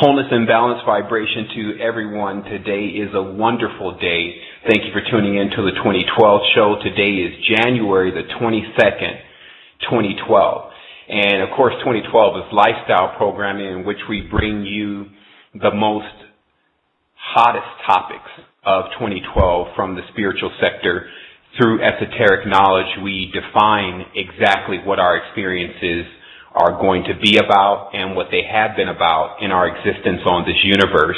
Wholeness and balanced vibration to everyone. Today is a wonderful day. Thank you for tuning in to the 2012 show. Today is January the 22nd, 2012. And of course, 2012 is lifestyle programming in which we bring you the most hottest topics of 2012 from the spiritual sector. Through esoteric knowledge, we define exactly what our experiences are going to be about and what they have been about in our existence on this universe.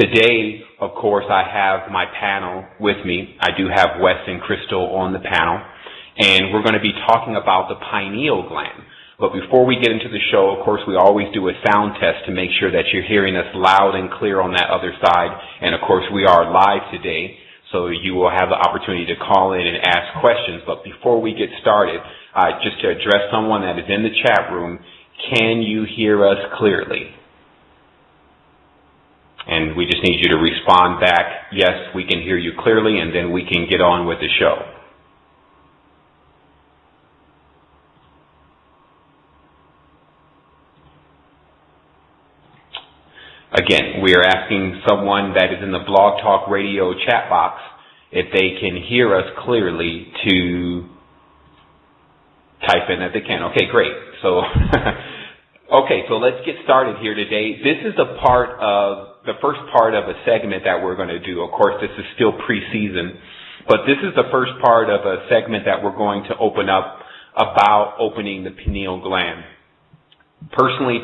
Today, of course, I have my panel with me. I do have Wes and Crystal on the panel, and we're going to be talking about the pineal gland. But before we get into the show, of course, we always do a sound test to make sure that you're hearing us loud and clear on that other side. And of course, we are live today, so you will have the opportunity to call in and ask questions. But before we get started, just to address someone that is in the chat room, can you hear us clearly? And we just need you to respond back, yes, we can hear you clearly, and then we can get on with the show. Again, we are asking someone that is in the Blog Talk Radio chat box if they can hear us clearly to type in that they can. Okay, great. So, so let's get started here today. This is the first part of a segment that we're going to do. Of course, this is still pre-season, but this is the first part of a segment that we're going to open up about opening the pineal gland. Personally,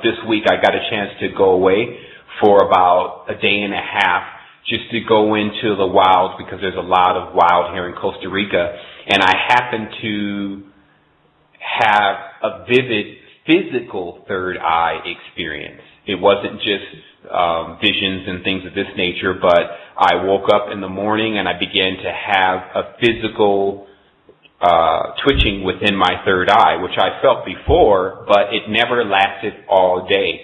this week I got a chance to go away for about a day and a half just to go into the wild, because there's a lot of wild here in Costa Rica, and I happened to have a vivid physical third eye experience. It wasn't just visions and things of this nature, but I woke up in the morning and I began to have a physical twitching within my third eye, which I felt before, but it never lasted all day.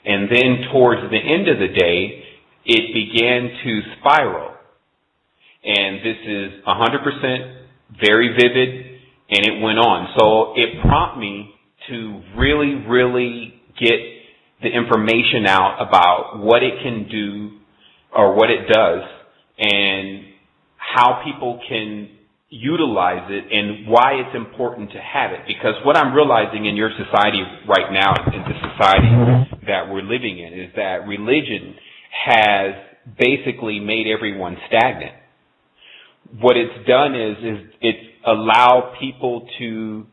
And then towards the end of the day, it began to spiral. And this is 100% very vivid, and it went on. So it prompted me to really, really get the information out about what it can do or what it does and how people can utilize it and why it's important to have it. Because what I'm realizing in your society right now, in the society that we're living in, is that religion has basically made everyone stagnant. What it's done is it's allowed people to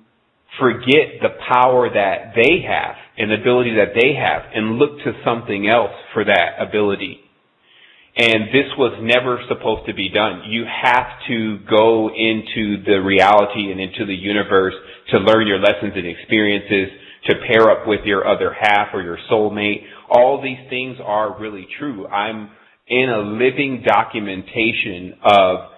forget the power that they have and the ability that they have and look to something else for that ability. And this was never supposed to be done. You have to go into the reality and into the universe to learn your lessons and experiences, to pair up with your other half or your soulmate. All these things are really true. I'm in a living documentation of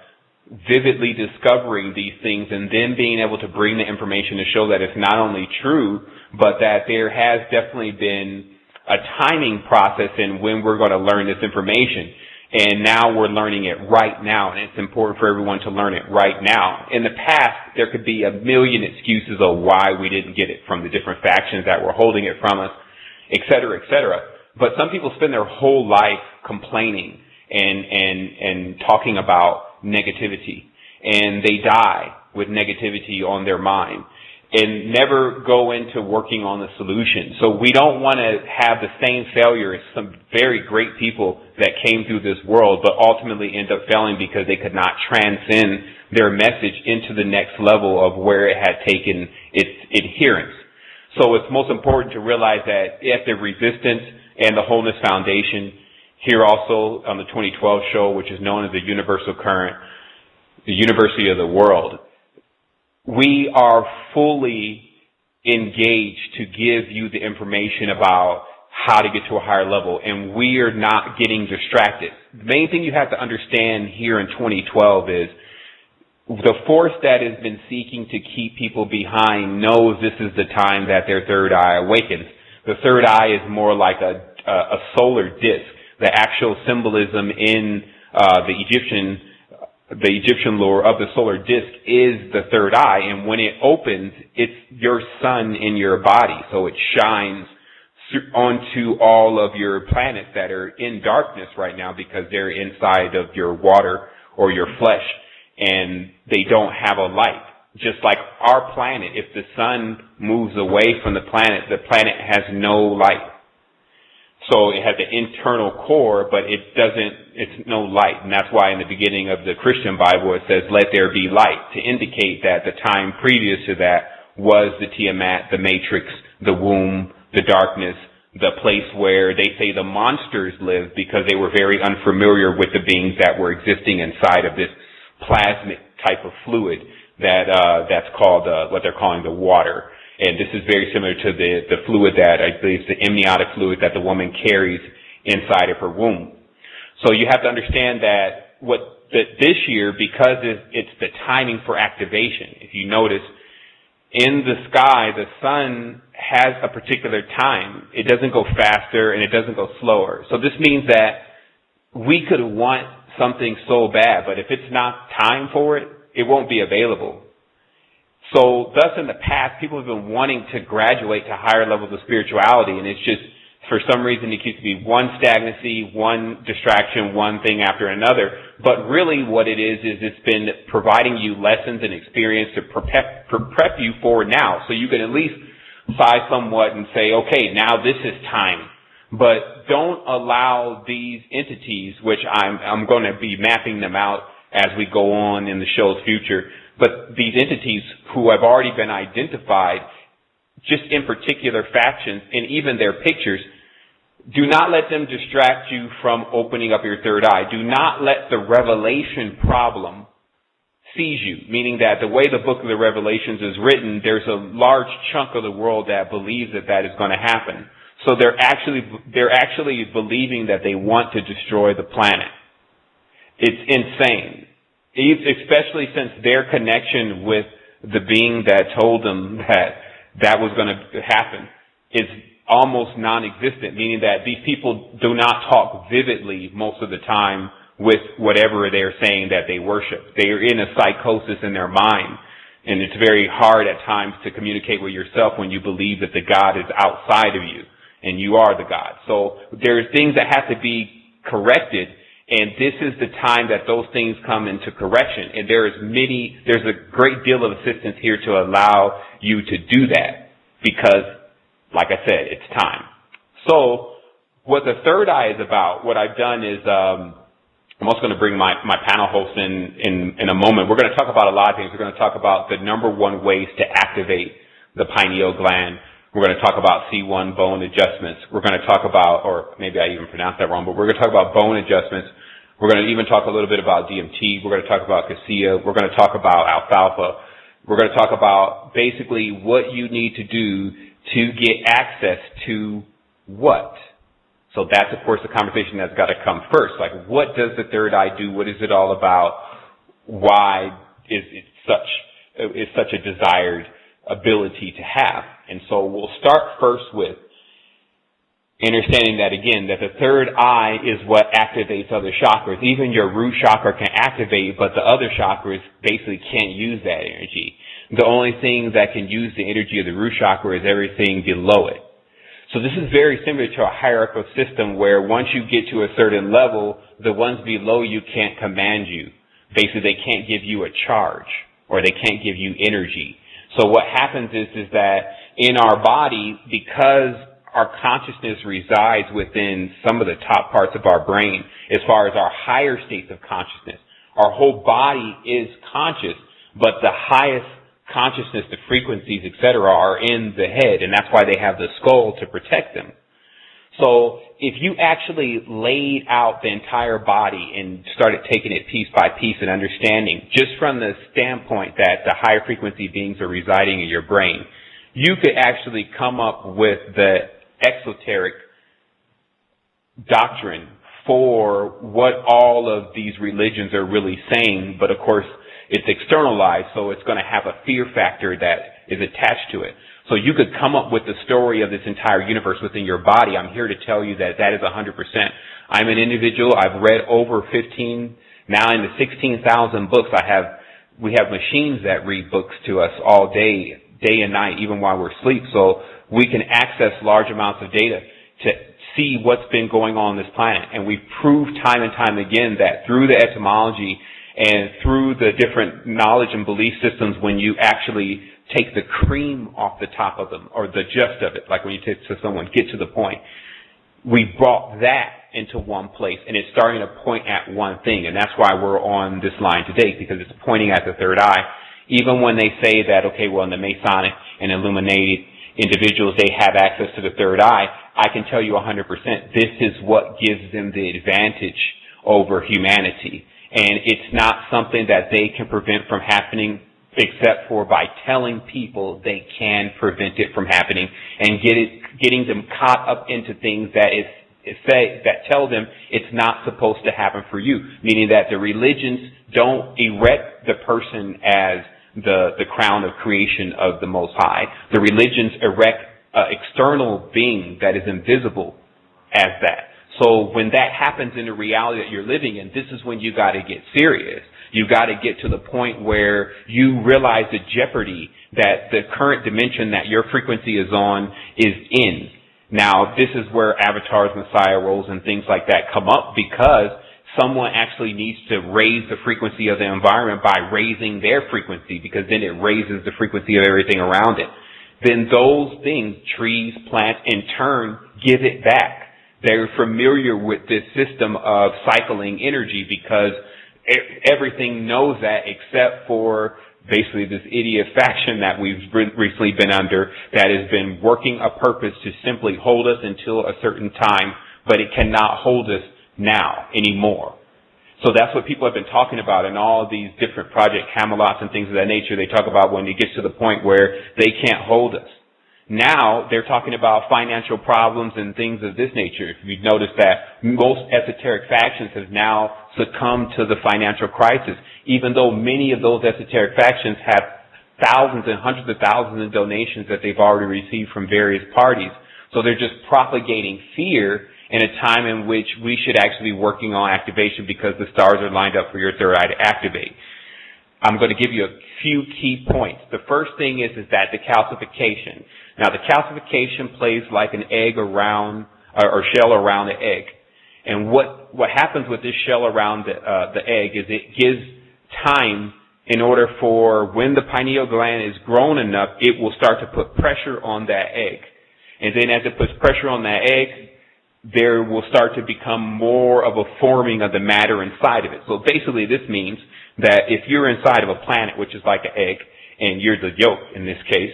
vividly discovering these things and then being able to bring the information to show that it's not only true, but that there has definitely been a timing process in when we're going to learn this information. And now we're learning it right now, and it's important for everyone to learn it right now. In the past, there could be a million excuses of why we didn't get it from the different factions that were holding it from us, et cetera, et cetera. But some people spend their whole life complaining and talking about negativity, and they die with negativity on their mind and never go into working on the solution. So we don't want to have the same failure as some very great people that came through this world, but ultimately end up failing because they could not transcend their message into the next level of where it had taken its adherence. So it's most important to realize that at the Resistance and the Wholeness Foundation, here also on the 2012 show, which is known as the Universal Current, the University of the World, we are fully engaged to give you the information about how to get to a higher level, and we are not getting distracted. The main thing you have to understand here in 2012 is the force that has been seeking to keep people behind knows this is the time that their third eye awakens. The third eye is more like a solar disk. The actual symbolism in the Egyptian lore of the solar disk is the third eye, and when it opens, it's your sun in your body, so it shines onto all of your planets that are in darkness right now because they're inside of your water or your flesh and they don't have a light. Just like our planet, if the sun moves away from the planet has no light. So it has an internal core, but it's no light. And that's why in the beginning of the Christian Bible it says, let there be light, to indicate that the time previous to that was the Tiamat, the matrix, the womb, the darkness, the place where they say the monsters lived because they were very unfamiliar with the beings that were existing inside of this plasmic type of fluid that's called what they're calling the water. And this is very similar to the fluid that I believe is the amniotic fluid that the woman carries inside of her womb. So you have to understand that this year, because it's the timing for activation, if you notice, in the sky, the sun has a particular time. It doesn't go faster and it doesn't go slower. So this means that we could want something so bad, but if it's not time for it, it won't be available. So thus in the past, people have been wanting to graduate to higher levels of spirituality, and it's just, for some reason, it keeps to be one stagnancy, one distraction, one thing after another. But really what it is it's been providing you lessons and experience to prep you for now. So you can at least size somewhat and say, okay, now this is time. But don't allow these entities, which I'm going to be mapping them out as we go on in the show's future, but these entities who have already been identified, just in particular factions and even their pictures, do not let them distract you from opening up your third eye. Do not let the revelation problem seize you, meaning that the way the book of the Revelations is written, there's a large chunk of the world that believes that is going to happen. So they're actually believing that they want to destroy the planet. It's insane. Especially since their connection with the being that told them that was going to happen is almost non-existent, meaning that these people do not talk vividly most of the time with whatever they're saying that they worship. They are in a psychosis in their mind, and it's very hard at times to communicate with yourself when you believe that the God is outside of you and you are the God. So there's things that have to be corrected, and this is the time that those things come into correction. And there's a great deal of assistance here to allow you to do that because, like I said, it's time. So what the third eye is about, what I've done is I'm also going to bring my panel host in a moment. We're going to talk about a lot of things. We're going to talk about the number one ways to activate the pineal gland. We're going to talk about C1 bone adjustments. We're going to talk about, or maybe I even pronounced that wrong, but we're going to talk about bone adjustments. We're going to even talk a little bit about DMT. We're going to talk about cassia. We're going to talk about alfalfa. We're going to talk about basically what you need to do to get access to what. So that's, of course, the conversation that's got to come first. Like, what does the third eye do? What is it all about? Why is it such a desired ability to have? And so we'll start first with understanding that, again, that the third eye is what activates other chakras. Even your root chakra can activate, but the other chakras basically can't use that energy. The only thing that can use the energy of the root chakra is everything below it. So this is very similar to a hierarchical system where once you get to a certain level, the ones below you can't command you. Basically, they can't give you a charge or they can't give you energy. So what happens is that in our body, because our consciousness resides within some of the top parts of our brain, as far as our higher states of consciousness, our whole body is conscious, but the highest consciousness, the frequencies, etc., are in the head, and that's why they have the skull to protect them. So if you actually laid out the entire body and started taking it piece by piece and understanding, just from the standpoint that the higher frequency beings are residing in your brain, you could actually come up with the exoteric doctrine for what all of these religions are really saying, but of course it's externalized, so it's going to have a fear factor that is attached to it. So you could come up with the story of this entire universe within your body. I'm here to tell you that is 100%. I'm an individual. I've read over 15, now into 16,000 books. We have machines that read books to us all day and night, even while we're asleep. So we can access large amounts of data to see what's been going on this planet. And we've proved time and time again that through the etymology and through the different knowledge and belief systems, when you actually take the cream off the top of them, or the gist of it, like when you take to someone, get to the point, we brought that into one place, and it's starting to point at one thing, and that's why we're on this line today, because it's pointing at the third eye. Even when they say that, okay, well, in the Masonic and Illuminated individuals, they have access to the third eye, I can tell you 100%, this is what gives them the advantage over humanity. And it's not something that they can prevent from happening, except for by telling people they can prevent it from happening and getting them caught up into things that that tell them it's not supposed to happen for you. Meaning that the religions don't erect the person as the crown of creation of the Most High. The religions erect an external being that is invisible as that. So when that happens in the reality that you're living in, this is when you got to get serious. You got to get to the point where you realize the jeopardy that the current dimension that your frequency is on is in. Now, this is where avatars, messiah roles, and things like that come up, because someone actually needs to raise the frequency of the environment by raising their frequency, because then it raises the frequency of everything around it. Then those things, trees, plants, in turn, give it back. They're familiar with this system of cycling energy, because everything knows that, except for basically this idiot faction that we've recently been under, that has been working a purpose to simply hold us until a certain time, but it cannot hold us now anymore. So that's what people have been talking about in all of these different Project Camelots and things of that nature. They talk about when it gets to the point where they can't hold us. Now they're talking about financial problems and things of this nature. If you've noticed that most esoteric factions have now succumbed to the financial crisis, even though many of those esoteric factions have thousands and hundreds of thousands of donations that they've already received from various parties. So they're just propagating fear in a time in which we should actually be working on activation, because the stars are lined up for your third eye to activate. I'm going to give you a few key points. The first thing is that the calcification. Now, the calcification plays like an egg around, or shell around the egg. And what happens with this shell around the egg is it gives time in order for, when the pineal gland is grown enough, it will start to put pressure on that egg. And then as it puts pressure on that egg, there will start to become more of a forming of the matter inside of it. So basically this means that if you're inside of a planet, which is like an egg, and you're the yolk in this case,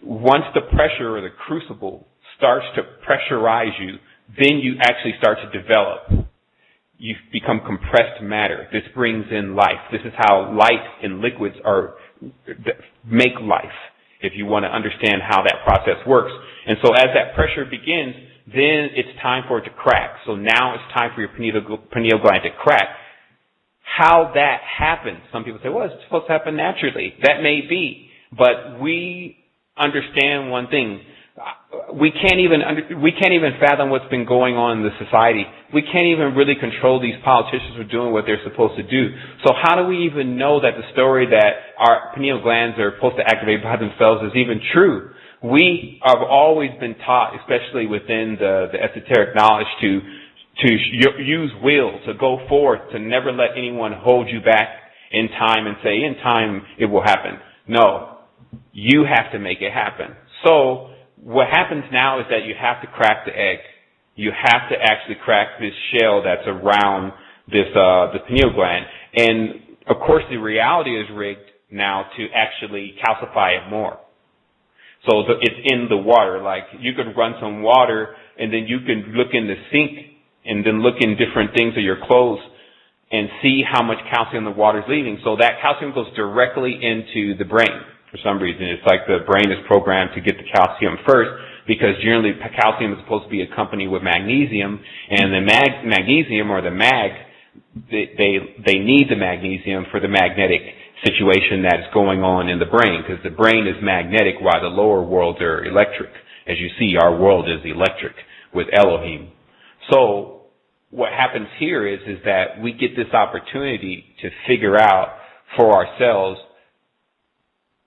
once the pressure or the crucible starts to pressurize you, then you actually start to develop. You become compressed matter. This brings in life. This is how light and liquids make life, if you want to understand how that process works. And so as that pressure begins, then it's time for it to crack. So now it's time for your pineal gland to crack. How that happens, some people say, well, it's supposed to happen naturally. That may be, but we understand one thing. We can't even fathom what's been going on in the society. We can't even really control these politicians for doing what they're supposed to do. So how do we even know that the story that our pineal glands are supposed to activate by themselves is even true? We have always been taught, especially within the esoteric knowledge, to use will, to go forth, to never let anyone hold you back in time and say, in time it will happen. No, you have to make it happen. So what happens now is that you have to crack the egg. You have to actually crack this shell that's around this the pineal gland. And of course the reality is rigged now to actually calcify it more. So it's in the water. Like, you could run some water and then you can look in the sink and then look in different things of your clothes and see how much calcium the water is leaving. So that calcium goes directly into the brain for some reason. It's like the brain is programmed to get the calcium first, because generally calcium is supposed to be accompanied with magnesium, and the magnesium, or the mag, they need the magnesium for the magnetic situation that's going on in the brain, because the brain is magnetic while the lower worlds are electric. As you see, our world is electric with Elohim. So what happens here is that we get this opportunity to figure out for ourselves,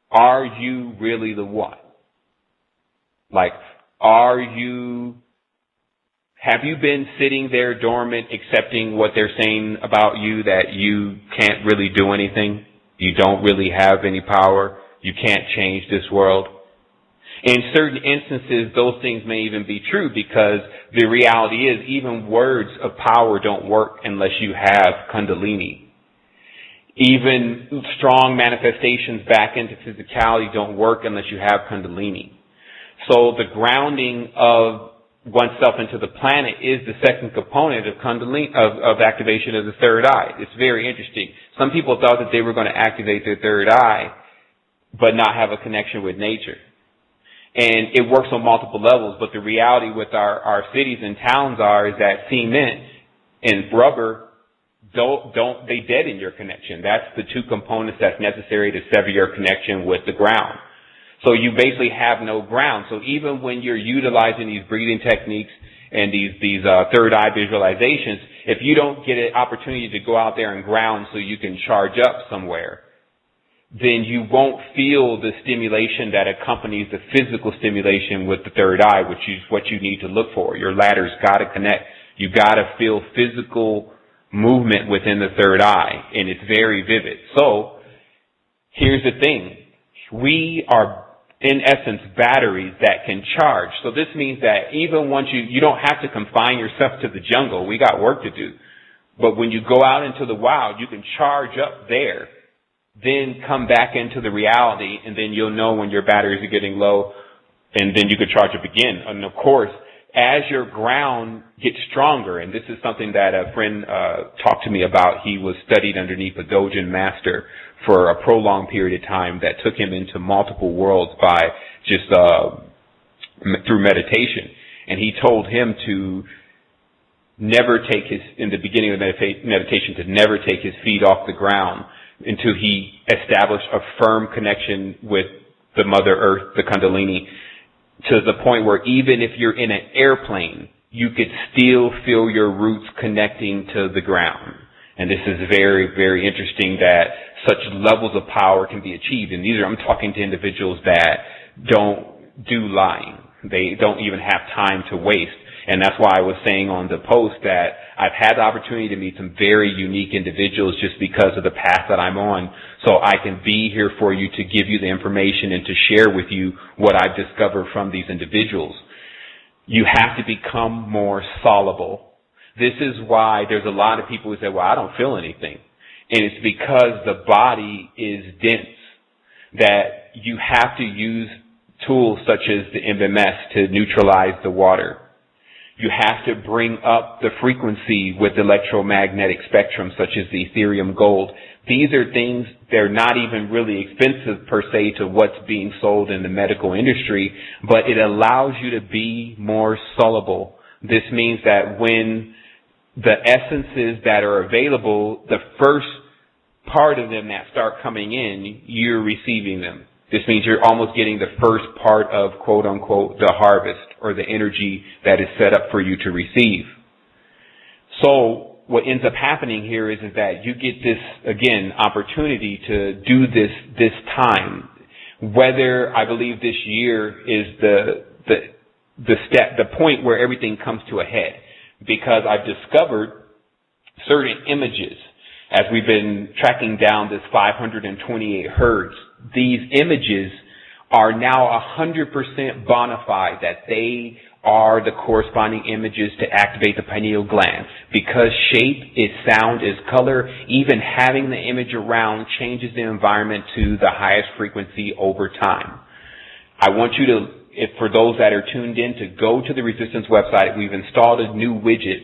are you really the one? Like, have you been sitting there dormant, accepting what they're saying about you, that you can't really do anything? You don't really have any power. You can't change this world. In certain instances, those things may even be true, because the reality is even words of power don't work unless you have Kundalini. Even strong manifestations back into physicality don't work unless you have Kundalini. So the grounding of oneself into the planet is the second component of Kundalini, of activation of the third eye. It's very interesting. Some people thought that they were going to activate their third eye, but not have a connection with nature. And it works on multiple levels, but the reality with our cities and towns is that cement and rubber they deaden your connection. That's the two components that's necessary to sever your connection with the ground. So you basically have no ground. So even when you're utilizing these breathing techniques and these third eye visualizations, if you don't get an opportunity to go out there and ground so you can charge up somewhere, then you won't feel the stimulation that accompanies the physical stimulation with the third eye, which is what you need to look for. Your ladder's got to connect. You got to feel physical movement within the third eye, and it's very vivid. So here's the thing. We are, in essence, batteries that can charge. So this means that even once you don't have to confine yourself to the jungle. We got work to do. But when you go out into the wild, you can charge up there, then come back into the reality, and then you'll know when your batteries are getting low, and then you can charge up again. And of course, as your ground gets stronger, and this is something that a friend talked to me about. He was studied underneath a Dogen master for a prolonged period of time that took him into multiple worlds by just through meditation. And he told him to never take in the beginning of the meditation, to never take his feet off the ground until he established a firm connection with the Mother Earth, the Kundalini, to the point where even if you're in an airplane, you could still feel your roots connecting to the ground. And this is very, very interesting that such levels of power can be achieved. And I'm talking to individuals that don't do lying. They don't even have time to waste. And that's why I was saying on the post that I've had the opportunity to meet some very unique individuals just because of the path that I'm on. So I can be here for you to give you the information and to share with you what I've discovered from these individuals. You have to become more soluble. This is why there's a lot of people who say, well, I don't feel anything. And it's because the body is dense, that you have to use tools such as the MMS to neutralize the water. You have to bring up the frequency with electromagnetic spectrum, such as the Ethereum gold. These are things, they're not even really expensive per se to what's being sold in the medical industry, but it allows you to be more soluble. This means that when the essences that are available, the first part of them that start coming in, you're receiving them. This means you're almost getting the first part of, quote unquote, the harvest, or the energy that is set up for you to receive. So what ends up happening here is that you get this, again, opportunity to do this time. Whether, I believe this year is the point where everything comes to a head, because I've discovered certain images as we've been tracking down this 528 hertz. These images are now 100% bona fide that they are the corresponding images to activate the pineal gland. Because shape is sound, is color, even having the image around changes the environment to the highest frequency over time. I want you to, for those that are tuned in, to go to the Resistance website. We've installed a new widget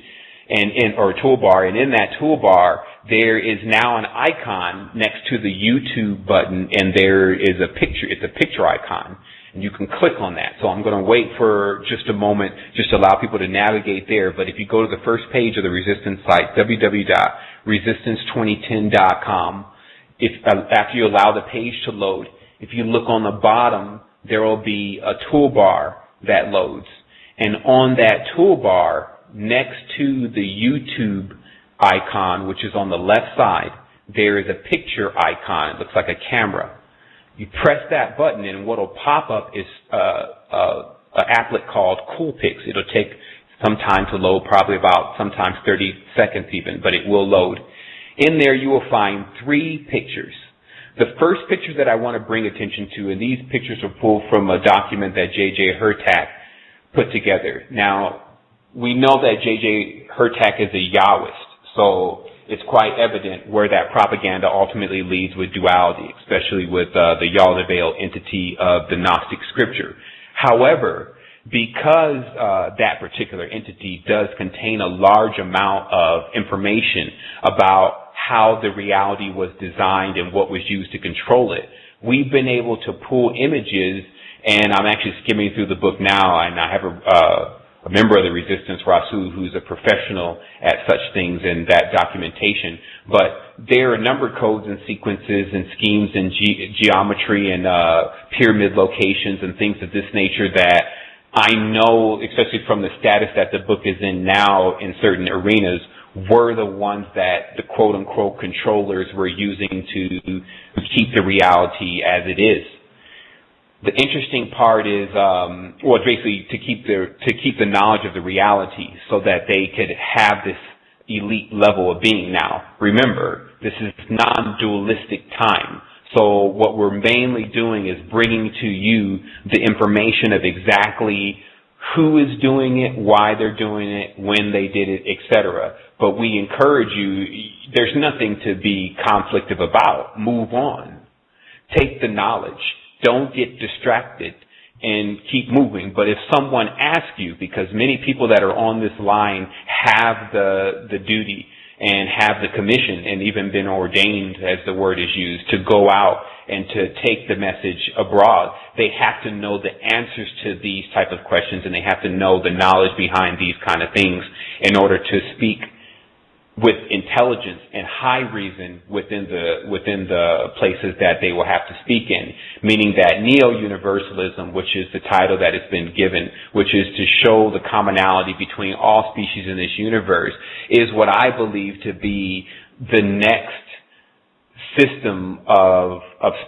or toolbar, and in that toolbar, there is now an icon next to the YouTube button, and there is a picture. It's a picture icon, and you can click on that. So I'm going to wait for just a moment, just to allow people to navigate there. But if you go to the first page of the Resistance site, www.resistance2010.com, after you allow the page to load, if you look on the bottom, there will be a toolbar that loads. And on that toolbar, next to the YouTube icon, which is on the left side, there is a picture icon. It looks like a camera. You press that button, and what will pop up is an applet called Coolpix. It'll take some time to load, probably about sometimes 30 seconds even, but it will load. In there you will find 3 pictures. The first picture that I want to bring attention to, and these pictures are pulled from a document that J.J. Hurtak put together. Now, we know that J.J. Hurtak is a Yahwist, so it's quite evident where that propaganda ultimately leads with duality, especially with the Yaldabaoth entity of the Gnostic scripture. However, because that particular entity does contain a large amount of information about how the reality was designed and what was used to control it, we've been able to pull images, and I'm actually skimming through the book now, and I have a member of the Resistance, Rasul, who's a professional at such things and that documentation. But there are number codes and sequences and schemes and geometry and pyramid locations and things of this nature that I know, especially from the status that the book is in now in certain arenas, were the ones that the quote-unquote controllers were using to keep the reality as it is. The interesting part is, basically to keep the knowledge of the reality so that they could have this elite level of being now. Remember, this is non-dualistic time. So what we're mainly doing is bringing to you the information of exactly who is doing it, why they're doing it, when they did it, etc. But we encourage you, there's nothing to be conflictive about. Move on. Take the knowledge. Don't get distracted and keep moving. But if someone asks you, because many people that are on this line have the duty and have the commission and even been ordained, as the word is used, to go out and to take the message abroad, they have to know the answers to these type of questions, and they have to know the knowledge behind these kind of things in order to speak with intelligence and high reason within the places that they will have to speak in. Meaning that neo-universalism, which is the title that has been given, which is to show the commonality between all species in this universe, is what I believe to be the next system of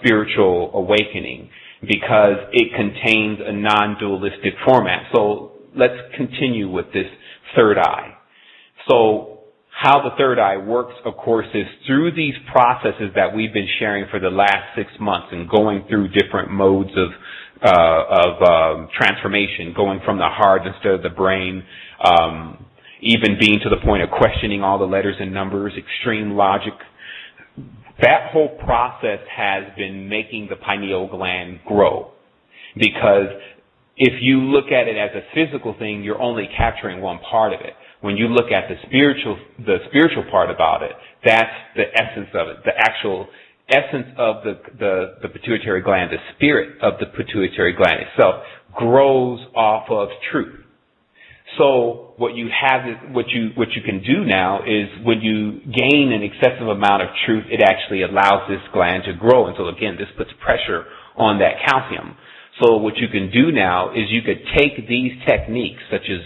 spiritual awakening, because it contains a non-dualistic format. So let's continue with this third eye. So how the third eye works, of course, is through these processes that we've been sharing for the last 6 months and going through different modes of transformation, going from the heart instead of the brain, even being to the point of questioning all the letters and numbers, extreme logic. That whole process has been making the pineal gland grow, because if you look at it as a physical thing, you're only capturing one part of it. When you look at the spiritual part about it, that's the essence of it. The actual essence of the pituitary gland, the spirit of the pituitary gland itself, grows off of truth. So what you can do now is, when you gain an excessive amount of truth, it actually allows this gland to grow. And so again, this puts pressure on that calcium. So what you can do now is you could take these techniques, such as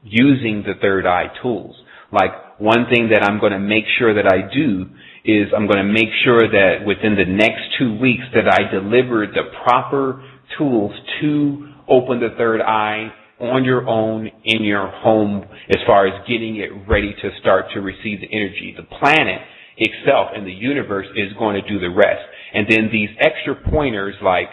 using the third eye tools. Like, one thing that I'm going to make sure that I do is I'm going to make sure that within the next 2 weeks that I deliver the proper tools to open the third eye on your own in your home, as far as getting it ready to start to receive the energy. The planet itself and the universe is going to do the rest. And then these extra pointers, like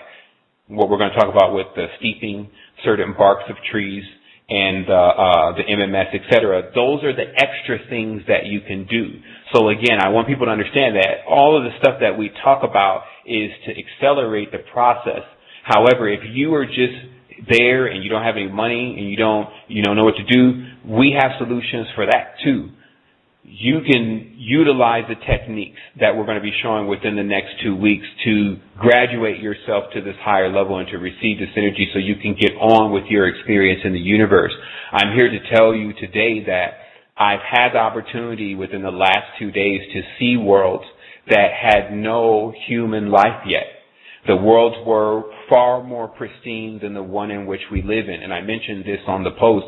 what we're going to talk about with the steeping certain barks of trees and the MMS, etc., those are the extra things that you can do. So again, I want people to understand that all of the stuff that we talk about is to accelerate the process. However, if you are just there and you don't have any money and you don't know what to do, we have solutions for that too. You can utilize the techniques that we're going to be showing within the next 2 weeks to graduate yourself to this higher level and to receive this energy so you can get on with your experience in the universe. I'm here to tell you today that I've had the opportunity within the last 2 days to see worlds that had no human life yet. The worlds were far more pristine than the one in which we live in. And I mentioned this on the post.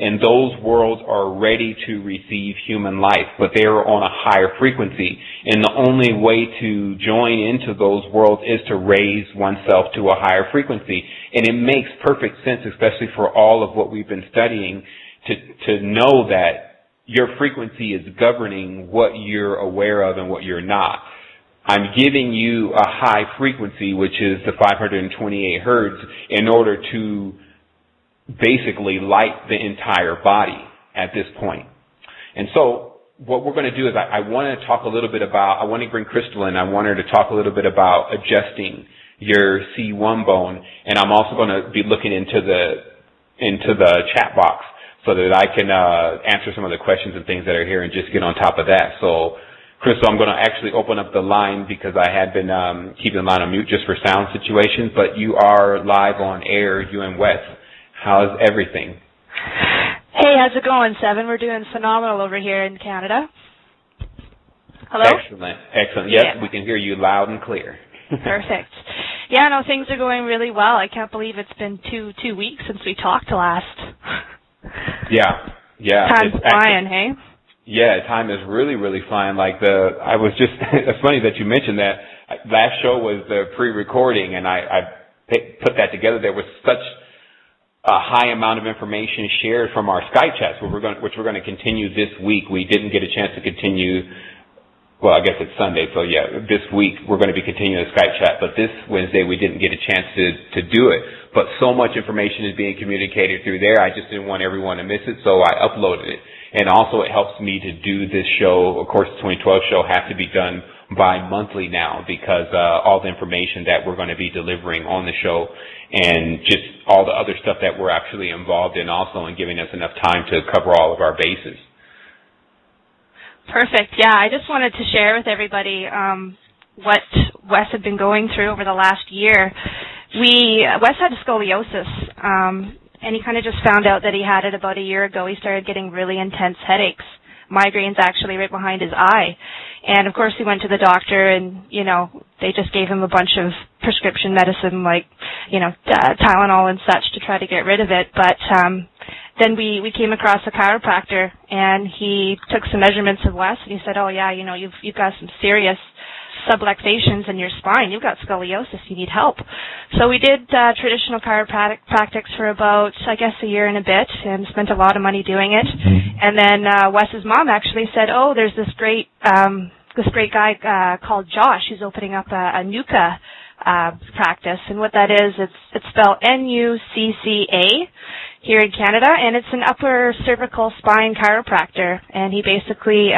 and those worlds are ready to receive human life, but they are on a higher frequency. And the only way to join into those worlds is to raise oneself to a higher frequency. And it makes perfect sense, especially for all of what we've been studying, to know that your frequency is governing what you're aware of and what you're not. I'm giving you a high frequency, which is the 528 hertz, in order to basically light the entire body at this point. And so what we're going to do is I want to talk a little bit about, I want to bring Crystal in, I want her to talk a little bit about adjusting your C1 bone, and I'm also going to be looking into the chat box so that I can answer some of the questions and things that are here and just get on top of that. So, Crystal, I'm going to actually open up the line because I had been keeping the line on mute just for sound situations, but you are live on air, you and Wes. How's everything? Hey, how's it going, Seven? We're doing phenomenal over here in Canada. Hello? Excellent, excellent. Yes, yeah. We can hear you loud and clear. Perfect. Yeah, no, things are going really well. I can't believe it's been two weeks since we talked last. Yeah. Time's flying, hey? Yeah, time is really, really flying. It's funny that you mentioned that. Last show was the pre-recording, and I put that together. There was such a high amount of information shared from our Skype chats, which we're going to continue this week. We didn't get a chance to continue. Well, I guess it's Sunday, so yeah, this week we're going to be continuing the Skype chat, but this Wednesday we didn't get a chance to do it. But so much information is being communicated through there, I just didn't want everyone to miss it, so I uploaded it. And also it helps me to do this show. Of course, the 2012 show has to be done bi-monthly now because all the information that we're going to be delivering on the show and just all the other stuff that we're actually involved in also, and giving us enough time to cover all of our bases. Perfect. Yeah, I just wanted to share with everybody what Wes had been going through over the last year. Wes had scoliosis, and he kind of just found out that he had it about a year ago. He started getting really intense headaches, migraines actually right behind his eye. And, of course, he went to the doctor, and, they just gave him a bunch of prescription medicine like, Tylenol and such to try to get rid of it. But then we came across a chiropractor, and he took some measurements of Wes, and he said, oh, yeah, you've got some serious subluxations in your spine. You've got scoliosis. You need help. So we did traditional chiropractics for about, I guess, a year and a bit, and spent a lot of money doing it. Mm-hmm. And then Wes's mom actually said, oh, there's this great guy called Josh who's opening up a NUCCA practice. And what that is, it's spelled NUCCA here in Canada, and it's an upper cervical spine chiropractor. And he basically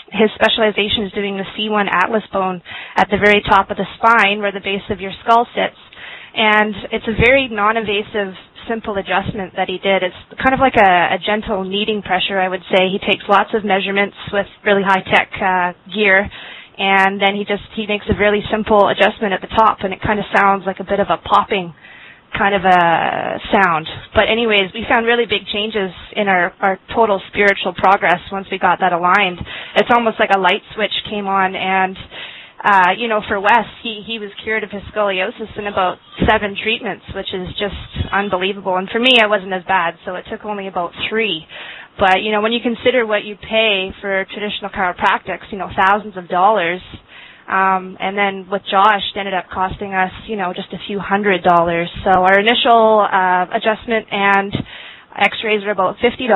his specialization is doing the C1 atlas bone at the very top of the spine where the base of your skull sits. And it's a very non-invasive, simple adjustment that he did. It's kind of like a gentle kneading pressure, I would say. He takes lots of measurements with really high-tech gear, and then he makes a really simple adjustment at the top, and it kind of sounds like a bit of a popping kind of a sound. But anyways, we found really big changes in our total spiritual progress once we got that aligned. It's almost like a light switch came on, and for Wes, he was cured of his scoliosis in about 7 treatments, which is just unbelievable. And for me, I wasn't as bad, so it took only about 3. But, when you consider what you pay for traditional chiropractics, thousands of dollars, and then with Josh, it ended up costing us, just a few $100s. So our initial adjustment and x-rays were about $50,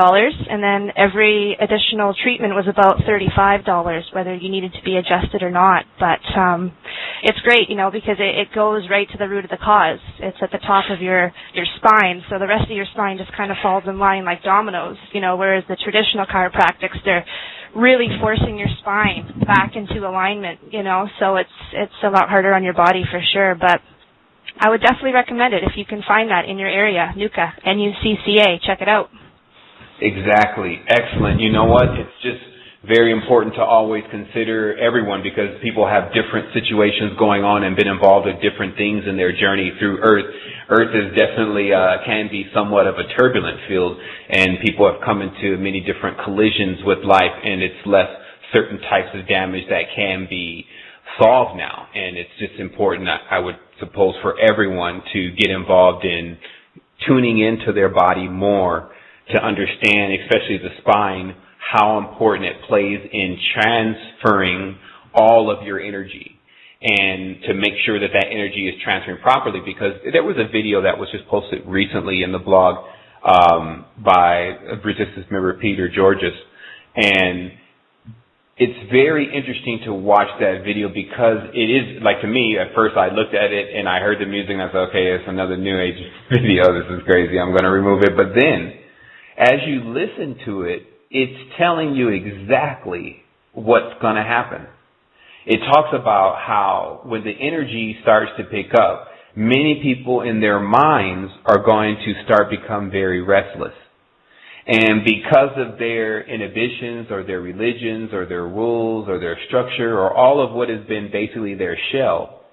and then every additional treatment was about $35, whether you needed to be adjusted or not. But it's great, because it goes right to the root of the cause. It's at the top of your spine, so the rest of your spine just kind of falls in line like dominoes, whereas the traditional chiropractics, they're really forcing your spine back into alignment, so it's a lot harder on your body for sure. But I would definitely recommend it if you can find that in your area, NUCCA, N-U-C-C-A. Check it out. Exactly. Excellent. You know what? It's just very important to always consider everyone, because people have different situations going on and been involved with different things in their journey through Earth. Earth is definitely can be somewhat of a turbulent field, and people have come into many different collisions with life, and it's left certain types of damage that can be solved now. And it's just important, I would suppose, for everyone to get involved in tuning into their body more, to understand, especially the spine, how important it plays in transferring all of your energy, and to make sure that that energy is transferring properly. Because there was a video that was just posted recently in the blog by Resistance member Peter Georges, and it's very interesting to watch that video, because it is, like, to me, at first I looked at it and I heard the music and I said, okay, it's another New Age video, this is crazy, I'm going to remove it. But then, as you listen to it, it's telling you exactly what's going to happen. It talks about how when the energy starts to pick up, many people in their minds are going to start become very restless. And because of their inhibitions or their religions or their rules or their structure or all of what has been basically their shell,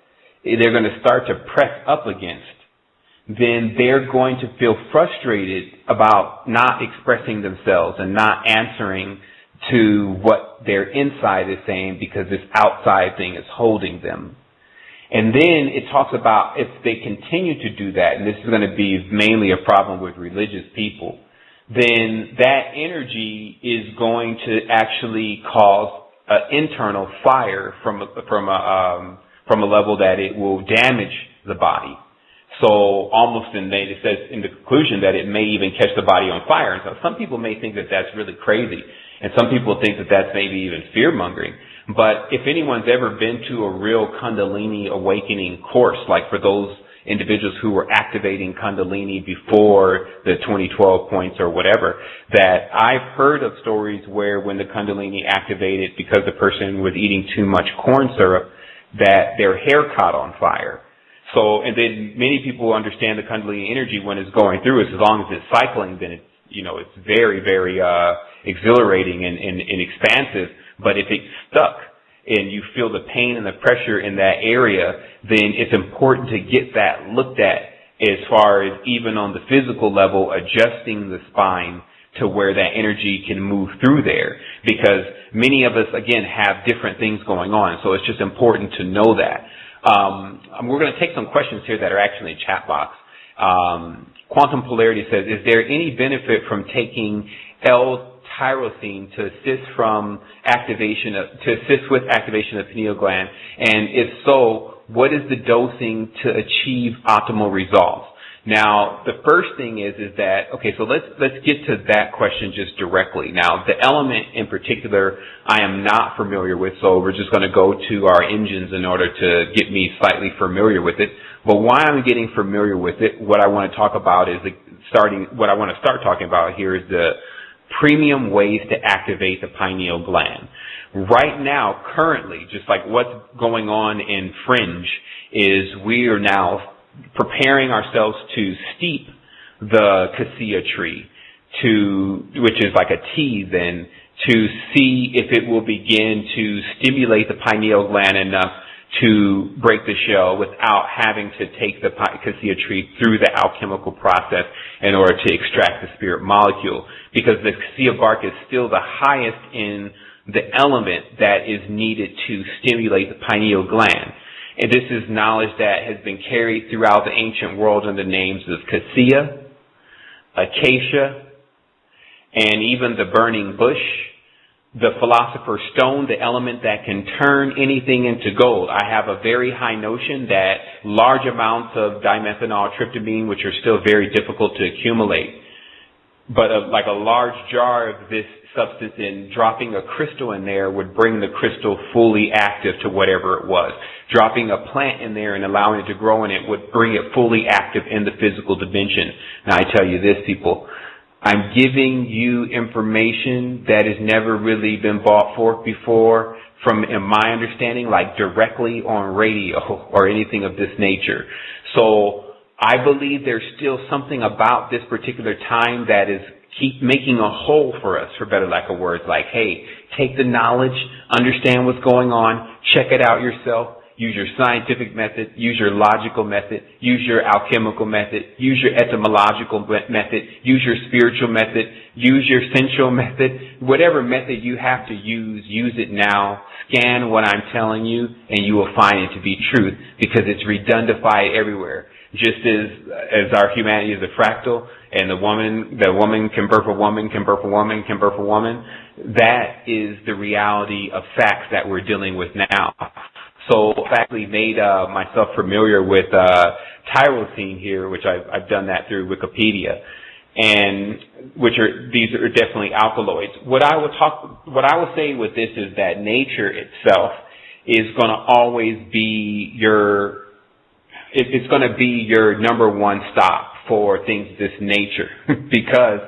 they're going to start to press up against, then they're going to feel frustrated about not expressing themselves and not answering to what their inside is saying, because this outside thing is holding them. And then it talks about if they continue to do that, and this is going to be mainly a problem with religious people, then that energy is going to actually cause an internal fire from a level that it will damage the body. So almost it says in the conclusion that it may even catch the body on fire. And so some people may think that that's really crazy, and some people think that that's maybe even fear-mongering. But if anyone's ever been to a real Kundalini awakening course, like for those individuals who were activating Kundalini before the 2012 points or whatever, that I've heard of stories where when the Kundalini activated because the person was eating too much corn syrup, that their hair caught on fire. So, and then many people understand the Kundalini energy when it's going through. As long as it's cycling, then it's, it's very, very exhilarating and expansive. But if it's stuck and you feel the pain and the pressure in that area, then it's important to get that looked at as far as even on the physical level, adjusting the spine to where that energy can move through there. Because many of us, again, have different things going on. So it's just important to know that. We're going to take some questions here that are actually in the chat box. Quantum Polarity says, is there any benefit from taking L-tyrosine to assist with activation of the pineal gland? And if so, what is the dosing to achieve optimal results? Now, the first thing is that, okay, so let's get to that question just directly. Now, the element in particular I am not familiar with, so we're just going to go to our engines in order to get me slightly familiar with it. But while I'm getting familiar with it, what I want to talk about is what I want to start talking about here is the premium ways to activate the pineal gland. Right now, currently, just like what's going on in Fringe, is we are now preparing ourselves to steep the cassia tree, which is like a tea then, to see if it will begin to stimulate the pineal gland enough to break the shell without having to take the cassia tree through the alchemical process in order to extract the spirit molecule. Because the cassia bark is still the highest in the element that is needed to stimulate the pineal gland. And this is knowledge that has been carried throughout the ancient world under the names of cassia, acacia, and even the burning bush, the philosopher's stone, the element that can turn anything into gold. I have a very high notion that large amounts of dimethanol tryptamine, which are still very difficult to accumulate, but like a large jar of this substance in dropping a crystal in there would bring the crystal fully active to whatever it was. Dropping a plant in there and allowing it to grow in it would bring it fully active in the physical dimension. Now I tell you this, people, I'm giving you information that has never really been brought forth before from, in my understanding, like directly on radio or anything of this nature. So I believe there's still something about this particular time that is keep making a hole for us, for better lack of words, like, hey, take the knowledge, understand what's going on, check it out yourself, use your scientific method, use your logical method, use your alchemical method, use your etymological method, use your spiritual method, use your sensual method, whatever method you have to use it now. Scan what I'm telling you, and you will find it to be truth, because it's redundified everywhere. just as our humanity is a fractal, and the woman can birth a woman, can birth a woman, can birth a woman. That is the reality of facts that we're dealing with now. So I've actually made myself familiar with tyrosine here, which I've done that through Wikipedia, and these are definitely alkaloids. What I will say with this is that nature itself is going to always be it's going to be your number one stop for things of this nature because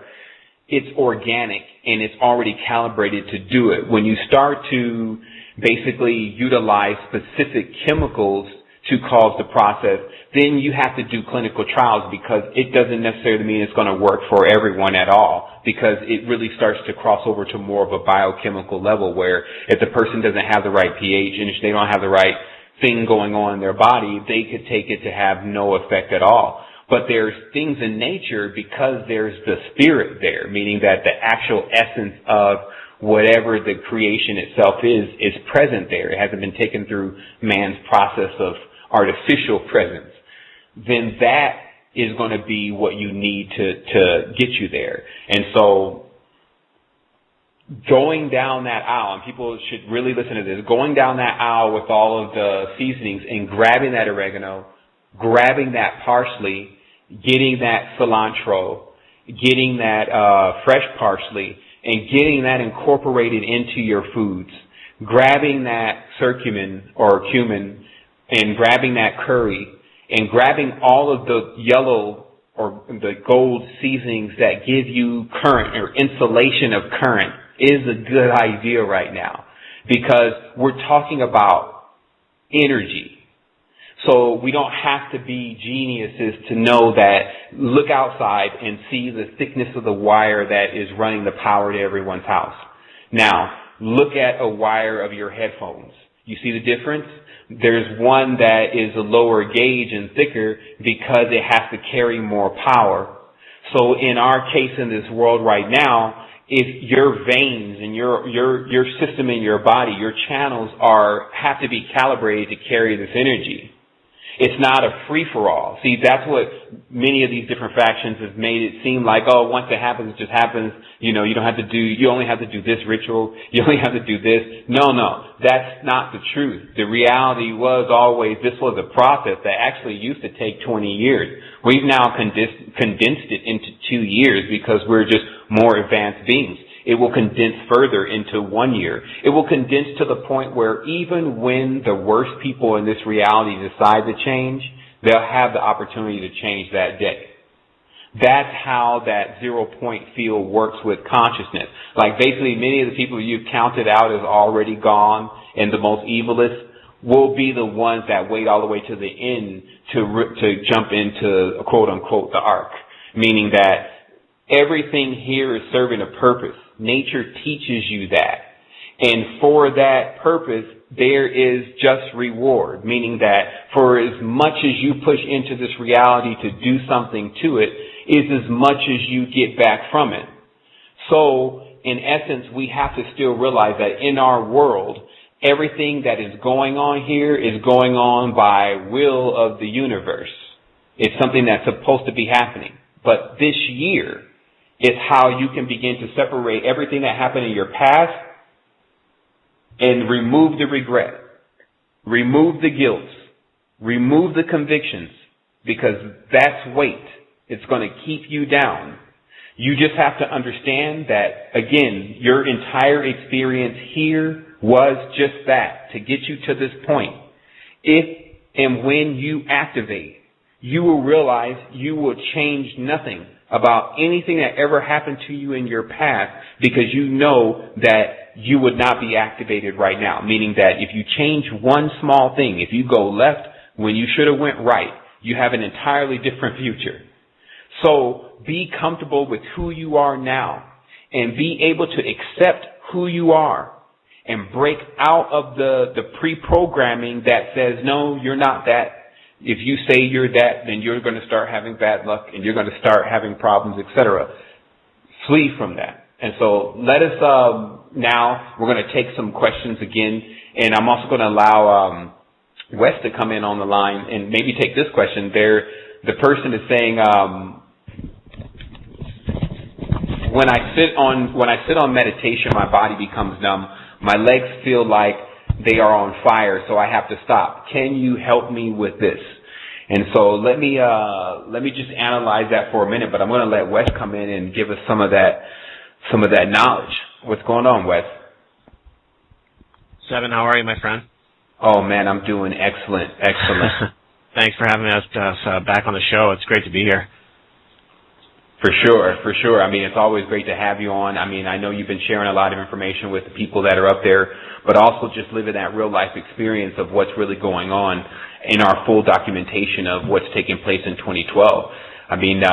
it's organic and it's already calibrated to do it. When you start to basically utilize specific chemicals to cause the process, then you have to do clinical trials because it doesn't necessarily mean it's going to work for everyone at all, because it really starts to cross over to more of a biochemical level where if the person doesn't have the right pH and if they don't have the right thing going on in their body, they could take it to have no effect at all. But there's things in nature, because there's the spirit there, meaning that the actual essence of whatever the creation itself is present there. It hasn't been taken through man's process of artificial presence. Then that is going to be what you need to get you there. And so going down that aisle, and people should really listen to this, going down that aisle with all of the seasonings and grabbing that oregano, grabbing that parsley, getting that cilantro, getting that fresh parsley, and getting that incorporated into your foods, grabbing that curcumin or cumin, and grabbing that curry, and grabbing all of the yellow or the gold seasonings that give you current or insulation of current is a good idea right now, because we're talking about energy. So we don't have to be geniuses to know that, look outside and see the thickness of the wire that is running the power to everyone's house. Now, look at a wire of your headphones. You see the difference? There's one that is a lower gauge and thicker because it has to carry more power. So in our case in this world right now, if your veins and your system in your body, your channels have to be calibrated to carry this energy. It's not a free-for-all. See, that's what many of these different factions have made it seem like, oh, once it happens, it just happens. You only have to do this ritual. You only have to do this. No, that's not the truth. The reality was always, this was a process that actually used to take 20 years. We've now condensed it into 2 years because we're just more advanced beings. It will condense further into 1 year. It will condense to the point where even when the worst people in this reality decide to change, they'll have the opportunity to change that day. That's how that 0 point field works with consciousness. Like basically many of the people you've counted out as already gone and the most evilest will be the ones that wait all the way to the end to jump into, quote unquote, the ark. Meaning that everything here is serving a purpose. Nature teaches you that. And for that purpose, there is just reward. Meaning that for as much as you push into this reality to do something to it, is as much as you get back from it. So, in essence, we have to still realize that in our world, everything that is going on here is going on by will of the universe. It's something that's supposed to be happening. But this year is how you can begin to separate everything that happened in your past and remove the regret, remove the guilt, remove the convictions, because that's weight. It's going to keep you down. You just have to understand that, again, your entire experience here was just that, to get you to this point. If and when you activate, you will realize you will change nothing about anything that ever happened to you in your past, because you know that you would not be activated right now. Meaning that if you change one small thing, if you go left when you should have went right, you have an entirely different future. So be comfortable with who you are now and be able to accept who you are and break out of the pre-programming that says, no, you're not that. If you say you're that, then you're going to start having bad luck and you're going to start having problems, etc. Flee from that. And so let us, now we're going to take some questions again, and I'm also going to allow Wes to come in on the line and maybe take this question. The person is saying, when I sit on meditation, my body becomes numb. My legs feel like they are on fire, so I have to stop. Can you help me with this? And so let me just analyze that for a minute, but I'm going to let Wes come in and give us some of that knowledge. What's going on, Wes? Seven, how are you, my friend? Oh man, I'm doing excellent. Thanks for having us back on the show. It's great to be here. For sure. I mean, it's always great to have you on. I mean, I know you've been sharing a lot of information with the people that are up there, but also just living that real life experience of what's really going on in our full documentation of what's taking place in 2012. I mean,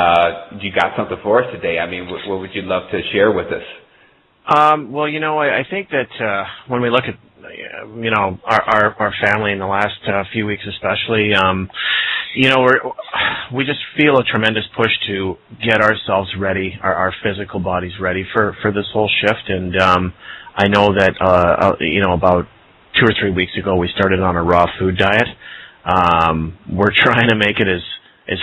you got something for us today? I mean, what would you love to share with us? Well, I think that when we look at our family in the last few weeks, especially, we just feel a tremendous push to get ourselves ready, our physical bodies ready for this whole shift. And I know that about 2 or 3 weeks ago we started on a raw food diet. We're trying to make it as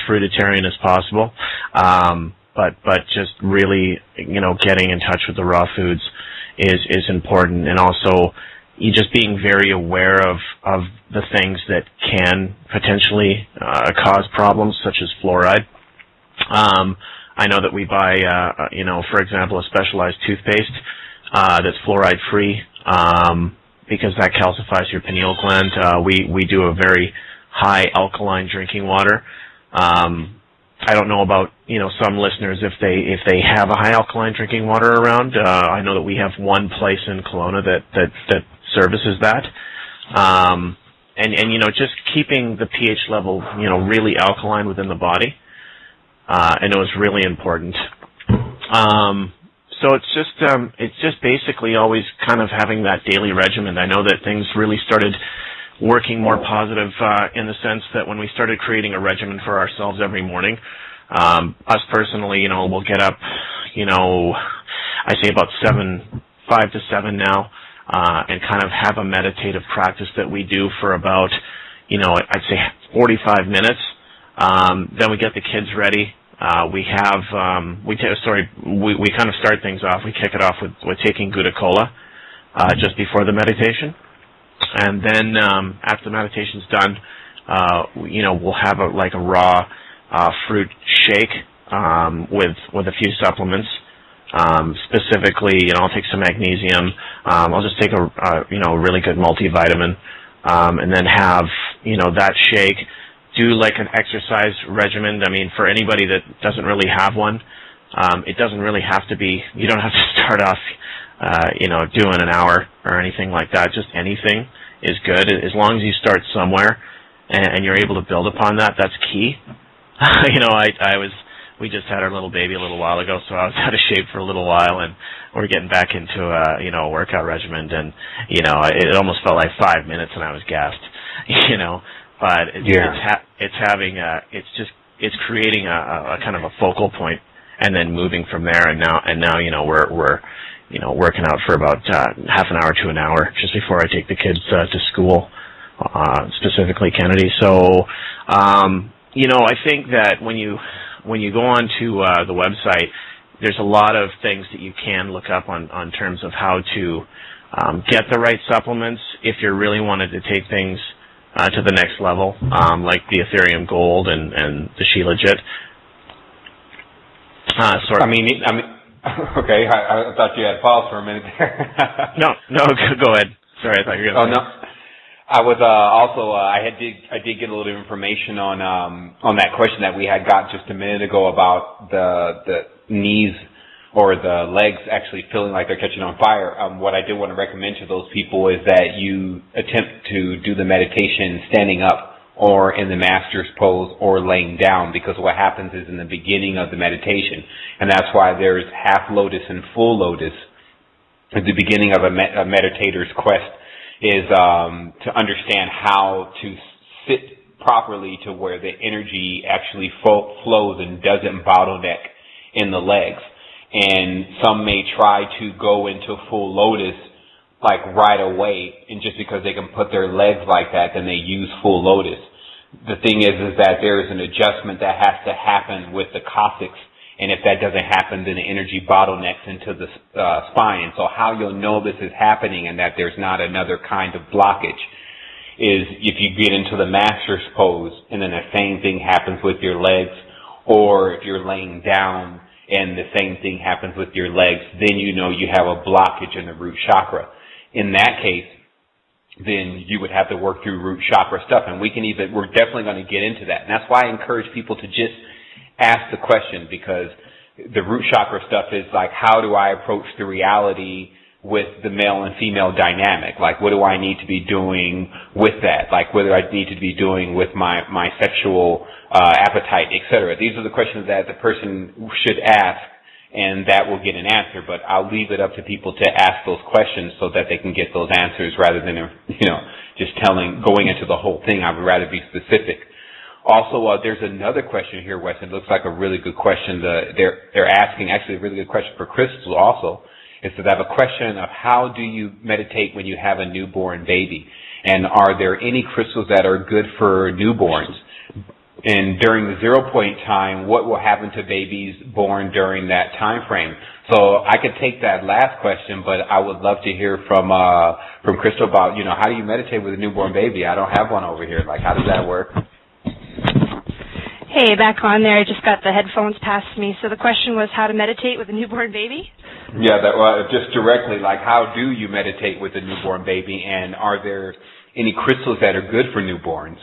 fruitarian as possible, but just really getting in touch with the raw foods is important, and also you just being very aware of the things that can potentially cause problems, such as fluoride. I know that we buy, for example, a specialized toothpaste that's fluoride free because that calcifies your pineal gland. We do a very high alkaline drinking water. I don't know about some listeners if they have a high alkaline drinking water around. I know that we have one place in Kelowna that services that, and just keeping the pH level really alkaline within the body, and it was really important. So it's just basically always kind of having that daily regimen. I know that things really started working more positive in the sense that when we started creating a regimen for ourselves every morning, us personally, we'll get up, I say about 5 to 7 now, and kind of have a meditative practice that we do for about, I'd say 45 minutes. Then we get the kids ready. We kind of start things off. We kick it off with taking Glucola just before the meditation. And then after the meditation's done, we'll have a raw fruit shake with a few supplements. Specifically, I'll take some magnesium. I'll just take a really good multivitamin, and then have that shake. Do like an exercise regimen. I mean, for anybody that doesn't really have one, it doesn't really have to be. You don't have to start off, doing an hour or anything like that. Just anything is good as long as you start somewhere and you're able to build upon that. That's key. We just had our little baby a little while ago, so I was out of shape for a little while, and we're getting back into a workout regimen, and it almost felt like 5 minutes, and I was gassed, But it's creating a kind of a focal point, and then moving from there, and now we're working out for about half an hour to an hour just before I take the kids to school, specifically Kennedy. So I think that when you go on to the website, there's a lot of things that you can look up on terms of how to get the right supplements if you really wanted to take things to the next level, like the Ethereum Gold and the Shilajit. Okay, I thought you had paused for a minute there. No, go ahead. Sorry, I thought you were going to no. I was I did get a little information on that question that we had got just a minute ago about the knees or the legs actually feeling like they're catching on fire. What I did want to recommend to those people is that you attempt to do the meditation standing up or in the master's pose or laying down, because what happens is in the beginning of the meditation, and that's why there's half lotus and full lotus at the beginning of a meditator's quest, is to understand how to sit properly to where the energy actually flows and doesn't bottleneck in the legs. And some may try to go into full lotus like right away, and just because they can put their legs like that, then they use full lotus. The thing is that there is an adjustment that has to happen with the coccyx, and if that doesn't happen, then the energy bottlenecks into the spine. And so how you'll know this is happening and that there's not another kind of blockage is if you get into the master's pose, and then the same thing happens with your legs, or if you're laying down and the same thing happens with your legs, then you know you have a blockage in the root chakra. In that case, then you would have to work through root chakra stuff, and we're definitely going to get into that. And that's why I encourage people to just ask the question, because the root chakra stuff is like, how do I approach the reality with the male and female dynamic? Like, what do I need to be doing with that? Like, what do I need to be doing with my sexual appetite, etc.? These are the questions that the person should ask, and that will get an answer. But I'll leave it up to people to ask those questions so that they can get those answers rather than, just going into the whole thing. I would rather be specific. Also, there's another question here, Wes. It looks like a really good question. They're asking, actually a really good question for Crystal also. Is that I have a question of how do you meditate when you have a newborn baby? And are there any crystals that are good for newborns? And during the 0 point time, what will happen to babies born during that time frame? So I could take that last question, but I would love to hear from Crystal about, how do you meditate with a newborn baby? I don't have one over here. Like, how does that work? Hey, back on there. I just got the headphones past me. So the question was how to meditate with a newborn baby? Yeah, just directly, like, how do you meditate with a newborn baby, and are there any crystals that are good for newborns?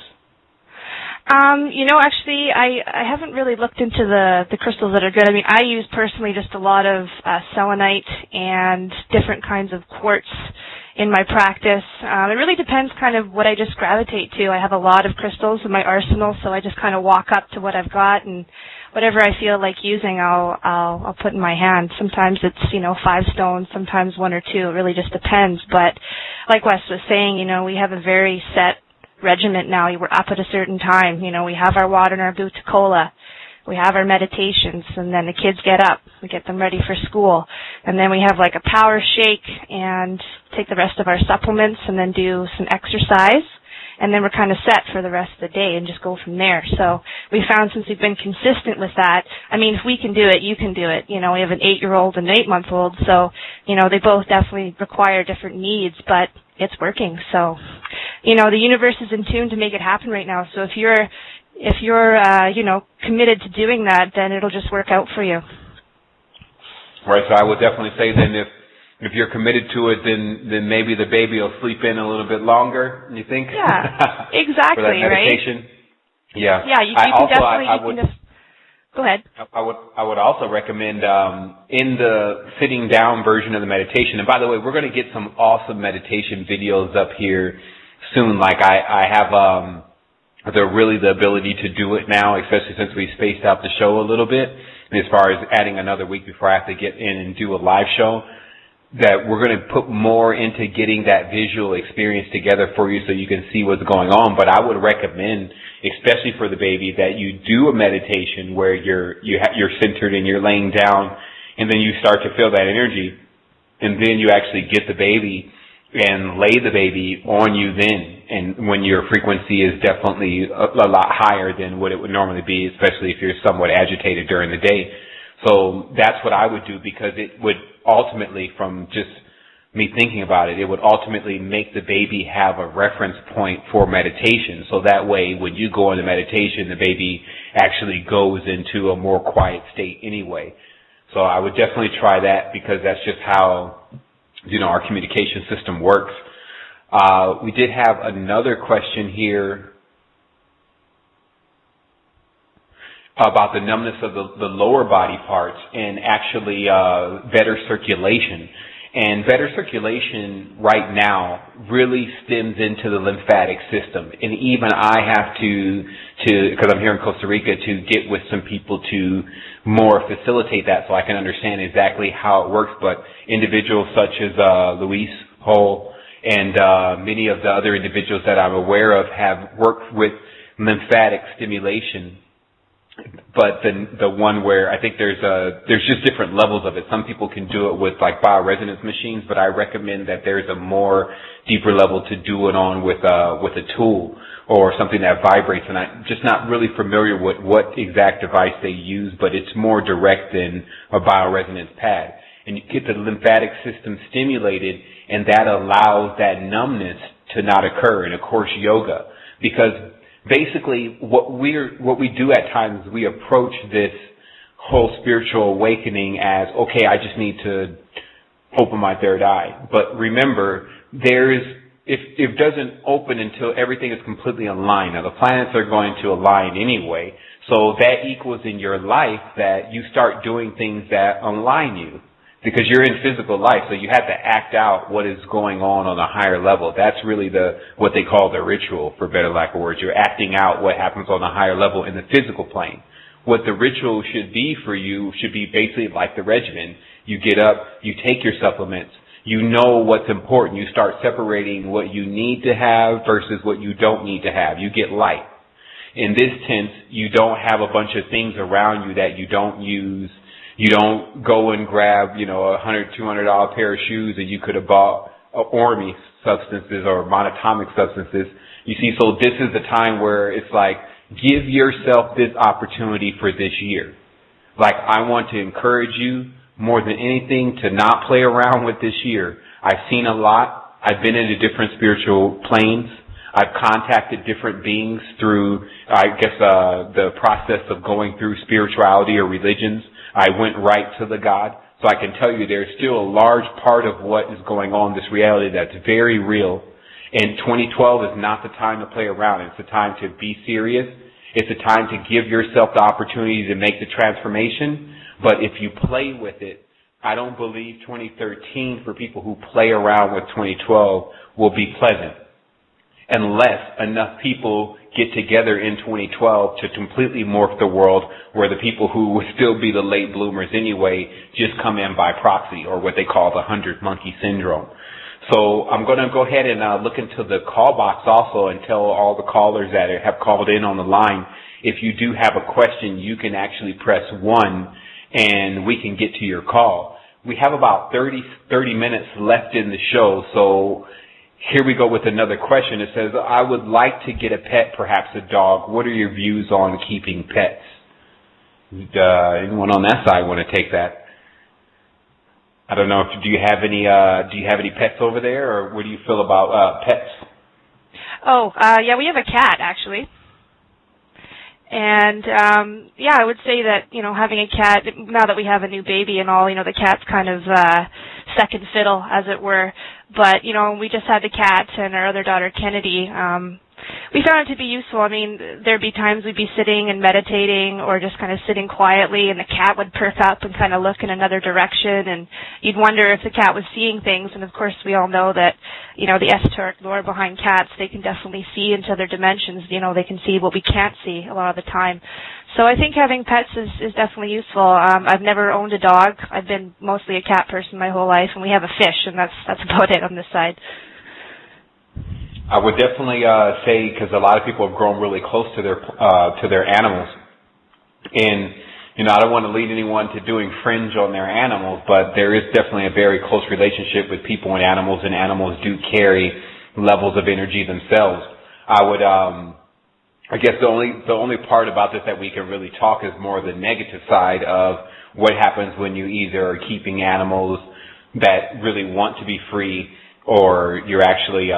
Actually, I haven't really looked into the crystals that are good. I mean, I use personally just a lot of selenite and different kinds of quartz in my practice. It really depends kind of what I just gravitate to. I have a lot of crystals in my arsenal, so I just kind of walk up to what I've got, and whatever I feel like using, I'll put in my hand. Sometimes it's 5 stones, sometimes 1 or 2. It really just depends. But like Wes was saying, we have a very set regiment now. We're up at a certain time. We have our water and our Butacola. We have our meditations, and then the kids get up. We get them ready for school. And then we have like a power shake and take the rest of our supplements and then do some exercise. And then we're kind of set for the rest of the day and just go from there. So we found since we've been consistent with that, I mean, if we can do it, you can do it. We have an 8-year-old and an 8-month-old, so, they both definitely require different needs, but it's working. So, the universe is in tune to make it happen right now. So if you're committed to doing that, then it'll just work out for you. Right, so I would definitely say then if you're committed to it, then maybe the baby will sleep in a little bit longer, you think? Yeah, exactly, for that meditation? Right? Yeah. Yeah, you can definitely, go ahead. I would also recommend in the sitting down version of the meditation, and by the way, we're going to get some awesome meditation videos up here soon. Like I have the ability to do it now, especially since we spaced out the show a little bit, as far as adding another week before I have to get in and do a live show, that we're going to put more into getting that visual experience together for you so you can see what's going on. But I would recommend, especially for the baby, that you do a meditation where you're centered and you're laying down, and then you start to feel that energy, and then you actually get the baby and lay the baby on you then, and when your frequency is definitely a lot higher than what it would normally be, especially if you're somewhat agitated during the day. So that's what I would do, because it would ultimately, from just me thinking about it, it would ultimately make the baby have a reference point for meditation. So that way, when you go into meditation, the baby actually goes into a more quiet state anyway. So I would definitely try that, because that's just how, our communication system works. We did have another question here about the numbness of the lower body parts and actually better circulation. And better circulation right now really stems into the lymphatic system. And even I have to because I'm here in Costa Rica, to get with some people to more facilitate that so I can understand exactly how it works. But individuals such as Luis Hull and many of the other individuals that I'm aware of have worked with lymphatic stimulation but the one where I think there's just different levels of it. Some people can do it with like bioresonance machines, but I recommend that there's a more deeper level to do it on with a tool or something that vibrates. And I'm just not really familiar with what exact device they use, but it's more direct than a bioresonance pad. And you get the lymphatic system stimulated, and that allows that numbness to not occur. And of course, yoga, because basically what we do at times is we approach this whole spiritual awakening as, okay, I just need to open my third eye. But remember, it doesn't open until everything is completely aligned. Now, the planets are going to align anyway, so that equals in your life that you start doing things that align you. Because you're in physical life, so you have to act out what is going on a higher level. That's really what they call the ritual, for better lack of words. You're acting out what happens on a higher level in the physical plane. What the ritual should be for you should be basically like the regimen. You get up, you take your supplements, you know what's important. You start separating what you need to have versus what you don't need to have. You get light. In this sense, you don't have a bunch of things around you that you don't use. You don't go and grab, $100, $200 pair of shoes that you could have bought Orme substances or monatomic substances. You see, so this is the time where it's like, give yourself this opportunity for this year. Like, I want to encourage you more than anything to not play around with this year. I've seen a lot. I've been into different spiritual planes. I've contacted different beings through, the process of going through spirituality or religions. I went right to the God. So I can tell you there's still a large part of what is going on, this reality that's very real. And 2012 is not the time to play around. It's the time to be serious. It's a time to give yourself the opportunity to make the transformation. But if you play with it, I don't believe 2013 for people who play around with 2012 will be pleasant, unless enough people get together in 2012 to completely morph the world where the people who would still be the late bloomers anyway just come in by proxy, or what they call the 100 monkey syndrome. So I'm going to go ahead and look into the call box also and tell all the callers that have called in on the line, if you do have a question, you can actually press 1 and we can get to your call. We have about 30 minutes left in the show, so here we go with another question. It says, I would like to get a pet, perhaps a dog. What are your views on keeping pets? Anyone on that side want to take that? I don't know. Do you have any pets over there, or what do you feel about pets? Yeah, we have a cat, actually. And, I would say that, having a cat, now that we have a new baby and all, the cat's kind of second fiddle, as it were. But, we just had the cat and our other daughter, Kennedy. We found it to be useful. I mean, there'd be times we'd be sitting and meditating or just kind of sitting quietly, and the cat would perk up and kind of look in another direction, and you'd wonder if the cat was seeing things. And, of course, we all know that, the esoteric lore behind cats, they can definitely see into other dimensions. They can see what we can't see a lot of the time. So I think having pets is definitely useful. I've never owned a dog. I've been mostly a cat person my whole life, and we have a fish, and that's about it on this side. I would definitely say, because a lot of people have grown really close to their animals, and I don't want to lead anyone to doing fringe on their animals, but there is definitely a very close relationship with people and animals do carry levels of energy themselves. I guess the only part about this that we can really talk is more the negative side of what happens when you either are keeping animals that really want to be free, or you're actually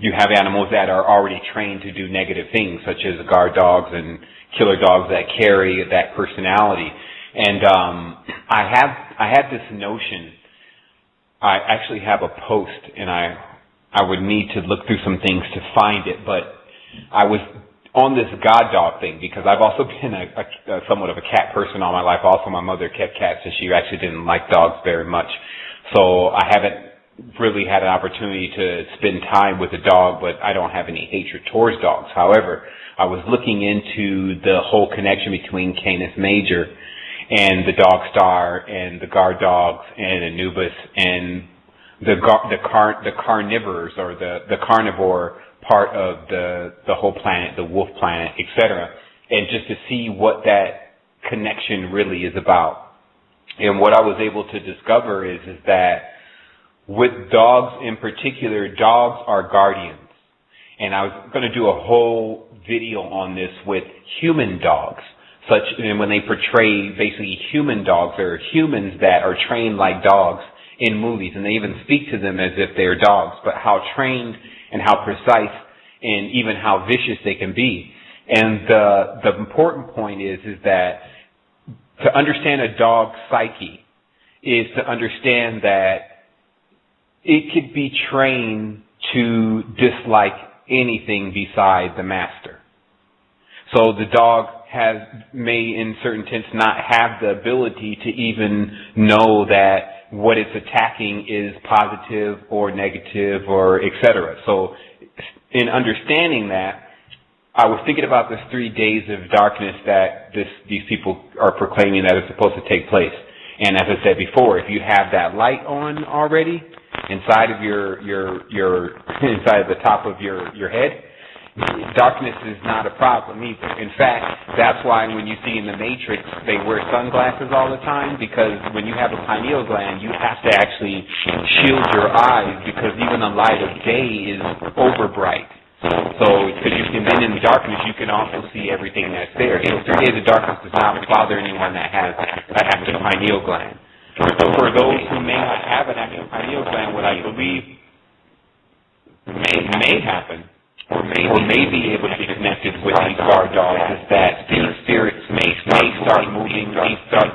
you have animals that are already trained to do negative things, such as guard dogs and killer dogs that carry that personality. And I have this notion. I actually have a post, and I would need to look through some things to find it, but I was on this god dog thing because I've also been a somewhat of a cat person all my life. Also, my mother kept cats, and she actually didn't like dogs very much. So I haven't really had an opportunity to spend time with a dog, but I don't have any hatred towards dogs. However, I was looking into the whole connection between Canis Major and the Dog Star and the guard dogs and Anubis and the carnivores, or the carnivore part of the whole planet, the wolf planet, etc. and just to see what that connection really is about. And what I was able to discover is that with dogs in particular, dogs are guardians. And I was going to do a whole video on this with human dogs. And when they portray basically human dogs, there are humans that are trained like dogs in movies, and they even speak to them as if they're dogs, but how trained and how precise and even how vicious they can be. And the important point is that to understand a dog's psyche is to understand that it could be trained to dislike anything beside the master. So the dog may in certain sense not have the ability to even know that what it's attacking is positive or negative or etc. So in understanding that, I was thinking about this 3 days of darkness that these people are proclaiming that is supposed to take place. And as I said before, if you have that light on already inside of your inside of the top of your head, darkness is not a problem either. In fact, that's why when you see in the Matrix, they wear sunglasses all the time, because when you have a pineal gland, you have to actually shield your eyes, because even the light of day is over bright. So, because you can, then in the darkness, you can also see everything that's there. So 3 days of darkness does not bother anyone that has an active pineal gland. For those who may not have an active pineal gland, what I believe may happen, or may be able to be connected with these guard dogs, is that these spirits may start moving, these dark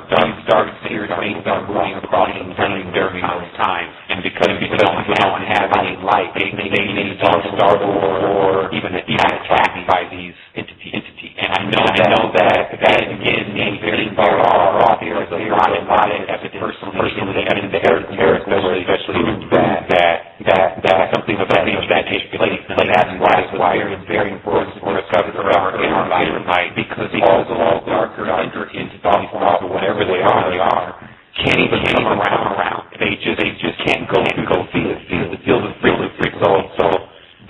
spirits may start moving across the plane during those times. And because people don't have any light, they may start startled or even attacked by these entities. And I know that again, being very far off, there's a lot of evidence personally, and there especially that something of that takes place. And that's why it's very important for us to cover our inner light, because all darker enter into these thoughts or whatever they are, can't even come around. They just can't go feel the frequency. So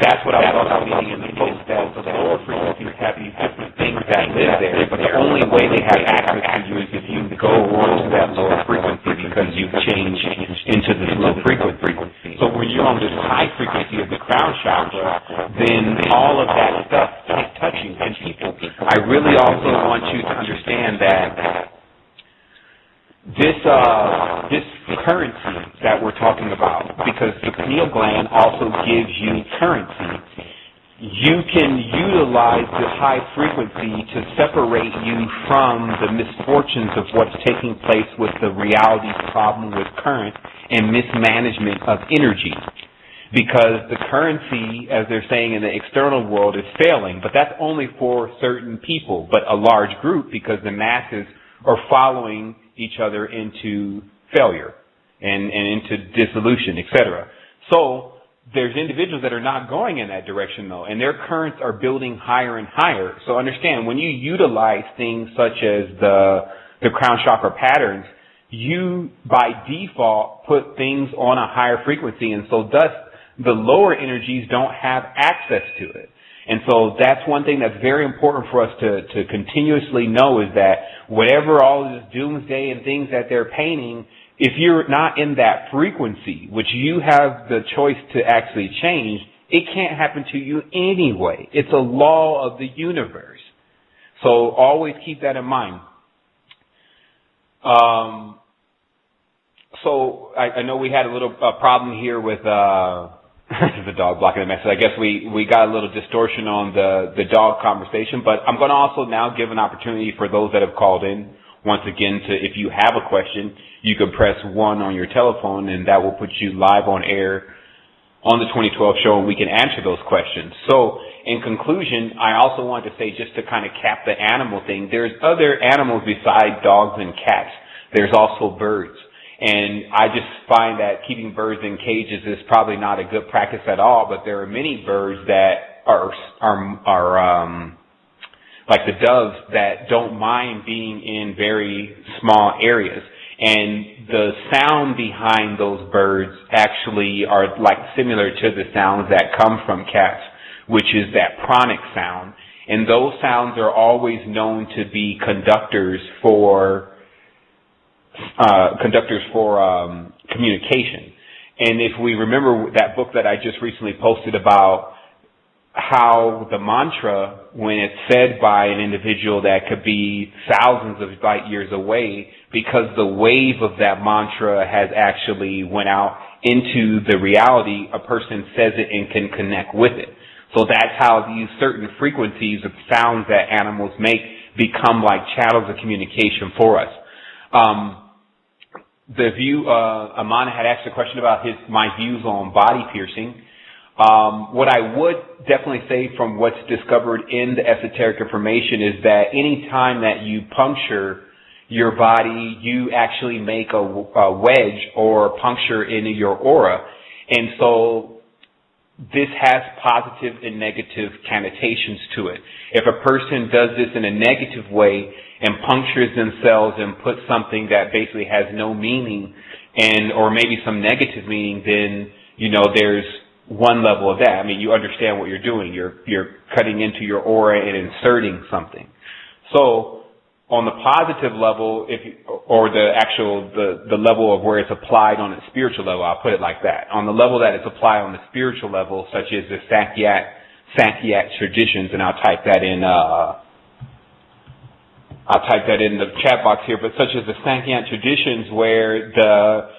that's what I was seeing in the post, that the lower frequencies have these different things that live there, but the only way they have access to you is if you go on to that lower frequency, because you've changed into this low frequency. So when you're on this high frequency of the crown chakra, then all of that stuff is touching people. I really also want you to understand that this currency that we're talking about, because the pineal gland also gives you currency, you can utilize the high frequency to separate you from the misfortunes of what's taking place with the reality problem with current and mismanagement of energy. Because the currency, as they're saying in the external world, is failing, but that's only for certain people, but a large group, because the masses are following each other into failure and into dissolution, etc. So there's individuals that are not going in that direction, though, and their currents are building higher and higher. So understand, when you utilize things such as the crown chakra patterns, you by default put things on a higher frequency, and so thus the lower energies don't have access to it. And so that's one thing that's very important for us to continuously know, is that whatever all this doomsday and things that they're painting, if you're not in that frequency, which you have the choice to actually change, it can't happen to you anyway. It's a law of the universe. So always keep that in mind. So I know we had a little problem here with the dog blocking the message. I guess we got a little distortion on the dog conversation, but I'm going to also now give an opportunity for those that have called in, once again, to, if you have a question, you can press 1 on your telephone, and that will put you live on air on the 2012 show, and we can answer those questions. So in conclusion, I also want to say, just to kind of cap the animal thing, there's other animals besides dogs and cats. There's also birds. And I just find that keeping birds in cages is probably not a good practice at all, but there are many birds that are like the doves, that don't mind being in very small areas. And the sound behind those birds actually are like similar to the sounds that come from cats, which is that pranic sound. And those sounds are always known to be conductors for communication. And if we remember that book that I just recently posted about how the mantra, when it's said by an individual that could be thousands of light years away, because the wave of that mantra has actually went out into the reality, a person says it and can connect with it. So that's how these certain frequencies of sounds that animals make become like channels of communication for us. Amana had asked a question about my views on body piercing. What I would definitely say from what's discovered in the esoteric information is that any time that you puncture your body, you actually make a wedge or puncture in your aura. And so this has positive and negative connotations to it. If a person does this in a negative way and punctures themselves and puts something that basically has no meaning or maybe some negative meaning, then, there's one level of that. I mean, you understand what you're doing. You're cutting into your aura and inserting something. So on the positive level, the level of where it's applied on a spiritual level, I'll put it like that. On the level that it's applied on the spiritual level, such as the Sankhya traditions, and I'll type that in the chat box here, but such as the Sankhya traditions where the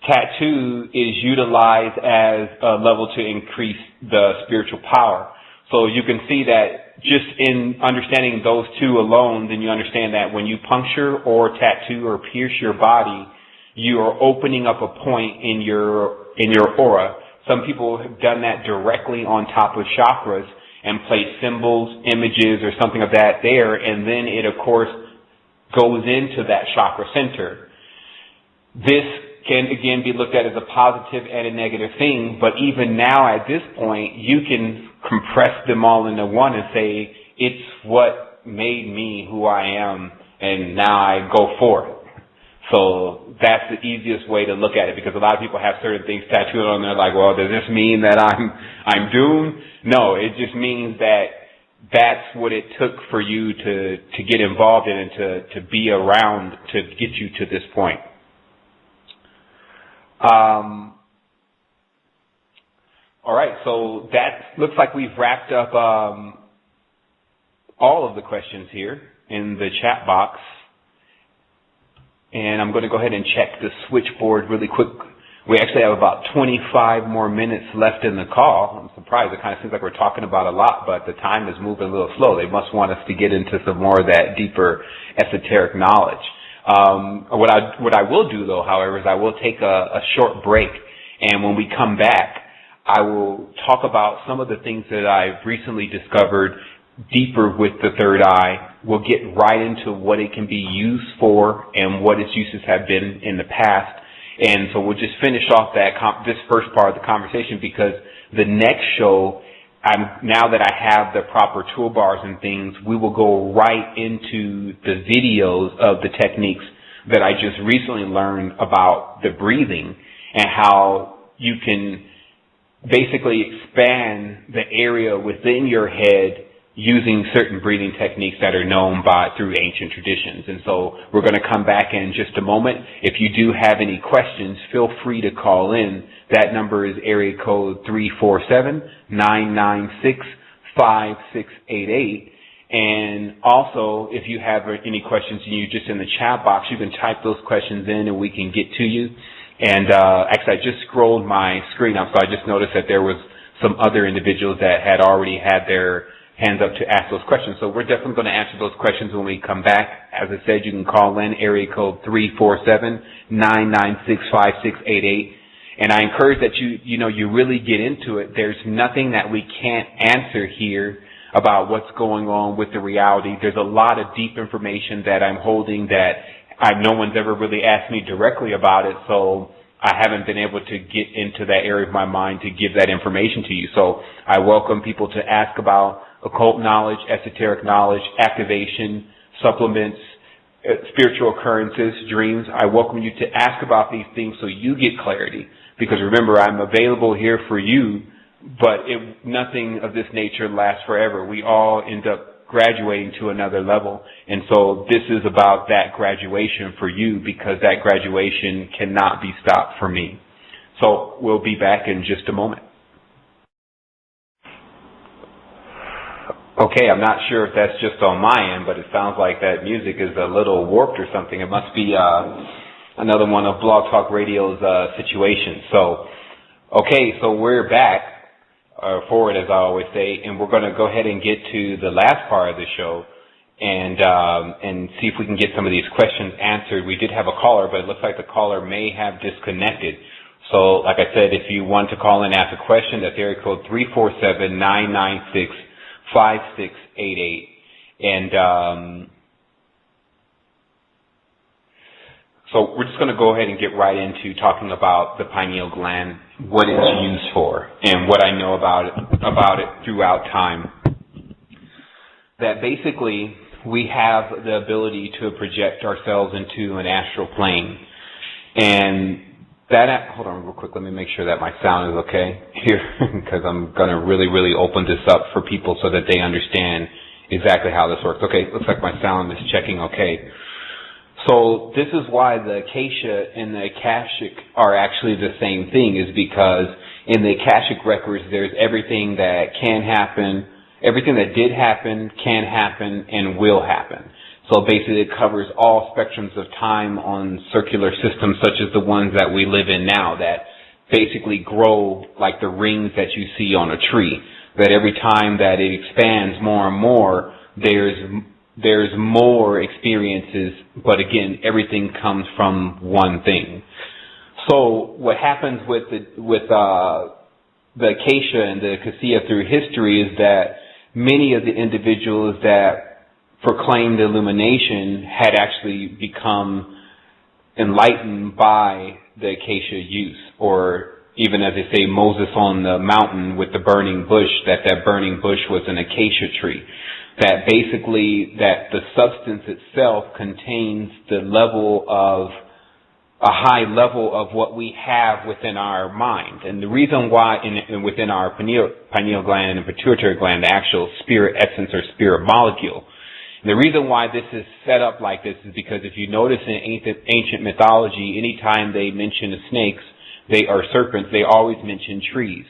tattoo is utilized as a level to increase the spiritual power. So you can see that just in understanding those two alone, then you understand that when you puncture or tattoo or pierce your body, you are opening up a point in your aura. Some people have done that directly on top of chakras and placed symbols, images, or something of that there, and then it, of course, goes into that chakra center. This can, again, be looked at as a positive and a negative thing, but even now at this point, you can compress them all into one and say, it's what made me who I am, and now I go for it. So that's the easiest way to look at it, because a lot of people have certain things tattooed on there like, well, does this mean that I'm doomed? No, it just means that that's what it took for you to get involved in and to be around to get you to this point. All right, so that looks like we've wrapped up all of the questions here in the chat box. And I'm going to go ahead and check the switchboard really quick. We actually have about 25 more minutes left in the call. I'm surprised. It kind of seems like we're talking about a lot, but the time is moving a little slow. They must want us to get into some more of that deeper esoteric knowledge. What I will do, though, however, is I will take a short break, and when we come back, I will talk about some of the things that I've recently discovered deeper with the third eye. We'll get right into what it can be used for and what its uses have been in the past. And so we'll just finish off this first part of the conversation, because the next show, now that I have the proper toolbars and things, we will go right into the videos of the techniques that I just recently learned about the breathing and how you can basically expand the area within your head using certain breathing techniques that are known through ancient traditions. And so we're going to come back in just a moment. If you do have any questions, feel free to call in. That number is area code 347-996-5688. And also, if you have any questions and you're just in the chat box, you can type those questions in and we can get to you. And actually, I just scrolled my screen up, so I just noticed that there was some other individuals that had already had their hands up to ask those questions. So we're definitely going to answer those questions when we come back. As I said, you can call in area code 347-996-5688. And I encourage that you really get into it. There's nothing that we can't answer here about what's going on with the reality. There's a lot of deep information that I'm holding that no one's ever really asked me directly about it, so I haven't been able to get into that area of my mind to give that information to you. So I welcome people to ask about occult knowledge, esoteric knowledge, activation, supplements, spiritual occurrences, dreams. I welcome you to ask about these things so you get clarity. Because remember, I'm available here for you, but nothing of this nature lasts forever. We all end up graduating to another level. And so this is about that graduation for you, because that graduation cannot be stopped for me. So we'll be back in just a moment. Okay, I'm not sure if that's just on my end, but it sounds like that music is a little warped or something. It must be another one of Blog Talk Radio's situations. So, okay, so we're back, forward as I always say, and we're going to go ahead and get to the last part of the show and see if we can get some of these questions answered. We did have a caller, but it looks like the caller may have disconnected. So, like I said, if you want to call in and ask a question, that's area code 347-996-5688. And so we're just going to go ahead and get right into talking about the pineal gland, what it's used for, and what I know about it throughout time. That basically we have the ability to project ourselves into an astral plane. And that, hold on real quick, let me make sure that my sound is okay here, because I'm going to really open this up for people so that they understand exactly how this works. Okay, looks like my sound is checking okay. So this is why the Akasha and the Akashic are actually the same thing, is because in the Akashic records there's everything that can happen, everything that did happen, can happen, and will happen. So basically it covers all spectrums of time on circular systems such as the ones that we live in now, that basically grow like the rings that you see on a tree. That every time that it expands more and more, there's more experiences, but again, everything comes from one thing. So what happens with the Akasha and the Cassia through history is that many of the individuals that proclaimed illumination had actually become enlightened by the Akasha use, or even as they say, Moses on the mountain with the burning bush, that burning bush was an acacia tree. That basically, that the substance itself contains the level of, a high level of what we have within our mind. And the reason why within our pineal gland and pituitary gland, the actual spirit essence or spirit molecule, and the reason why this is set up like this is because if you notice in ancient mythology, anytime they mention snakes, or serpents, they always mention trees.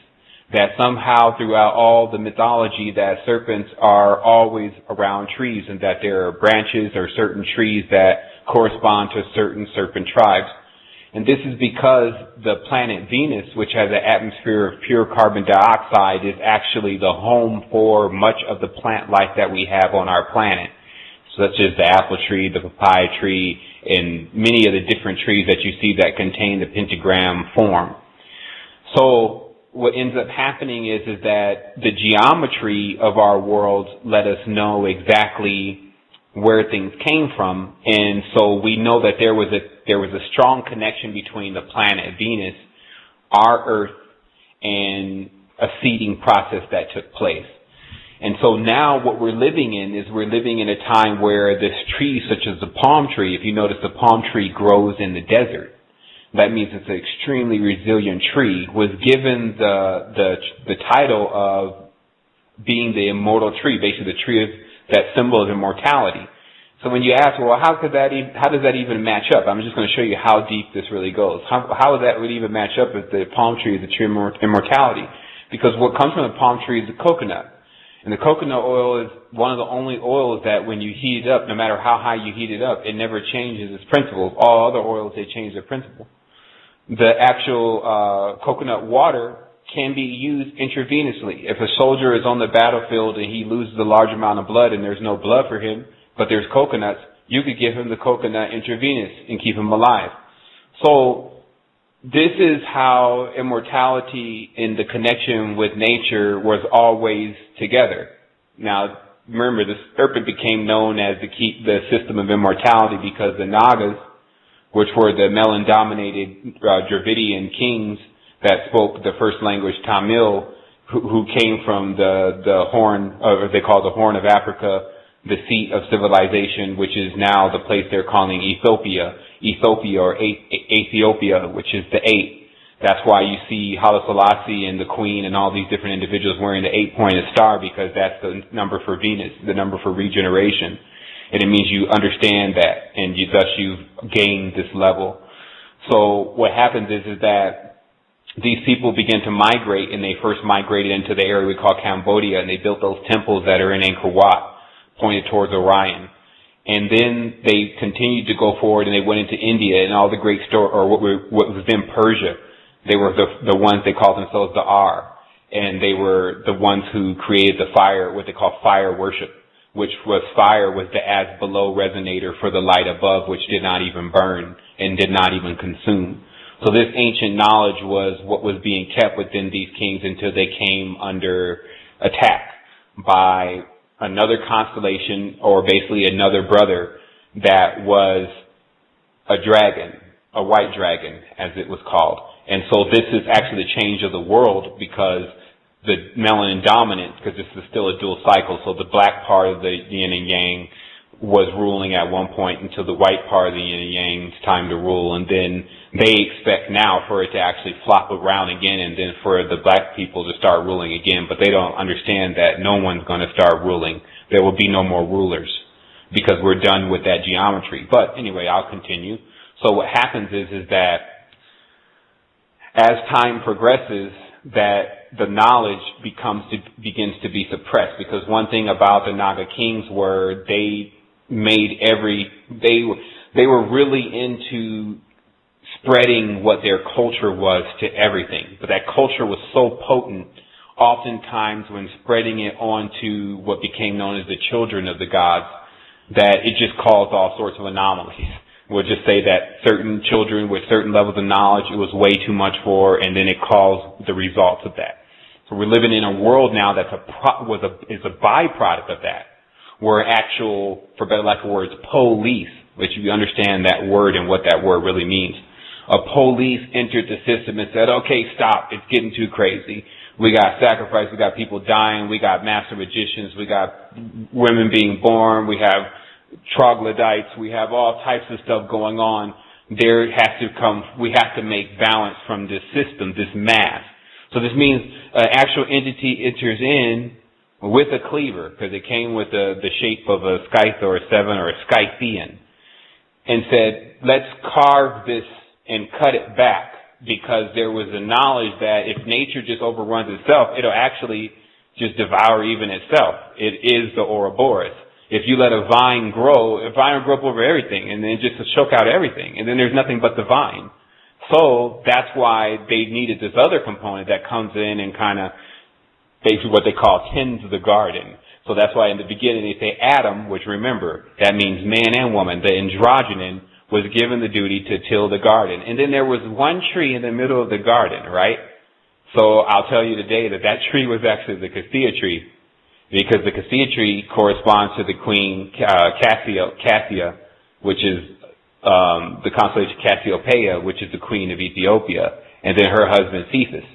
That somehow throughout all the mythology that serpents are always around trees, and that there are branches or certain trees that correspond to certain serpent tribes. And this is because the planet Venus, which has an atmosphere of pure carbon dioxide, is actually the home for much of the plant life that we have on our planet, such as the apple tree, the papaya tree, and many of the different trees that you see that contain the pentagram form. So what ends up happening is that the geometry of our world let us know exactly where things came from, and so we know that there was a strong connection between the planet Venus, our Earth, and a seeding process that took place. And so now what we're living in is we're living in a time where this tree, such as the palm tree, if you notice the palm tree grows in the desert. That means it's an extremely resilient tree, was given the title of being the immortal tree, basically the tree of that symbol of immortality. So when you ask, well, how does that even match up? I'm just going to show you how deep this really goes. How does that really even match up if the palm tree is the tree of immortality? Because what comes from the palm tree is the coconut. And the coconut oil is one of the only oils that when you heat it up, no matter how high you heat it up, it never changes its principles. All other oils, they change their principle. The actual coconut water can be used intravenously. If a soldier is on the battlefield and he loses a large amount of blood and there's no blood for him, but there's coconuts, you could give him the coconut intravenous and keep him alive. So this is how immortality in the connection with nature was always together. Now, remember, the serpent became known as the system of immortality because the Nagas, which were the Melon-dominated Dravidian kings that spoke the first language Tamil, who came from the Horn, or they call the Horn of Africa, the seat of civilization, which is now the place they're calling Ethiopia or Ethiopia, which is the 8. That's why you see Haile Selassie and the Queen and all these different individuals wearing the 8-pointed star, because that's the number for Venus, the number for regeneration. And it means you understand that, and thus you've gained this level. So what happens is that these people begin to migrate, and they first migrated into the area we call Cambodia, and they built those temples that are in Angkor Wat, pointed towards Orion. And then they continued to go forward, and they went into India and all the great what was then Persia. They were the ones they called themselves the Ar, and they were the ones who created the fire, what they call fire worship, which was fire was the as below resonator for the light above, which did not even burn and did not even consume. So this ancient knowledge was what was being kept within these kings until they came under attack by another constellation, or basically another brother that was a dragon, a white dragon, as it was called. And so this is actually the change of the world, because the melanin dominant, because this is still a dual cycle, so the black part of the yin and yang was ruling at one point until the white part of the yin and yang's time to rule, and then they expect now for it to actually flop around again, and then for the black people to start ruling again, but they don't understand that no one's going to start ruling. There will be no more rulers, because we're done with that geometry. But anyway, I'll continue. So what happens is that as time progresses, that the knowledge begins to be suppressed, because one thing about the Naga kings were they were really into spreading what their culture was to everything. But that culture was so potent, oftentimes when spreading it onto what became known as the children of the gods, that it just caused all sorts of anomalies. We'll just say that certain children with certain levels of knowledge, it was way too much for, and then it caused the results of that. So we're living in a world now that's is a byproduct of that, where actual, for better lack of words, police, which you understand that word and what that word really means. A police entered the system and said, okay, stop, it's getting too crazy. We got sacrifice, we got people dying, we got master magicians, we got women being born, we have troglodytes, we have all types of stuff going on. We have to make balance from this system, this mass. So this means an actual entity enters in with a cleaver, because it came with the shape of a scythe or a seven or a Scythian, and said, let's carve this and cut it back, because there was a knowledge that if nature just overruns itself, it'll actually just devour even itself. It is the Ouroboros. If you let a vine grow will grow up over everything, and then just to choke out everything, and then there's nothing but the vine. So that's why they needed this other component that comes in and kind of basically what they call tends the garden. So that's why in the beginning they say Adam, which remember, that means man and woman. The androgynon was given the duty to till the garden. And then there was one tree in the middle of the garden, right? So I'll tell you today that tree was actually the cassia tree, because the cassia tree corresponds to the queen Cassia, which is the constellation Cassiopeia, which is the queen of Ethiopia, and then her husband Cephas.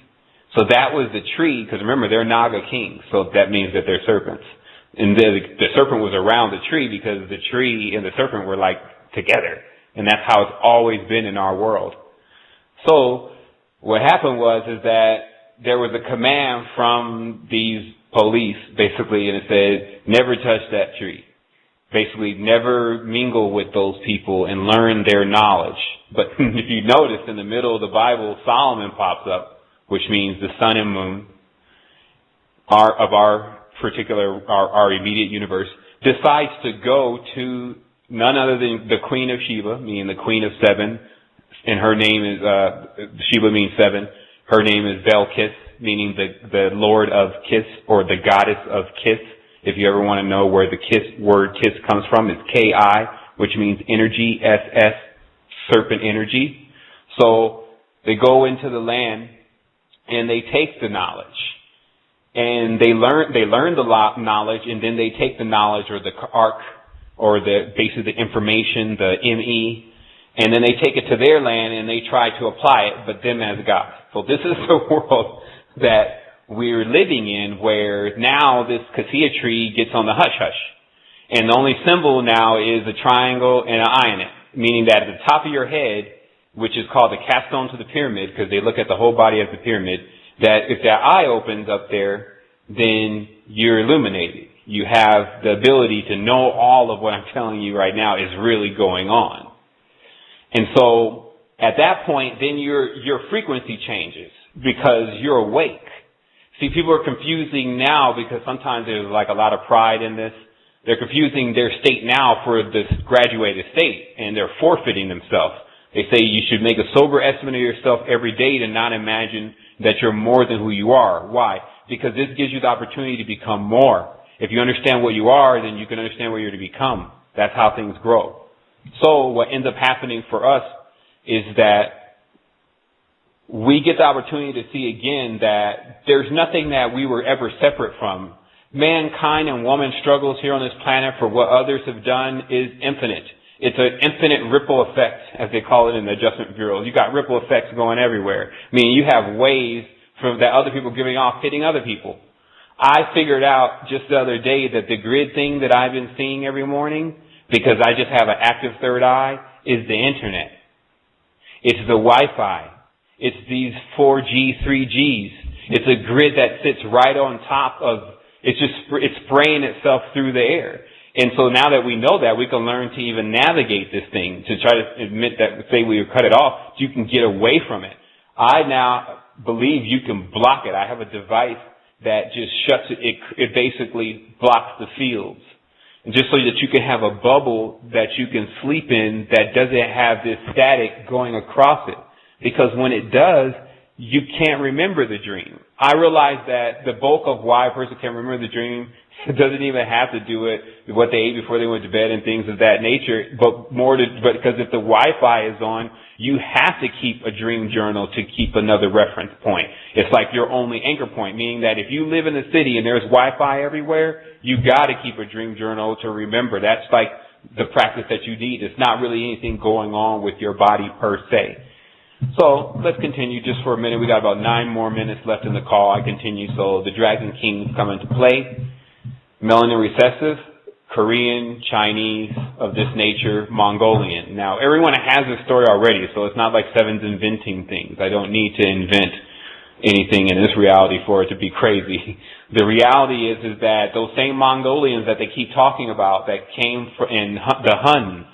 So that was the tree, because remember, they're Naga kings, so that means that they're serpents. And the serpent was around the tree because the tree and the serpent were like together. And that's how it's always been in our world. So what happened is that there was a command from these police, basically, and it said, never touch that tree. Basically, never mingle with those people and learn their knowledge. But if you notice, in the middle of the Bible, Solomon pops up, which means the sun and moon of our immediate universe, decides to go to none other than the Queen of Sheba, meaning the Queen of Seven, and her name is, Sheba means seven. Her name is Belkis, meaning the Lord of Kiss, or the Goddess of Kiss. If you ever want to know where the word kiss comes from, it's Ki, which means energy, SS, serpent energy. So they go into the land and they take the knowledge. And they learn the knowledge, and then they take the knowledge, or the arc, or basically the information, the ME, and then they take it to their land and they try to apply it, but them as God. So this is the world that we're living in, where now this cassia tree gets on the hush-hush. And the only symbol now is a triangle and an eye in it, meaning that at the top of your head, which is called the capstone to the pyramid, because they look at the whole body as the pyramid, that if that eye opens up there, then you're illuminated. You have the ability to know all of what I'm telling you right now is really going on. And so at that point, then your frequency changes because you're awake. See, people are confusing now because sometimes there's like a lot of pride in this. They're confusing their state now for this graduated state, and they're forfeiting themselves. They say you should make a sober estimate of yourself every day to not imagine that you're more than who you are. Why? Because this gives you the opportunity to become more. If you understand what you are, then you can understand what you're to become. That's how things grow. So what ends up happening for us is that we get the opportunity to see again that there's nothing that we were ever separate from. Mankind and woman struggles here on this planet for what others have done is infinite. It's an infinite ripple effect, as they call it in the adjustment bureaus. You got ripple effects going everywhere. Meaning you have waves from that other people giving off hitting other people. I figured out just the other day that the grid thing that I've been seeing every morning, because I just have an active third eye, is the internet. It's the Wi-Fi. It's these 4G, 3Gs. It's a grid that sits right on top of, it's spraying itself through the air. And so now that we know that, we can learn to even navigate this thing, to try to admit that, say we cut it off, you can get away from it. I now believe you can block it. I have a device that just shuts it. It basically blocks the fields. And just so that you can have a bubble that you can sleep in that doesn't have this static going across it. Because when it does, you can't remember the dream. I realize that the bulk of why a person can remember the dream doesn't even have to do it with what they ate before they went to bed and things of that nature, but because if the Wi-Fi is on, you have to keep a dream journal to keep another reference point. It's like your only anchor point, meaning that if you live in the city and there's Wi-Fi everywhere, you got to keep a dream journal to remember. That's like the practice that you need. It's not really anything going on with your body per se. So let's continue just for a minute. We got about 9 more minutes left in the call. I continue. So the Dragon Kings come into play. Melanin recessive, Korean, Chinese, of this nature, Mongolian. Now, everyone has this story already, so it's not like Seven's inventing things. I don't need to invent anything in this reality for it to be crazy. The reality is that those same Mongolians that they keep talking about that came in the Huns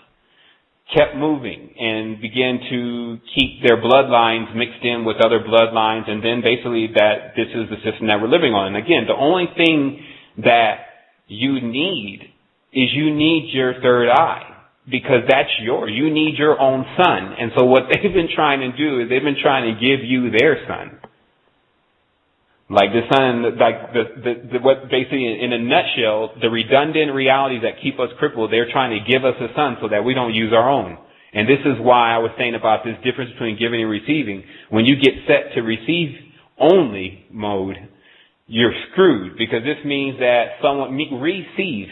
kept moving and began to keep their bloodlines mixed in with other bloodlines, and then basically that this is the system that we're living on. And again, the only thing that you need is your third eye, because that's you need your own sun. And so what they've been trying to do is they've been trying to give you their sun. Like the sun, like what basically in a nutshell, the redundant realities that keep us crippled, they're trying to give us a sun so that we don't use our own. And this is why I was saying about this difference between giving and receiving. When you get set to receive only mode, you're screwed, because this means that someone receives.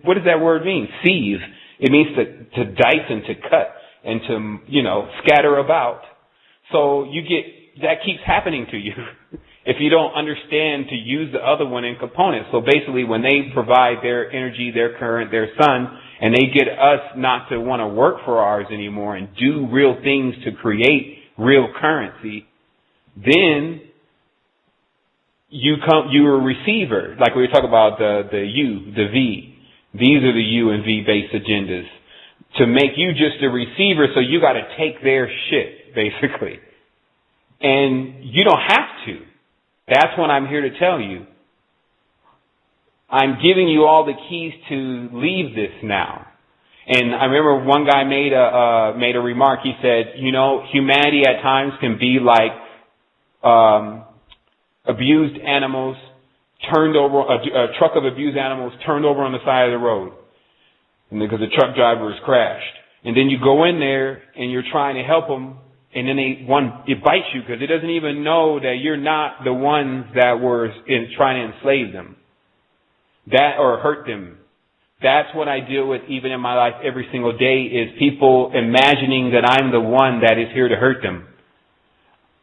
What does that word mean? Sieve. It means to dice and to cut and to, scatter about. So that keeps happening to you if you don't understand to use the other one in components. So basically when they provide their energy, their current, their sun, and they get us not to want to work for ours anymore and do real things to create real currency, then you're a receiver. Like we were talking about the U, the V. These are the U and V based agendas to make you just a receiver, so you got to take their shit, basically. And you don't have to. That's what I'm here to tell you. I'm giving you all the keys to leave this now. And I remember one guy made a remark. He said, humanity at times can be like abused animals turned over, a truck of abused animals turned over on the side of the road, and because the truck driver has crashed. And then you go in there and you're trying to help them, and then it bites you because it doesn't even know that you're not the ones that were trying to enslave them, or hurt them. That's what I deal with even in my life every single day, is people imagining that I'm the one that is here to hurt them.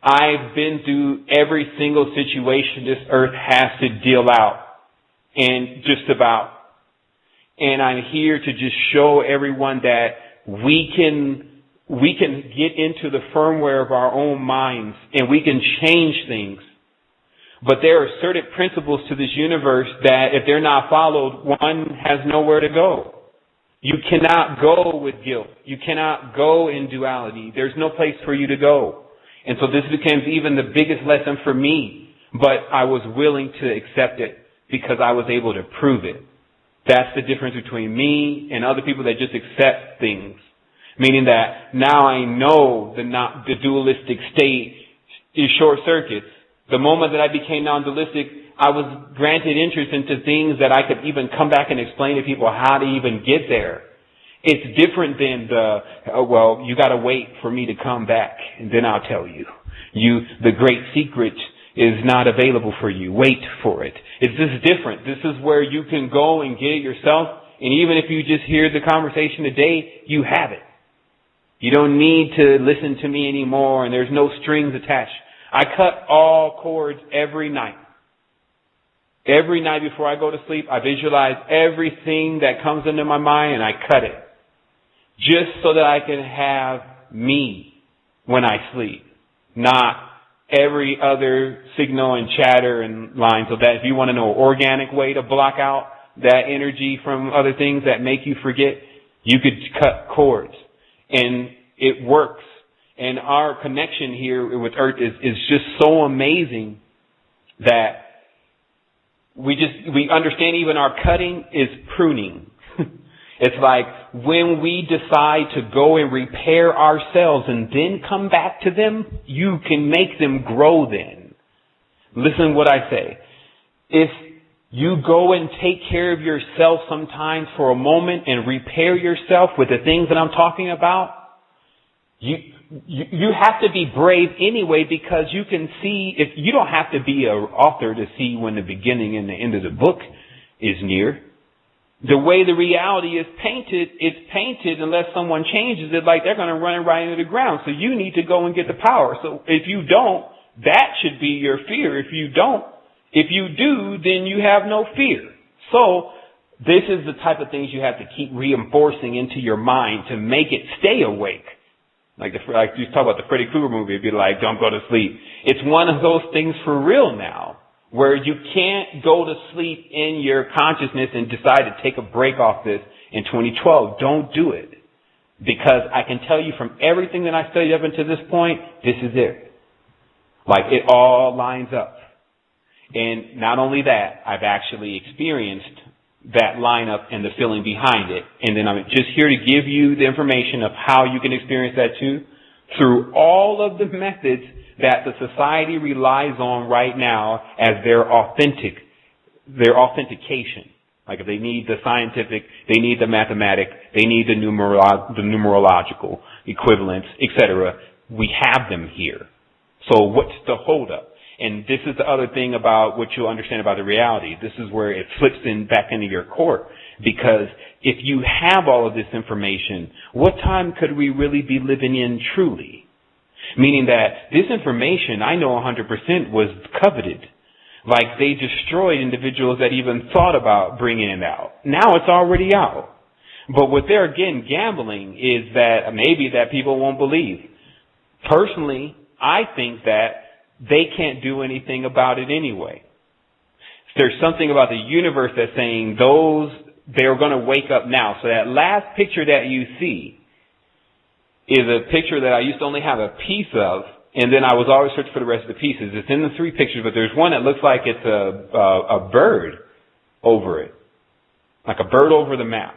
I've been through every single situation this earth has to deal out, and just about. And I'm here to just show everyone that we can we can get into the firmware of our own minds and we can change things. But there are certain principles to this universe that if they're not followed, one has nowhere to go. You cannot go with guilt. You cannot go in duality. There's no place for you to go. And so this becomes even the biggest lesson for me. But I was willing to accept it because I was able to prove it. That's the difference between me and other people that just accept things. Meaning that now I know the dualistic state is short circuits. The moment that I became non-dualistic, I was granted interest into things that I could even come back and explain to people how to even get there. It's different than you got to wait for me to come back and then I'll tell you. The great secret is not available for you. Wait for it. It's just different. This is where you can go and get it yourself. And even if you just hear the conversation today, you have it. You don't need to listen to me anymore, and there's no strings attached. I cut all cords every night. Every night before I go to sleep, I visualize everything that comes into my mind and I cut it. Just so that I can have me when I sleep. Not every other signal and chatter and line. So that if you want to know an organic way to block out that energy from other things that make you forget, you could cut cords. And it works. And our connection here with Earth is just so amazing that we understand even our cutting is pruning. It's like when we decide to go and repair ourselves and then come back to them, you can make them grow then. Listen what I say. If you go and take care of yourself sometimes for a moment and repair yourself with the things that I'm talking about, you have to be brave anyway, because you can see, if you don't have to be an author to see when the beginning and the end of the book is near. The way the reality is painted, it's painted unless someone changes it, like they're going to run it right into the ground. So you need to go and get the power. So if you don't, that should be your fear. If you don't, if you do, then you have no fear. So this is the type of things you have to keep reinforcing into your mind to make it stay awake. Like you talk about the Freddy Krueger movie, it'd be like, don't go to sleep. It's one of those things for real now, where you can't go to sleep in your consciousness and decide to take a break off this in 2012. Don't do it. Because I can tell you from everything that I studied up until this point, this is it. Like, it all lines up. And not only that, I've actually experienced that lineup and the feeling behind it. And then I'm just here to give you the information of how you can experience that too, through all of the methods that the society relies on right now as their authentication. Like if they need the scientific, they need the mathematic, they need the numerological equivalents, etc. We have them here. So what's the holdup? And this is the other thing about what you'll understand about the reality. This is where it flips back into your court. Because if you have all of this information, what time could we really be living in truly? Meaning that this information, I know 100% was coveted. Like they destroyed individuals that even thought about bringing it out. Now it's already out. But what they're again gambling is that maybe that people won't believe. Personally, I think that they can't do anything about it anyway. There's something about the universe that's saying they're going to wake up now. So that last picture that you see is a picture that I used to only have a piece of, and then I was always searching for the rest of the pieces. It's in the 3 pictures, but there's one that looks like it's a bird over it, like a bird over the map.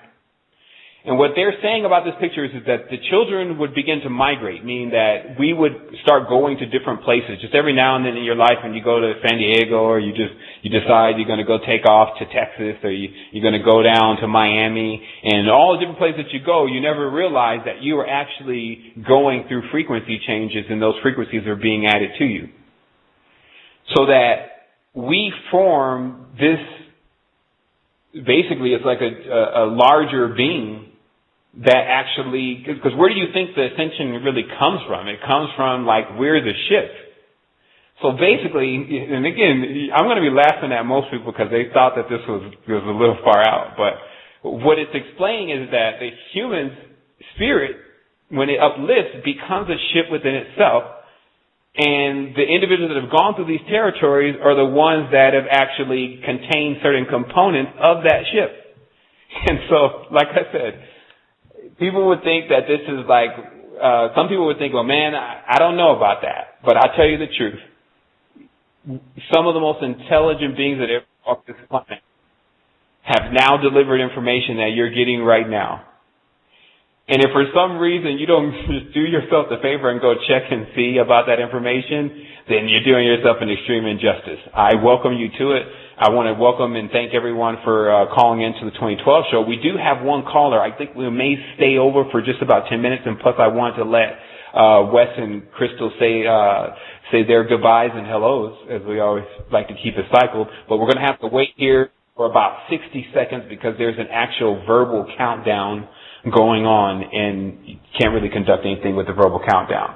And what they're saying about this picture is that the children would begin to migrate, meaning that we would start going to different places. Just every now and then in your life when you go to San Diego, or you decide you're going to go take off to Texas, or you're going to go down to Miami, and all the different places that you go, you never realize that you are actually going through frequency changes, and those frequencies are being added to you. So that we form this, basically it's like a larger being that actually, because where do you think the ascension really comes from? It comes from like we're the ship. So basically, and again, I'm going to be laughing at most people because they thought that this was a little far out. But what it's explaining is that the human spirit when it uplifts, becomes a ship within itself. And the individuals that have gone through these territories are the ones that have actually contained certain components of that ship. And so, like I said, people would think that this is like, some people would think, well, man, I don't know about that. But I tell you the truth. Some of the most intelligent beings that ever walked this planet have now delivered information that you're getting right now. And if for some reason you don't just do yourself the favor and go check and see about that information, then you're doing yourself an extreme injustice. I welcome you to it. I want to welcome and thank everyone for calling into the 2012 show. We do have one caller. I think we may stay over for just about 10 minutes, and plus I want to let Wes and Crystal say their goodbyes and hellos, as we always like to keep it cycled. But we're going to have to wait here for about 60 seconds because there's an actual verbal countdown going on, and you can't really conduct anything with the verbal countdown.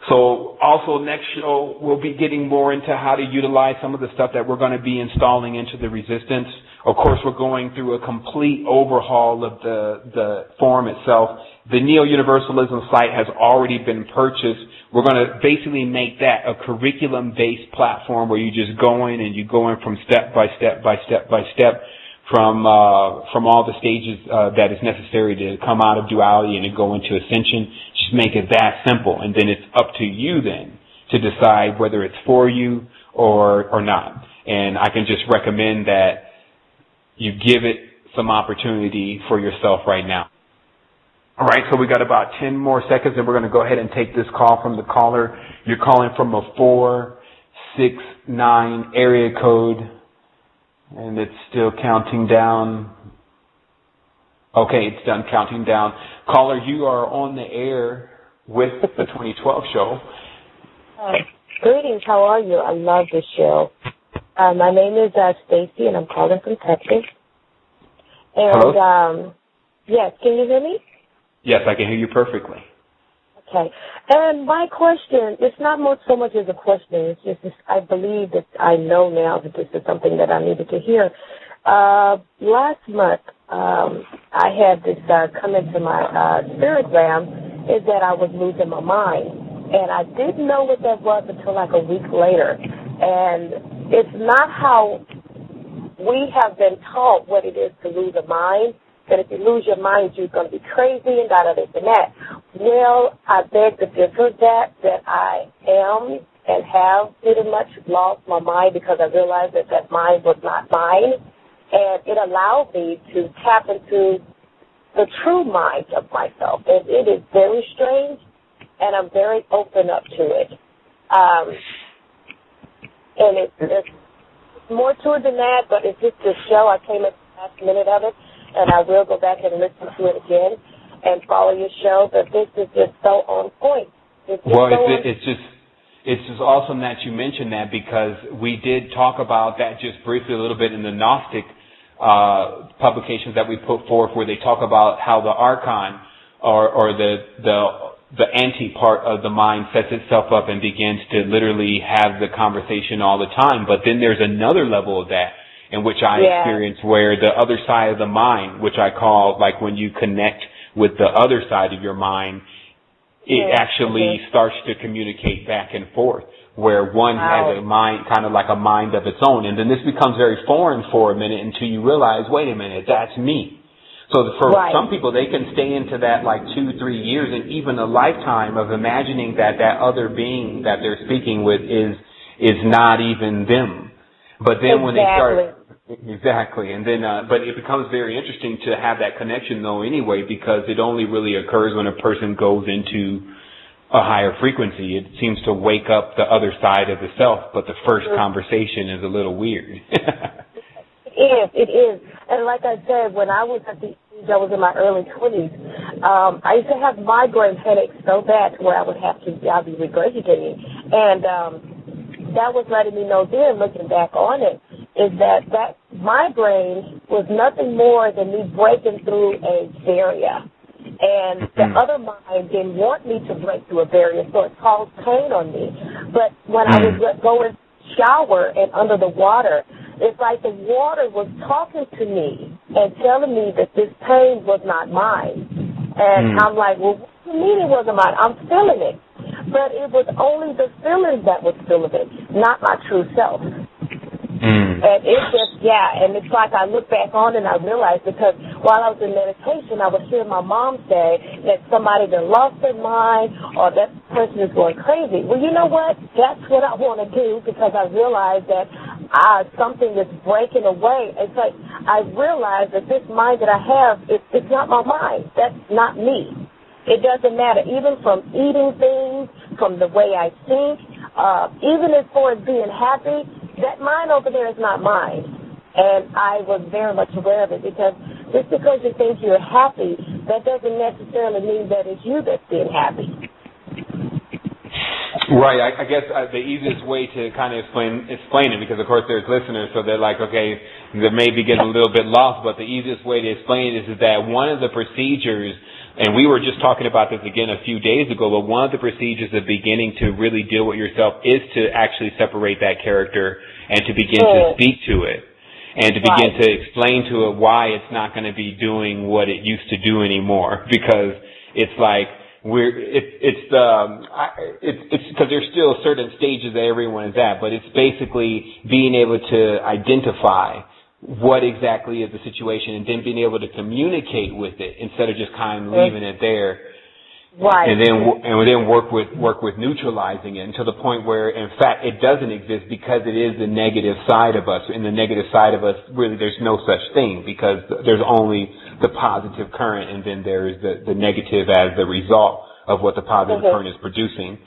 So also next show, we'll be getting more into how to utilize some of the stuff that we're going to be installing into the Resistance. Of course, we're going through a complete overhaul of the forum itself. The Neo-Universalism site has already been purchased. We're going to basically make that a curriculum-based platform where you just go in and you go in from step by step by step by step from all the stages that is necessary to come out of duality and to go into ascension. Just make it that simple, and then it's up to you then to decide whether it's for you or not. And I can just recommend that you give it some opportunity for yourself right now. All right, so we got about 10 more seconds, and we're going to go ahead and take this call from the caller. You're calling from a 469 area code, and it's still counting down. Okay, it's done counting down. Caller, you are on the air with the 2012 show. Greetings, how are you? I love this show. My name is Stacy, and I'm calling from Texas. And, hello? Yes, can you hear me? Yes, I can hear you perfectly. Okay. And my question, it's not so much as a question. It's just I believe that I know now that this is something that I needed to hear. Last month, I had this come into my spirit realm, is that I was losing my mind. And I didn't know what that was until like a week later. And it's not how we have been taught what it is to lose a mind, that if you lose your mind, you're going to be crazy and this and that. Well, I beg to differ that I am and have pretty much lost my mind because I realized that mind was not mine. And it allowed me to tap into the true mind of myself. And it is very strange, and I'm very open up to it. And it's more to it than that, but it's just a show. I came at the last minute of it, and I will go back and listen to it again and follow your show. But this is just so on point. It's just awesome that you mentioned that, because we did talk about that just briefly a little bit in the Gnostic publications that we put forth, where they talk about how the archon or the anti part of the mind sets itself up and begins to literally have the conversation all the time. But then there's another level of that in which I experience, where the other side of the mind, which I call like when you connect with the other side of your mind, it actually starts to communicate back and forth, where one has a mind, kind of like a mind of its own. And then this becomes very foreign for a minute until you realize, wait a minute, that's me. So for some people, they can stay into that like 2-3 years and even a lifetime of imagining that other being that they're speaking with is not even them. But then when they start... Exactly. And then, but it becomes very interesting to have that connection though anyway, because it only really occurs when a person goes into a higher frequency. It seems to wake up the other side of the self, but the first conversation is a little weird. It is. And like I said, when I was at the age, I was in my early 20s, I used to have migraine headaches so bad where I would have to, I'll be regurgitating. And that was letting me know then, looking back on it, is that migraine was nothing more than me breaking through a barrier. And the other mind didn't want me to break through a barrier, so it caused pain on me. But when I would go and shower and under the water, it's like the water was talking to me and telling me that this pain was not mine. And I'm like, well, wait a doesn't mean it wasn't mine. I'm feeling it. But it was only the feeling that was feeling it, not my true self. And it just, and it's like I look back on it and I realized, because while I was in meditation, I was hearing my mom say that somebody that lost their mind or that person is going crazy. Well, you know what? That's what I want to do, because I realized that something is breaking away. It's like I realized that this mind that I have, it's not my mind. That's not me. It doesn't matter, even from eating things, from the way I think, even as far as being happy. That mind over there is not mine. And I was very much aware of it, because just because you think you're happy, that doesn't necessarily mean that it's you that's being happy. Right. I guess the easiest way to kind of explain it, because of course there's listeners, so they're like, okay, they may be getting a little bit lost, but the easiest way to explain it is that one of the procedures, and we were just talking about this again a few days ago, but one of the procedures of beginning to really deal with yourself is to actually separate that character and to begin to speak to it and to begin to explain to it why it's not going to be doing what it used to do anymore, because it's like it's because there's still certain stages that everyone is at, but it's basically being able to identify what exactly is the situation and then being able to communicate with it instead of just kind of leaving it there. Right. And then work with neutralizing it until the point where, in fact, it doesn't exist, because it is the negative side of us. In the negative side of us, really, there's no such thing, because there's only the positive current, and then there's the negative as the result of what the positive current is producing.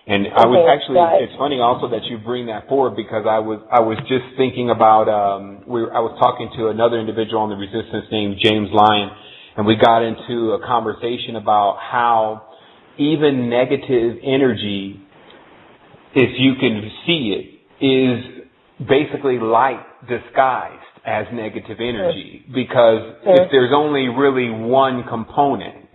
And I was actually, it's funny also that you bring that forward, because I was just thinking about, I was talking to another individual on the resistance named James Lyon, and we got into a conversation about how even negative energy, if you can see it, is basically light disguised as negative energy. Because if there's only really one component,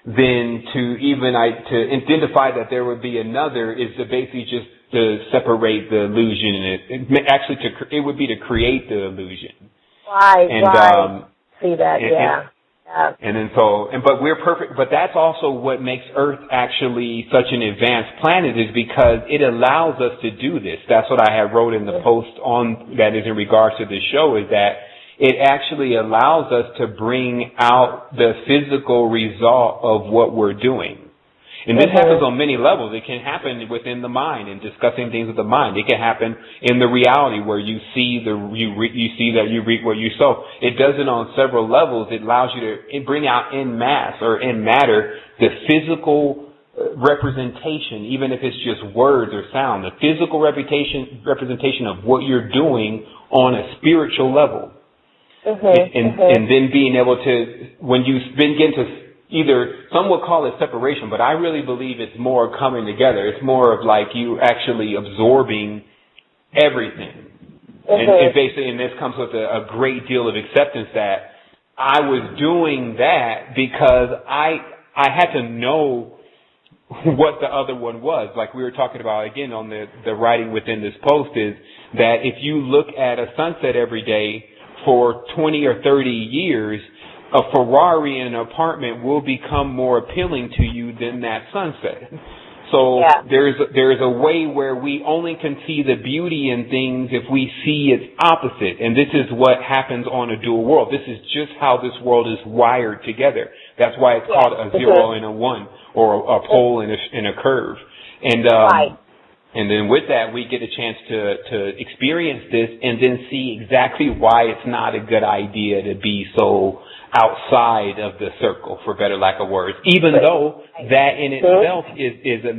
then to identify that there would be another is to basically just to separate the illusion. It would be to create the illusion. Right. See that, And then but we're perfect. But that's also what makes Earth actually such an advanced planet, is because it allows us to do this. That's what I had wrote in the post on that is in regards to this show, is that it actually allows us to bring out the physical result of what we're doing. And this happens on many levels. It can happen within the mind and discussing things with the mind. It can happen in the reality where you see you see that you reap what you sow. It does it on several levels. It allows you to bring out in mass or in matter the physical representation, even if it's just words or sound, the physical representation of what you're doing on a spiritual level. And then being able to, when you begin to either, some would call it separation, but I really believe it's more coming together. It's more of like you actually absorbing everything. And basically, and this comes with a great deal of acceptance that I was doing that because I had to know what the other one was. Like we were talking about again on the writing within this post, is that if you look at a sunset every day for 20 or 30 years, a Ferrari in an apartment will become more appealing to you than that sunset. So there's a way where we only can see the beauty in things if we see its opposite. And this is what happens on a dual world. This is just how this world is wired together. That's why it's called a 0 and a 1, or a pole and a curve. And and then with that, we get a chance to experience this and then see exactly why it's not a good idea to be so outside of the circle, for better lack of words, even though that in itself is a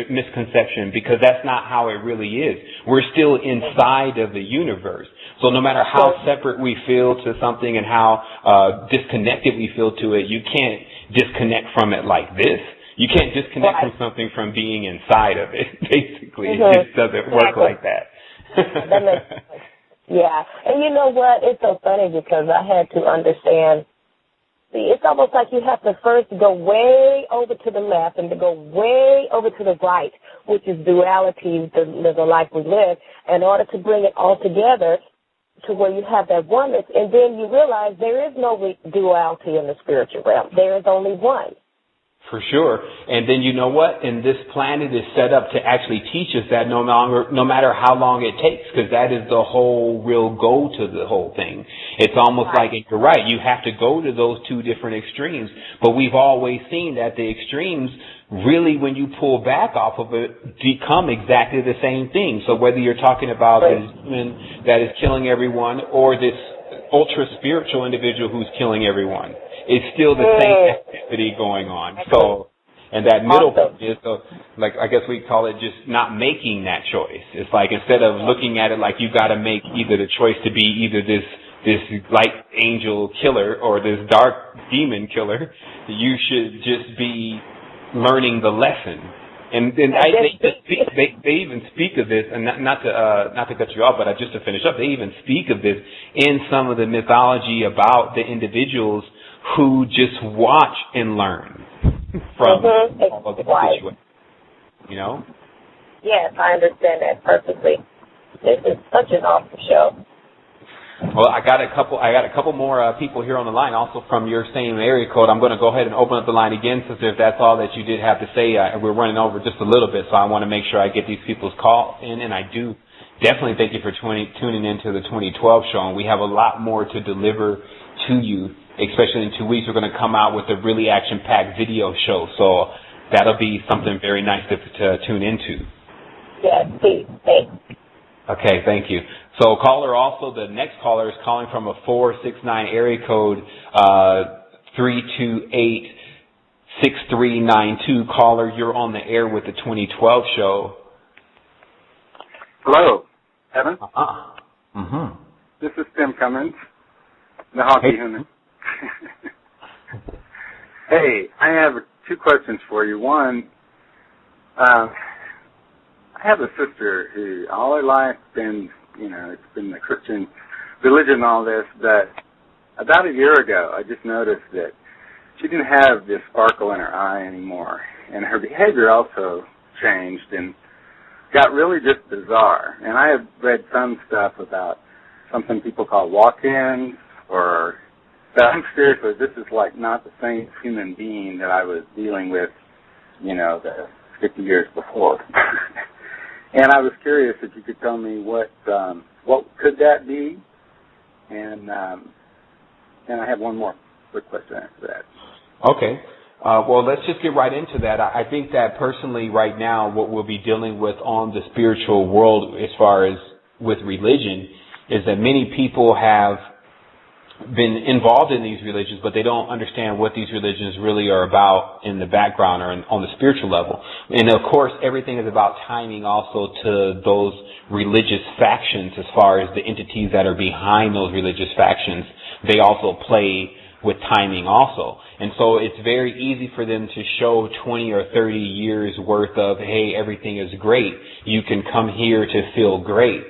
misconception, because that's not how it really is. We're still inside of the universe. So no matter how separate we feel to something and how disconnected we feel to it, you can't disconnect from it like this. You can't disconnect from something from being inside of it, basically. It just doesn't work like that. That makes sense. Yeah. And you know what? It's so funny because I had to understand. See, it's almost like you have to first go way over to the left and to go way over to the right, which is duality, the life we live, in order to bring it all together to where you have that oneness. And then you realize there is no duality in the spiritual realm. There is only one. For sure. And then you know what? And this planet is set up to actually teach us that no matter how long it takes, because that is the whole real goal to the whole thing. It's almost like, and you're right, you have to go to those two different extremes. But we've always seen that the extremes really, when you pull back off of it, become exactly the same thing. So whether you're talking about this human that is killing everyone or this ultra spiritual individual who's killing everyone, it's still the same activity going on. So, and that middle point is, like, I guess we call it just not making that choice. It's like, instead of looking at it like you got to make either the choice to be either this light angel killer or this dark demon killer, you should just be learning the lesson. And then they even speak of this, and not to cut you off, but just to finish up, they even speak of this in some of the mythology about the individuals who just watch and learn from all of the situation. You know? Yes, I understand that perfectly. This is such an awesome show. Well, I got a couple more people here on the line, also from your same area code. I'm going to go ahead and open up the line again, since if that's all that you did have to say, we're running over just a little bit, so I want to make sure I get these people's call in, and I do definitely thank you for tuning into the 2012 show, and we have a lot more to deliver to you, especially in 2 weeks. We're going to come out with a really action-packed video show, so that'll be something very nice to tune into. Yes, please. Thanks. Okay, thank you. So caller, also the next caller is calling from a 469 area code 328-6392. Caller, you're on the air with the 2012 show. Hello, Evan. This is Tim Cummins, the hockey human. Hey, I have 2 questions for you. One, I have a sister who all her life been, it's been the Christian religion and all this, but about a year ago, I just noticed that she didn't have this sparkle in her eye anymore, and her behavior also changed and got really just bizarre. And I have read some stuff about something people call walk-ins, but I'm seriously, this is like not the same human being that I was dealing with, the 50 years before. And I was curious if you could tell me what could that be, and I have one more quick question after that. Okay. Well, let's just get right into that. I think that personally right now what we'll be dealing with on the spiritual world as far as with religion is that many people have been involved in these religions, but they don't understand what these religions really are about in the background or on the spiritual level. And of course, everything is about timing also to those religious factions as far as the entities that are behind those religious factions. They also play with timing also. And so it's very easy for them to show 20 or 30 years worth of, hey, everything is great. You can come here to feel great.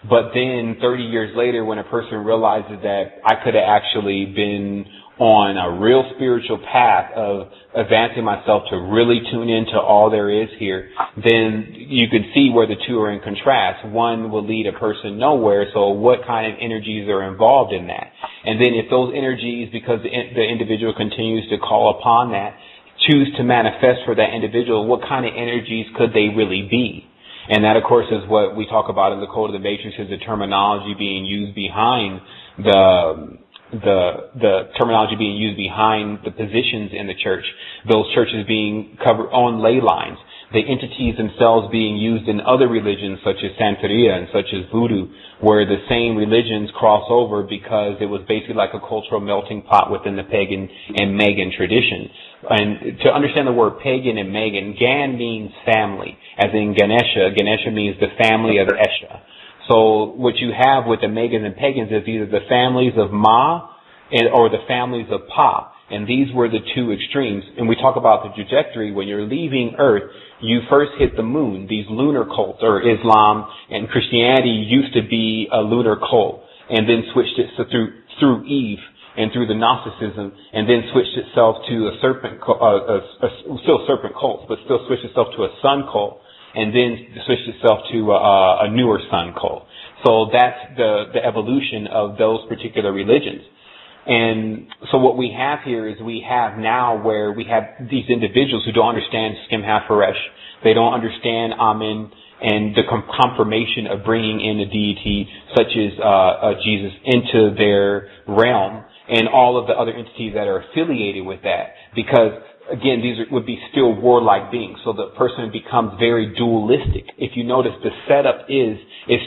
But then 30 years later, when a person realizes that I could have actually been on a real spiritual path of advancing myself to really tune into all there is here, then you can see where the two are in contrast. One will lead a person nowhere, so what kind of energies are involved in that? And then if those energies, because the individual continues to call upon that, choose to manifest for that individual, what kind of energies could they really be? And that, of course, is what we talk about in the Code of the Matrix, is the terminology being used behind the terminology being used behind the positions in the church. Those churches being covered on ley lines. The entities themselves being used in other religions such as Santeria and such as Voodoo, where the same religions cross over because it was basically like a cultural melting pot within the pagan and Magan tradition. And to understand the word pagan and Magan, Gan means family, as in Ganesha. Ganesha means the family of Esha. So what you have with the Magans and pagans is either the families of Ma or the families of Pa. And these were the two extremes. And we talk about the trajectory. When you're leaving Earth, you first hit the moon. These lunar cults, or Islam and Christianity, used to be a lunar cult, and then switched it through Eve and through the Gnosticism, and then switched itself to a serpent, still serpent cults, but still switched itself to a sun cult, and then switched itself to a newer sun cult. So that's the evolution of those particular religions. And so what we have here is we have now where we have these individuals who don't understand Skem HaFaresh. They don't understand Amen and the confirmation of bringing in a deity such as Jesus into their realm and all of the other entities that are affiliated with that. Because, again, would be still warlike beings. So the person becomes very dualistic. If you notice, the setup is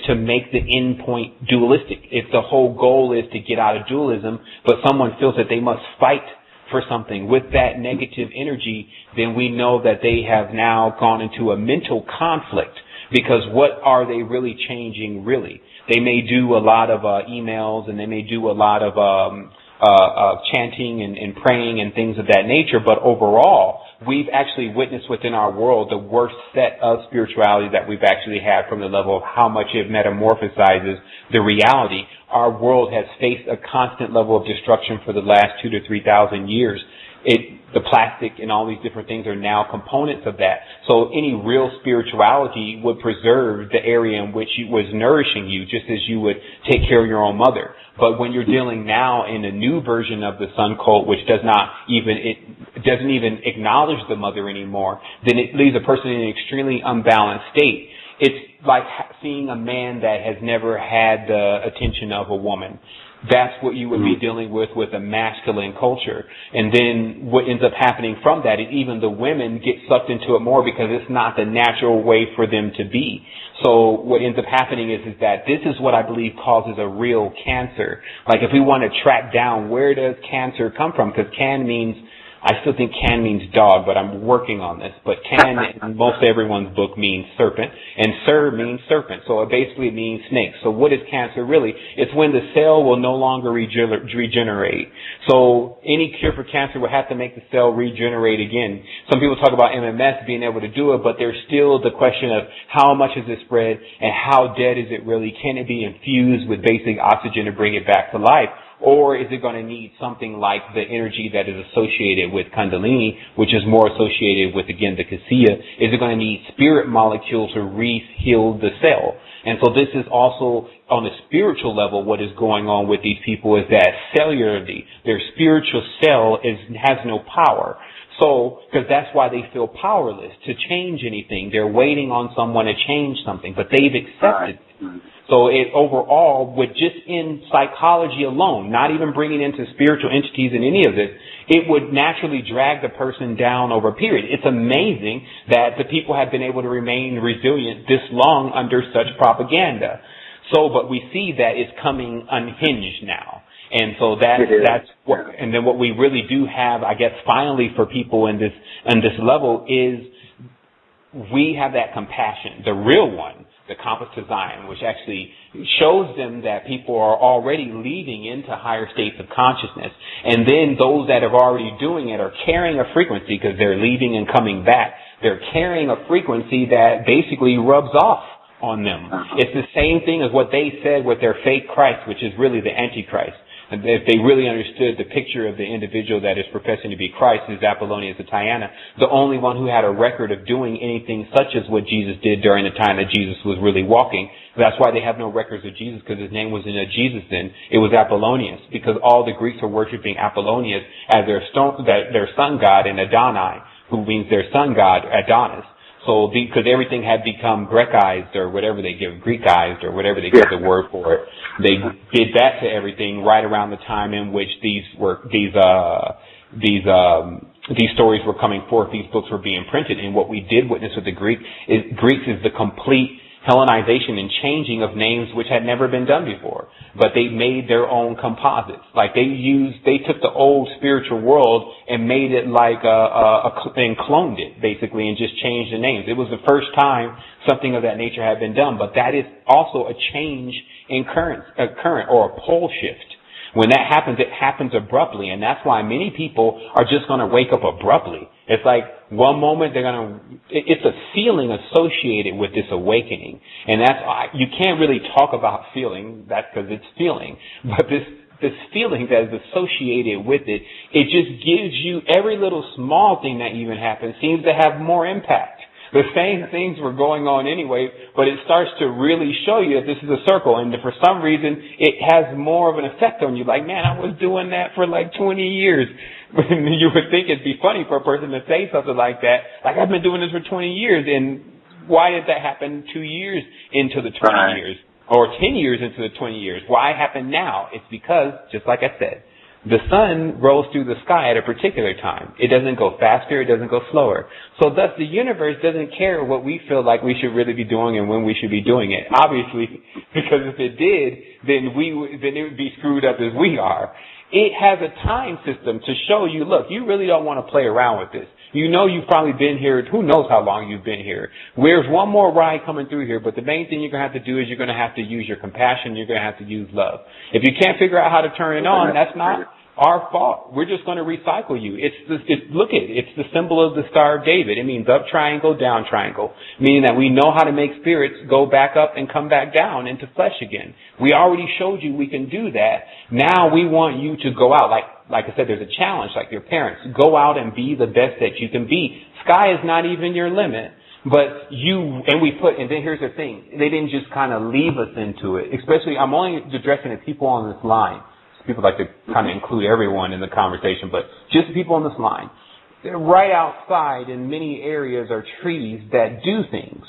to make the end point dualistic. If the whole goal is to get out of dualism, but someone feels that they must fight for something with that negative energy, then we know that they have now gone into a mental conflict. Because what are they really changing, really? They may do a lot of emails, and they may do a lot of chanting and praying and things of that nature, but overall, we've actually witnessed within our world the worst set of spirituality that we've actually had from the level of how much it metamorphosizes the reality. Our world has faced a constant level of destruction for the last 2,000 to 3,000 years. The plastic and all these different things are now components of that. So any real spirituality would preserve the area in which it was nourishing you, just as you would take care of your own mother. But when you're dealing now in a new version of the sun cult, which doesn't even acknowledge the mother anymore, then it leaves a person in an extremely unbalanced state. It's like seeing a man that has never had the attention of a woman. That's what you would be dealing with a masculine culture. And then what ends up happening from that is even the women get sucked into it more because it's not the natural way for them to be. So what ends up happening is that this is what I believe causes a real cancer. Like if we want to track down where does cancer come from, because can means, I still think can means dog, but I'm working on this. But can in most everyone's book means serpent, and sir means serpent. So it basically means snake. So what is cancer really? It's when the cell will no longer regenerate. So any cure for cancer will have to make the cell regenerate again. Some people talk about MMS being able to do it, but there's still the question of how much is it spread and how dead is it really? Can it be infused with basic oxygen to bring it back to life? Or is it going to need something like the energy that is associated with Kundalini, which is more associated with, again, the Kasiya? Is it going to need spirit molecules to re-heal the cell? And so this is also, on a spiritual level, what is going on with these people is that cellularly, their spiritual cell has no power. So, because that's why they feel powerless to change anything. They're waiting on someone to change something, but they've accepted it. So it overall, with just in psychology alone, not even bringing into spiritual entities in any of this, it would naturally drag the person down over a period. It's amazing that the people have been able to remain resilient this long under such propaganda. So, but we see that it's coming unhinged now. And so that's what, and then what we really do have, I guess, finally for people in this level is we have that compassion, the real one, the Compass to Zion, which actually shows them that people are already leading into higher states of consciousness. And then those that are already doing it are carrying a frequency because they're leaving and coming back. They're carrying a frequency that basically rubs off on them. It's the same thing as what they said with their fake Christ, which is really the Antichrist. If they really understood the picture of the individual that is professing to be Christ, is Apollonius of Tyana, the only one who had a record of doing anything such as what Jesus did during the time that Jesus was really walking. That's why they have no records of Jesus, because his name wasn't Jesus then. It was Apollonius, because all the Greeks were worshiping Apollonius as their sun god, and Adonai, who means their sun god, Adonis. So, because everything had become Grecized or whatever they give, Greekized or whatever they give the word for it, they did that to everything right around the time in which these stories were coming forth, these books were being printed. And what we did witness with the Greeks is the complete Hellenization and changing of names which had never been done before. But they made their own composites. Like they took the old spiritual world and made it like and cloned it basically and just changed the names. It was the first time something of that nature had been done. But that is also a change in current or a pole shift. When that happens, it happens abruptly, and that's why many people are just going to wake up abruptly. It's like one moment it's a feeling associated with this awakening, and you can't really talk about feeling, that's because it's feeling, but this feeling that is associated with it, it just gives you every little small thing that even happens seems to have more impact. The same things were going on anyway, but it starts to really show you that this is a circle, and for some reason, it has more of an effect on you. Like, man, I was doing that for like 20 years. You would think it'd be funny for a person to say something like that. Like, I've been doing this for 20 years, and why did that happen 2 years into the 20 years? Or 10 years into the 20 years? Why happen now? It's because, just like I said, the sun rolls through the sky at a particular time. It doesn't go faster, it doesn't go slower. So thus the universe doesn't care what we feel like we should really be doing and when we should be doing it. Obviously, because if it did, then it would be screwed up as we are. It has a time system to show you, look, you really don't want to play around with this. You know you've probably been here, who knows how long you've been here. There's one more ride coming through here, but the main thing you're going to have to do is you're going to have to use your compassion, you're going to have to use love. If you can't figure out how to turn it on, that's not our fault. We're just going to recycle you. Look at it. It's the symbol of the Star of David. It means up triangle, down triangle, meaning that we know how to make spirits go back up and come back down into flesh again. We already showed you we can do that. Now we want you to go out. Like I said, there's a challenge, like your parents. Go out and be the best that you can be. Sky is not even your limit. But and then here's the thing. They didn't just kind of leave us into it. Especially, I'm only addressing the people on this line. People like to kind of include everyone in the conversation, but just the people on this line. Right outside in many areas are trees that do things.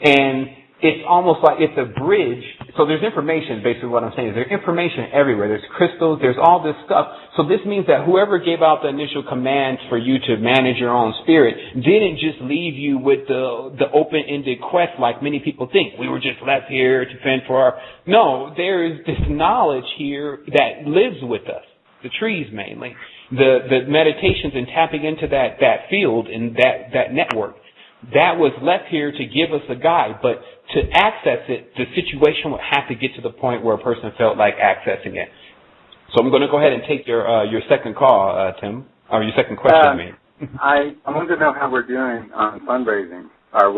And it's almost like it's a bridge. So there's information, basically what I'm saying is there's information everywhere. There's crystals, there's all this stuff. So this means that whoever gave out the initial command for you to manage your own spirit didn't just leave you with the open-ended quest like many people think. We were just left here to fend for our... No, there is this knowledge here that lives with us, the trees mainly, the meditations and tapping into that field and that network. That was left here to give us a guide, but to access it, the situation would have to get to the point where a person felt like accessing it. So I'm going to go ahead and take your second call, Tim, or your second question, I wanted to know how we're doing on fundraising. Have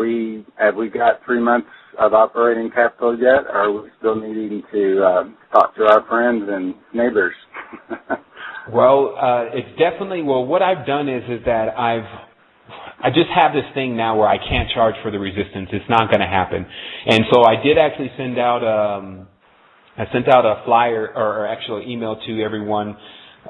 we got 3 months of operating capital yet, or are we still needing to talk to our friends and neighbors? Well, it's definitely, what I've done is that I just have this thing now where I can't charge for the resistance. It's not going to happen. And so I did actually send out a flyer or actually email to everyone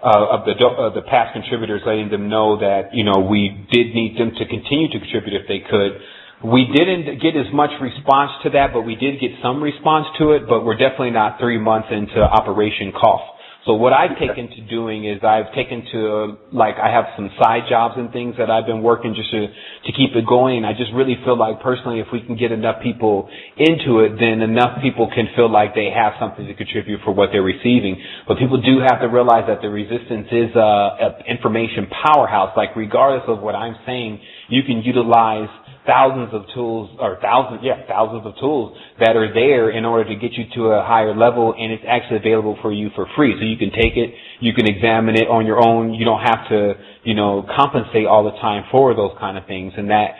of the past contributors, letting them know that, we did need them to continue to contribute if they could. We didn't get as much response to that, but we did get some response to it, but we're definitely not 3 months into Operation Cough. So what I've taken to doing is I have some side jobs and things that I've been working just to keep it going. I just really feel like personally if we can get enough people into it, then enough people can feel like they have something to contribute for what they're receiving. But people do have to realize that the resistance is an information powerhouse. Like regardless of what I'm saying, you can utilize thousands of tools that are there in order to get you to a higher level, and it's actually available for you for free. So you can take it, you can examine it on your own. You don't have to, compensate all the time for those kind of things, and that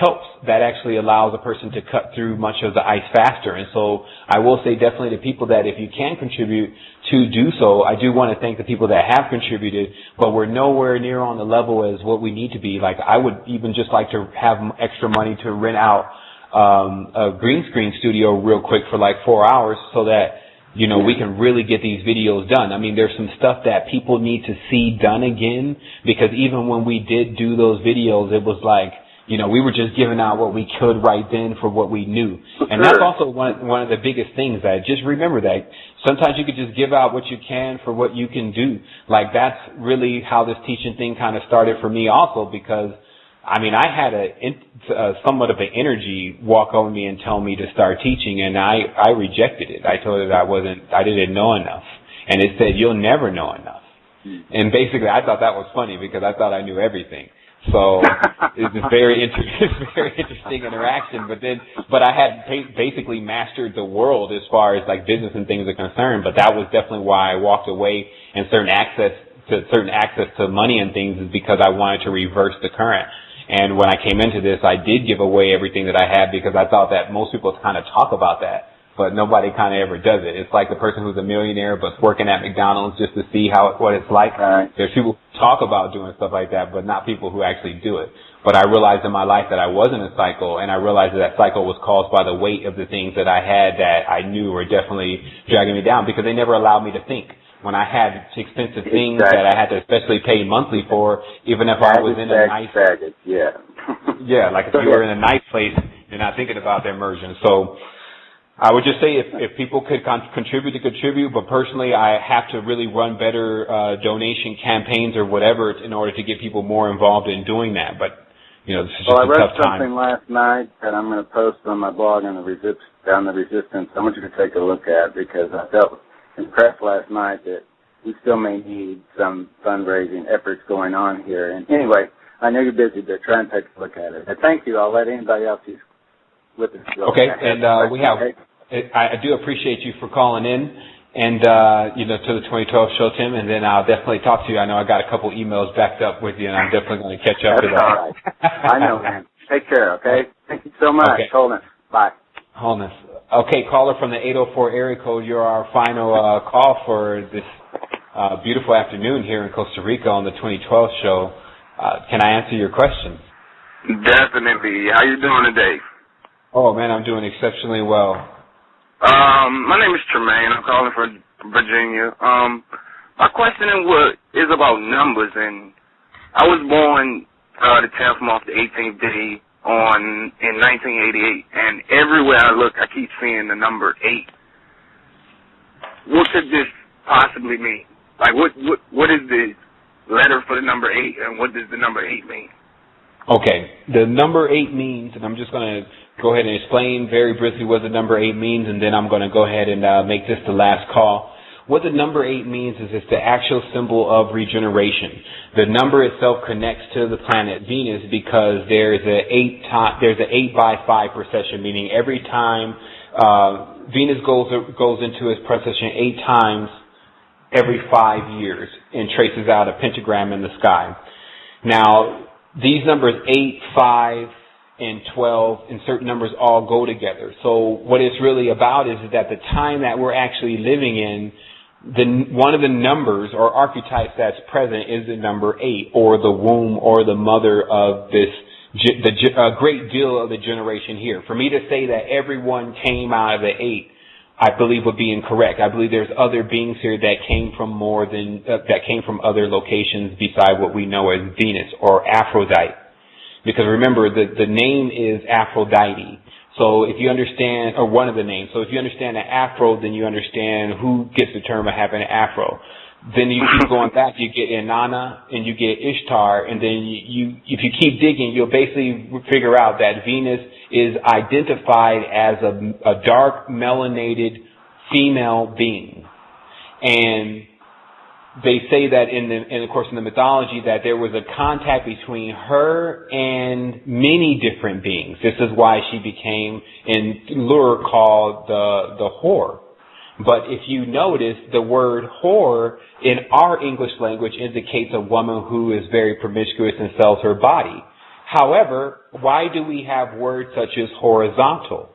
helps. That actually allows a person to cut through much of the ice faster. And so I will say definitely to people that if you can contribute, to do so. I do want to thank the people that have contributed, but we're nowhere near on the level as what we need to be. Like I would even just like to have extra money to rent out a green screen studio real quick for like 4 hours so that, we can really get these videos done. I mean, there's some stuff that people need to see done again, because even when we did do those videos, it was like, we were just giving out what we could right then for what we knew. And that's also one of the biggest things, that just remember that sometimes you could just give out what you can for what you can do. Like that's really how this teaching thing kind of started for me also, because I had somewhat of an energy walk on me and tell me to start teaching, and I rejected it. I told it I didn't know enough. And it said, you'll never know enough. And basically I thought that was funny because I thought I knew everything. So it's a very interesting interaction. But I had basically mastered the world as far as like business and things are concerned. But that was definitely why I walked away, and certain access to money and things is because I wanted to reverse the current. And when I came into this, I did give away everything that I had because I thought that most people kind of talk about that, but nobody kind of ever does it. It's like the person who's a millionaire but's working at McDonald's just to see what it's like. Right. There's talk about doing stuff like that, but not people who actually do it. But I realized in my life that I was in a cycle, and I realized that cycle was caused by the weight of the things that I had that I knew were definitely dragging me down, because they never allowed me to think. When I had expensive things that I had to especially pay monthly for, even if I was in a nice... yeah, like if you were in a nice place, you're not thinking about the immersion. So I would just say if people could contribute, but personally I have to really run better donation campaigns or whatever in order to get people more involved in doing that. But, this is just a tough time. Well, I read something last night that I'm going to post on my blog on the Resistance. I want you to take a look at, because I felt impressed last night that we still may need some fundraising efforts going on here. And anyway, I know you're busy, but try and take a look at it. And thank you. I'll let anybody else who's with us go. Okay, and I do appreciate you for calling in and, to the 2012 show, Tim, and then I'll definitely talk to you. I know I got a couple emails backed up with you, and I'm definitely going to catch up to that. All right. I know, man. Take care, okay? Thank you so much. Okay. Holness. Bye. Holness. Okay, caller from the 804 area code, you're our final call for this beautiful afternoon here in Costa Rica on the 2012 show. Can I answer your question? Definitely. How you doing today? Oh, man, I'm doing exceptionally well. My name is Tremaine. I'm calling from Virginia. My question is about numbers, and I was born the 10th month, the 18th day in 1988, and everywhere I look, I keep seeing the number 8. What could this possibly mean? Like, what is the letter for the number 8, and what does the number 8 mean? Okay, the number 8 means, and I'm just going to go ahead and explain very briefly what the number 8 means, and then I'm going to go ahead and make this the last call. What the number 8 means is it's the actual symbol of regeneration. The number itself connects to the planet Venus because there's an 8x5 precession, meaning every time Venus goes into its precession 8 times every 5 years and traces out a pentagram in the sky. Now, these numbers 8, 5, and 12 and certain numbers all go together. So what it's really about is that the time that we're actually living in, one of the numbers or archetypes that's present is the number 8, or the womb or the mother of a great deal of the generation here. For me to say that everyone came out of the 8, I believe would be incorrect. I believe there's other beings here that came from other locations beside what we know as Venus or Aphrodite. Because remember, the name is Aphrodite. So if you understand, or one of the names, so if you understand the Afro, then you understand who gets the term of having an Afro. Then you keep going back, you get Inanna, and you get Ishtar, and then if you keep digging, you'll basically figure out that Venus is identified as a dark, melanated female being. And they say that of course in the mythology that there was a contact between her and many different beings. This is why she became in lore called the whore. But if you notice, the word whore in our English language indicates a woman who is very promiscuous and sells her body. However, why do we have words such as horizontal,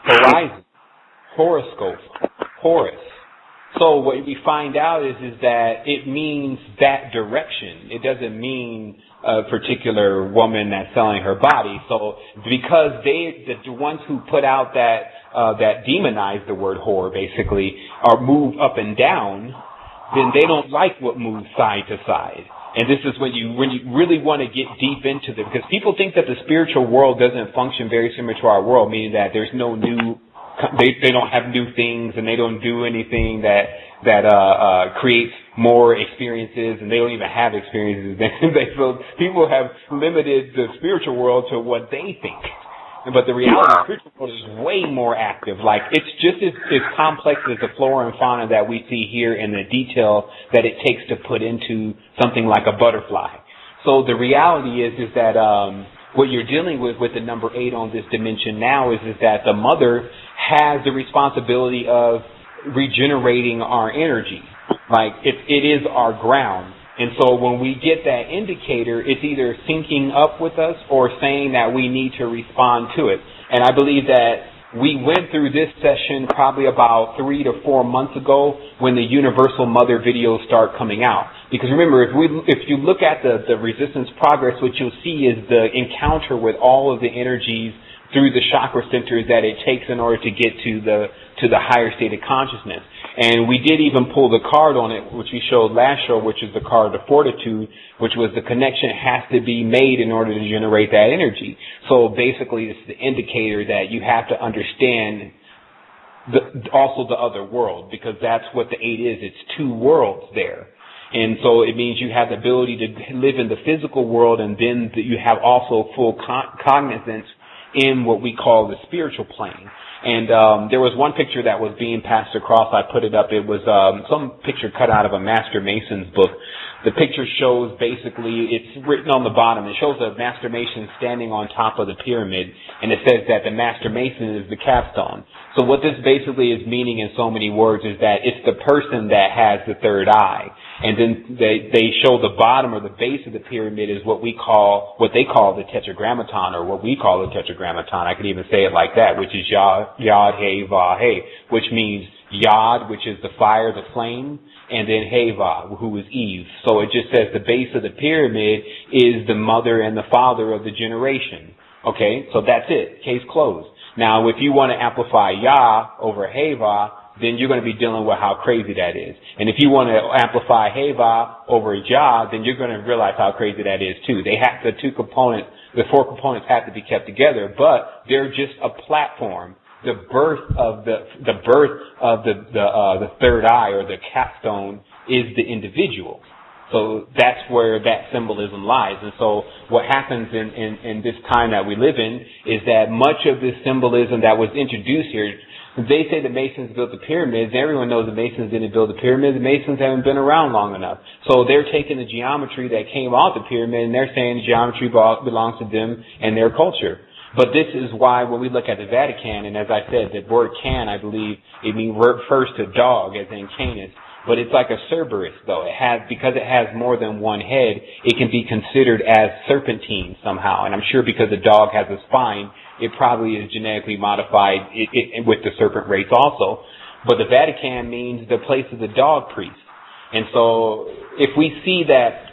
horizon, horoscope, Horus? So what we find out is that it means that direction. It doesn't mean a particular woman that's selling her body. So because the ones who put out that demonize the word whore basically are moved up and down, then they don't like what moves side to side. And this is when you really want to get deep into it, because people think that the spiritual world doesn't function very similar to our world, meaning that there's no new. They don't have new things, and they don't do anything that creates more experiences, and they don't even have experiences. So people have limited the spiritual world to what they think. But the reality of the spiritual world is way more active. Like, it's just as complex as the flora and fauna that we see here and the detail that it takes to put into something like a butterfly. So the reality is that what you're dealing with the number 8 on this dimension now is that the mother has the responsibility of regenerating our energy. Like, it is our ground. And so when we get that indicator, it's either syncing up with us or saying that we need to respond to it. And I believe that We went through this session probably about 3 to 4 months ago when the Universal Mother videos start coming out. Because remember, if you look at the resistance progress, what you'll see is the encounter with all of the energies through the chakra centers that it takes in order to get to the higher state of consciousness. And we did even pull the card on it, which we showed last show, which is the card of fortitude, which was the connection has to be made in order to generate that energy. So basically, it's the indicator that you have to understand also the other world, because that's what the 8 is. It's 2 worlds there. And so it means you have the ability to live in the physical world, and then you have also full cognizance in what we call the spiritual plane. And there was one picture that was being passed across. I put it up. It was some picture cut out of a Master Mason's book. The picture shows basically, it's written on the bottom. It shows a Master Mason standing on top of the pyramid, and it says that the Master Mason is the capstone. So what this basically is meaning in so many words is that it's the person that has the third eye. And then they show the bottom or the base of the pyramid is what they call the tetragrammaton, or what we call the tetragrammaton. I could even say it like that, which is Yod, He, Va, He, which means Yod, which is the fire, the flame, and then Heva, who is Eve. So it just says the base of the pyramid is the mother and the father of the generation. Okay, so that's it. Case closed. Now, if you want to amplify Yah over Heva, then you're going to be dealing with how crazy that is. And if you want to amplify Heva over Jah, then you're going to realize how crazy that is too. The 4 components have to be kept together, but they're just a platform. The birth of the third eye, or the capstone, is the individual. So that's where that symbolism lies. And so what happens in this time that we live in is that much of this symbolism that was introduced here, they say the Masons built the pyramids. Everyone knows the Masons didn't build the pyramids. The Masons haven't been around long enough. So they're taking the geometry that came off the pyramid, and they're saying the geometry belongs to them and their culture. But this is why when we look at the Vatican, and as I said, the word can, I believe, it refers to dog, as in Canis. But it's like a Cerberus, though. Because it has more than one head, it can be considered as serpentine somehow. And I'm sure because the dog has a spine, it probably is genetically modified with the serpent race also. But the Vatican means the place of the dog priest. And so if we see that,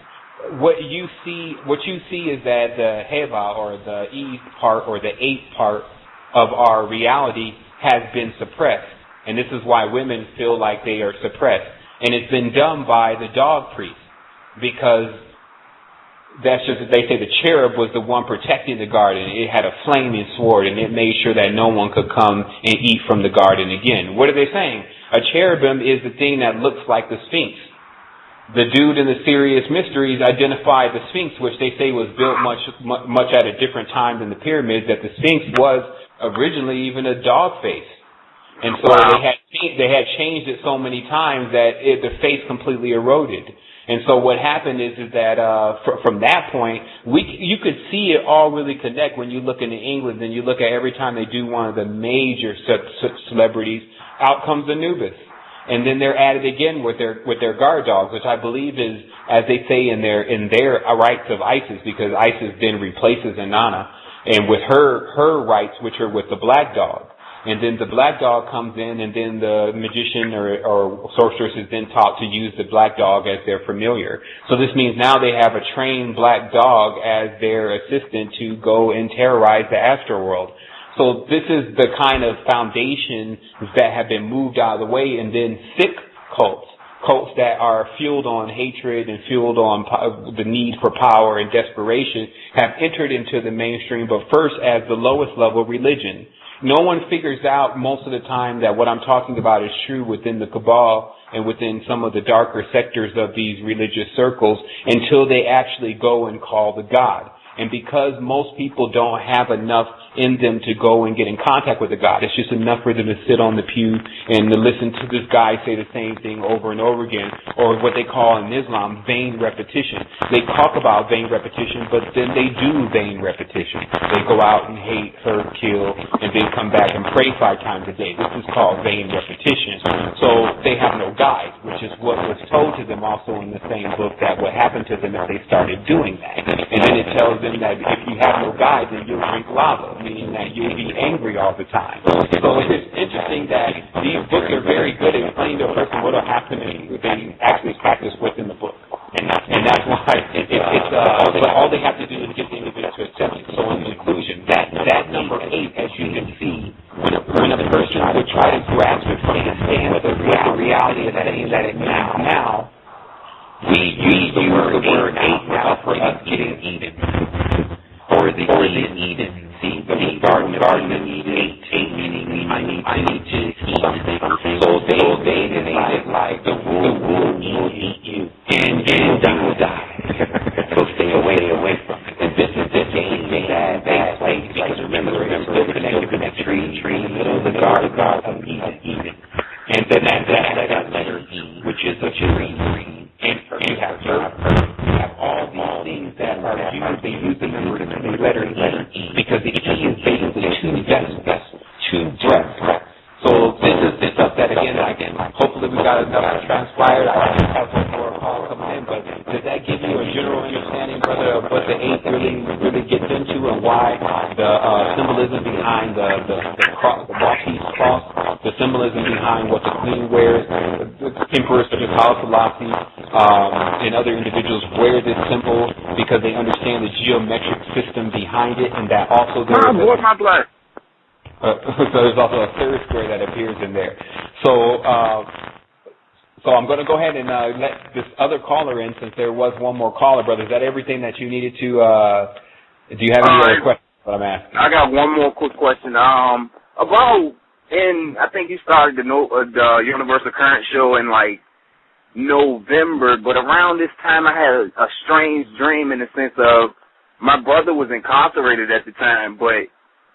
what you see is that the Heva, or the Eve part, or the 8th part of our reality has been suppressed. And this is why women feel like they are suppressed. And it's been done by the dog priest, because that's just, they say the cherub was the one protecting the garden. It had a flaming sword, and it made sure that no one could come and eat from the garden again. What are they saying? A cherubim is the thing that looks like the Sphinx. The dude in the Serious Mysteries identified the Sphinx, which they say was built much at a different time than the pyramids, that the Sphinx was originally even a dog face. And so they had changed it so many times that the face completely eroded. And so what happened is that from that point, you could see it all really connect when you look into England and you look at every time they do one of the major celebrities, out comes Anubis. And then they're at it again with their guard dogs, which I believe is, as they say in their rites of Isis, because Isis then replaces Inanna, and with her rites, which are with the black dog. And then the black dog comes in, and then the magician or sorceress is then taught to use the black dog as their familiar. So this means now they have a trained black dog as their assistant to go and terrorize the astral world. So this is the kind of foundation that have been moved out of the way. And then sick cults that are fueled on hatred and fueled on the need for power and desperation, have entered into the mainstream, but first as the lowest level religion. No one figures out most of the time that what I'm talking about is true within the Cabal and within some of the darker sectors of these religious circles until they actually go and call the God. And because most people don't have enough in them to go and get in contact with the God, it's just enough for them to sit on the pew and to listen to this guy say the same thing over and over again, or what they call in Islam vain repetition. They talk about vain repetition, but then they do vain repetition. They go out and hate, hurt, kill, and then come back and pray 5 times a day. This is called vain repetition. So they have no guide, which is what was told to them also in the same book, that what happened to them if they started doing that. And then it tells them that if you have no guide, then you'll drink lava, meaning that you'll be angry all the time. So it's interesting that these books are very good at explaining to a person what will happen if they actually practice what's in the book. And that's why but all they have to do is get the individual to accept it. So in conclusion, that number 8, as you can see, when a person would try to grasp it from the stand what the reality is that it now, we use the word 8 now for us getting Eden. Or the Eden. See, the garden of Eden, 8 meaning I need to eat something. So they decided like the womb will eat you and you will die. So stay away from it. And this is the game that they play, because remember, still connected with that tree in the middle of the garden of Eden. And then that letter E, which is a tree. And you have earth, you have all these things that are used. They use the letter E, because the E is basically two breaths. So this is the stuff that again, hopefully we got enough transpired. I just have one more call coming in, but does that give you a general understanding, brother, of what the 8 really gets into, and why the symbolism behind the Maltese cross, the symbolism behind what the Queen wears, the Emperor Haile Selassie, and other individuals wear this symbol because they understand the geometric system behind it, and that also there's so there's also a third square that appears in there. So I'm going to go ahead and let this other caller in, since there was one more caller, brother. Is that everything that you needed to? Do you have any other questions? What I'm asking. I got one more quick question. I think you started the Universal Current show in like November, but around this time I had a strange dream, in the sense of my brother was incarcerated at the time, but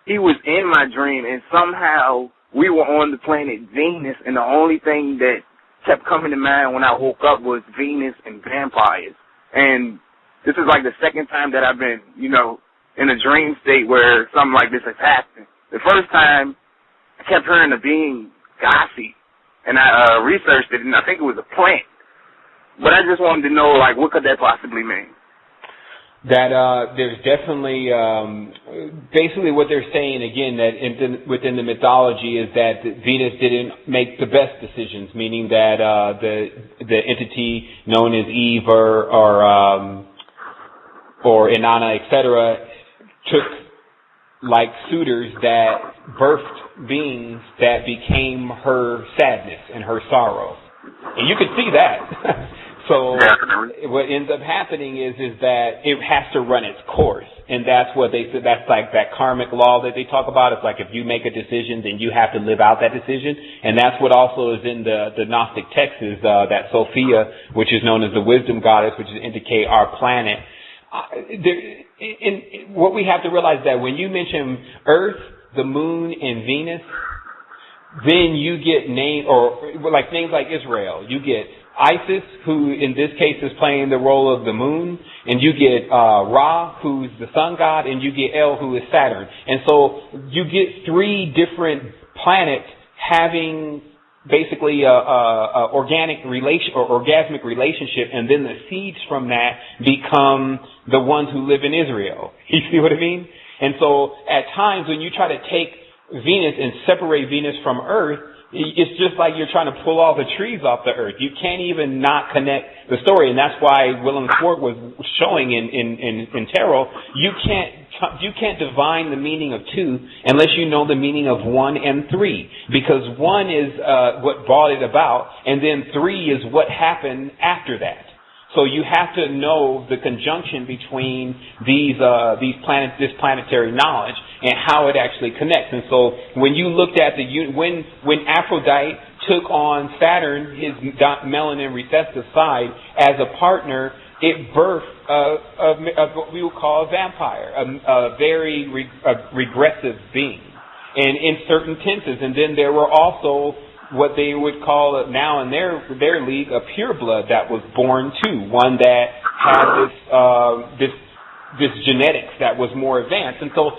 he was in my dream, and somehow we were on the planet Venus, and the only thing that kept coming to mind when I woke up was Venus and vampires. And this is like the second time that I've been, in a dream state where something like this has happened. The first time, I kept hearing a being Gassi, and I researched it, and I think it was a plant. But I just wanted to know, like, what could that possibly mean? That there's definitely, basically what they're saying, again, that within the mythology is that Venus didn't make the best decisions, meaning that the entity known as Eve or Inanna, etc., took like suitors that birthed beings that became her sadness and her sorrow. And you can see that. So what ends up happening is that it has to run its course. And that's what they said. That's like that karmic law that they talk about. It's like if you make a decision, then you have to live out that decision. And that's what also is in the Gnostic texts, is that Sophia, which is known as the wisdom goddess, which is indicate our planet. What we have to realize is that when you mention Earth, the Moon, and Venus, then you get names like Israel. You get Isis, who in this case is playing the role of the moon, and you get Ra, who's the sun god, and you get El, who is Saturn. And so you get 3 different planets having basically a organic relation or orgasmic relationship, and then the seeds from that become the ones who live in Israel. You see what I mean? And so at times when you try to take Venus and separate Venus from Earth, it's just like you're trying to pull all the trees off the earth. You can't even not connect the story, and that's why Willem Fort was showing in tarot. You can't divine the meaning of 2 unless you know the meaning of 1 and 3, because 1 is what brought it about, and then 3 is what happened after that. So you have to know the conjunction between this planetary knowledge and how it actually connects. And so when you looked at when Aphrodite took on Saturn, his melanin recessive side, as a partner, it birthed what we would call a vampire, a very regressive being, and in certain tenses. And then there were also what they would call now in their league a pureblood that was born too, one that had this this genetics that was more advanced. And so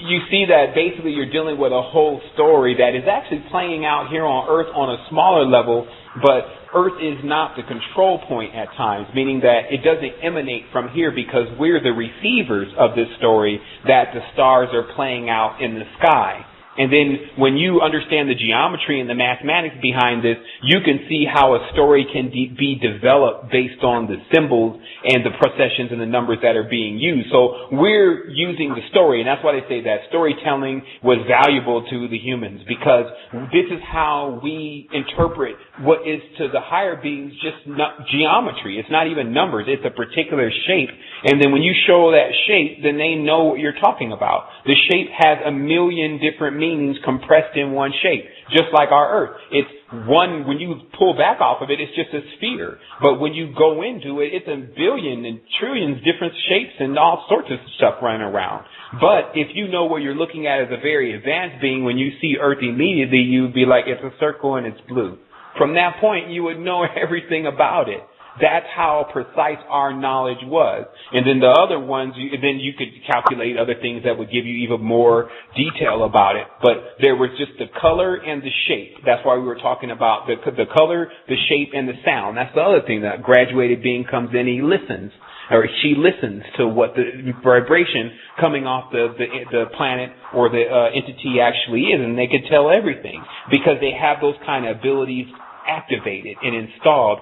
you see that basically you're dealing with a whole story that is actually playing out here on Earth on a smaller level, but Earth is not the control point at times, meaning that it doesn't emanate from here because we're the receivers of this story that the stars are playing out in the sky. And then when you understand the geometry and the mathematics behind this, you can see how a story can be developed based on the symbols and the processions and the numbers that are being used. So we're using the story, and that's why they say that storytelling was valuable to the humans, because this is how we interpret what is to the higher beings just geometry. It's not even numbers. It's a particular shape. And then when you show that shape, then they know what you're talking about. The shape has a million different meanings compressed in one shape, just like our Earth. It's one, when you pull back off of it, it's just a sphere. But when you go into it, it's a billion and trillions different shapes and all sorts of stuff running around. But if you know what you're looking at as a very advanced being, when you see Earth immediately, you'd be like, it's a circle and it's blue. From that point, you would know everything about it. That's how precise our knowledge was. And then the other ones, then you could calculate other things that would give you even more detail about it. But there was just the color and the shape. That's why we were talking about the color, the shape, and the sound. That's the other thing. That graduated being comes in, he listens, or she listens to what the vibration coming off the planet or the entity actually is, and they could tell everything because they have those kind of abilities activated and installed.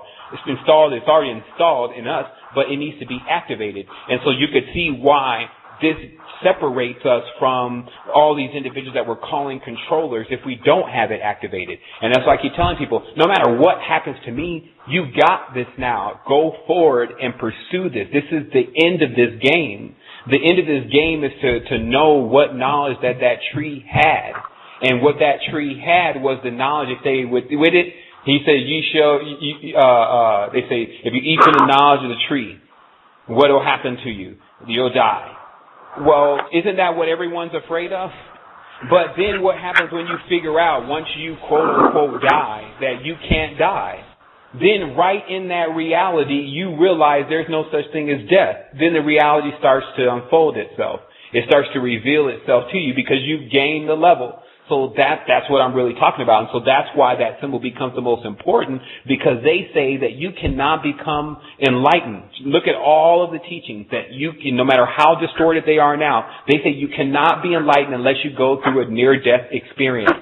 It's already installed in us, but it needs to be activated. And so you could see why this separates us from all these individuals that we're calling controllers if we don't have it activated. And that's why I keep telling people, no matter what happens to me, you got this now. Go forward and pursue this. This is the end of this game. The end of this game is to know what knowledge that tree had. And what that tree had was the knowledge if they with it. He said, they say, if you eat from the knowledge of the tree, what will happen to you? You'll die. Well, isn't that what everyone's afraid of? But then what happens when you figure out, once you quote unquote die, that you can't die? Then right in that reality, you realize there's no such thing as death. Then the reality starts to unfold itself. It starts to reveal itself to you because you've gained the level. So that's what I'm really talking about. And so that's why that symbol becomes the most important, because they say that you cannot become enlightened. Look at all of the teachings that no matter how distorted they are now, they say you cannot be enlightened unless you go through a near-death experience,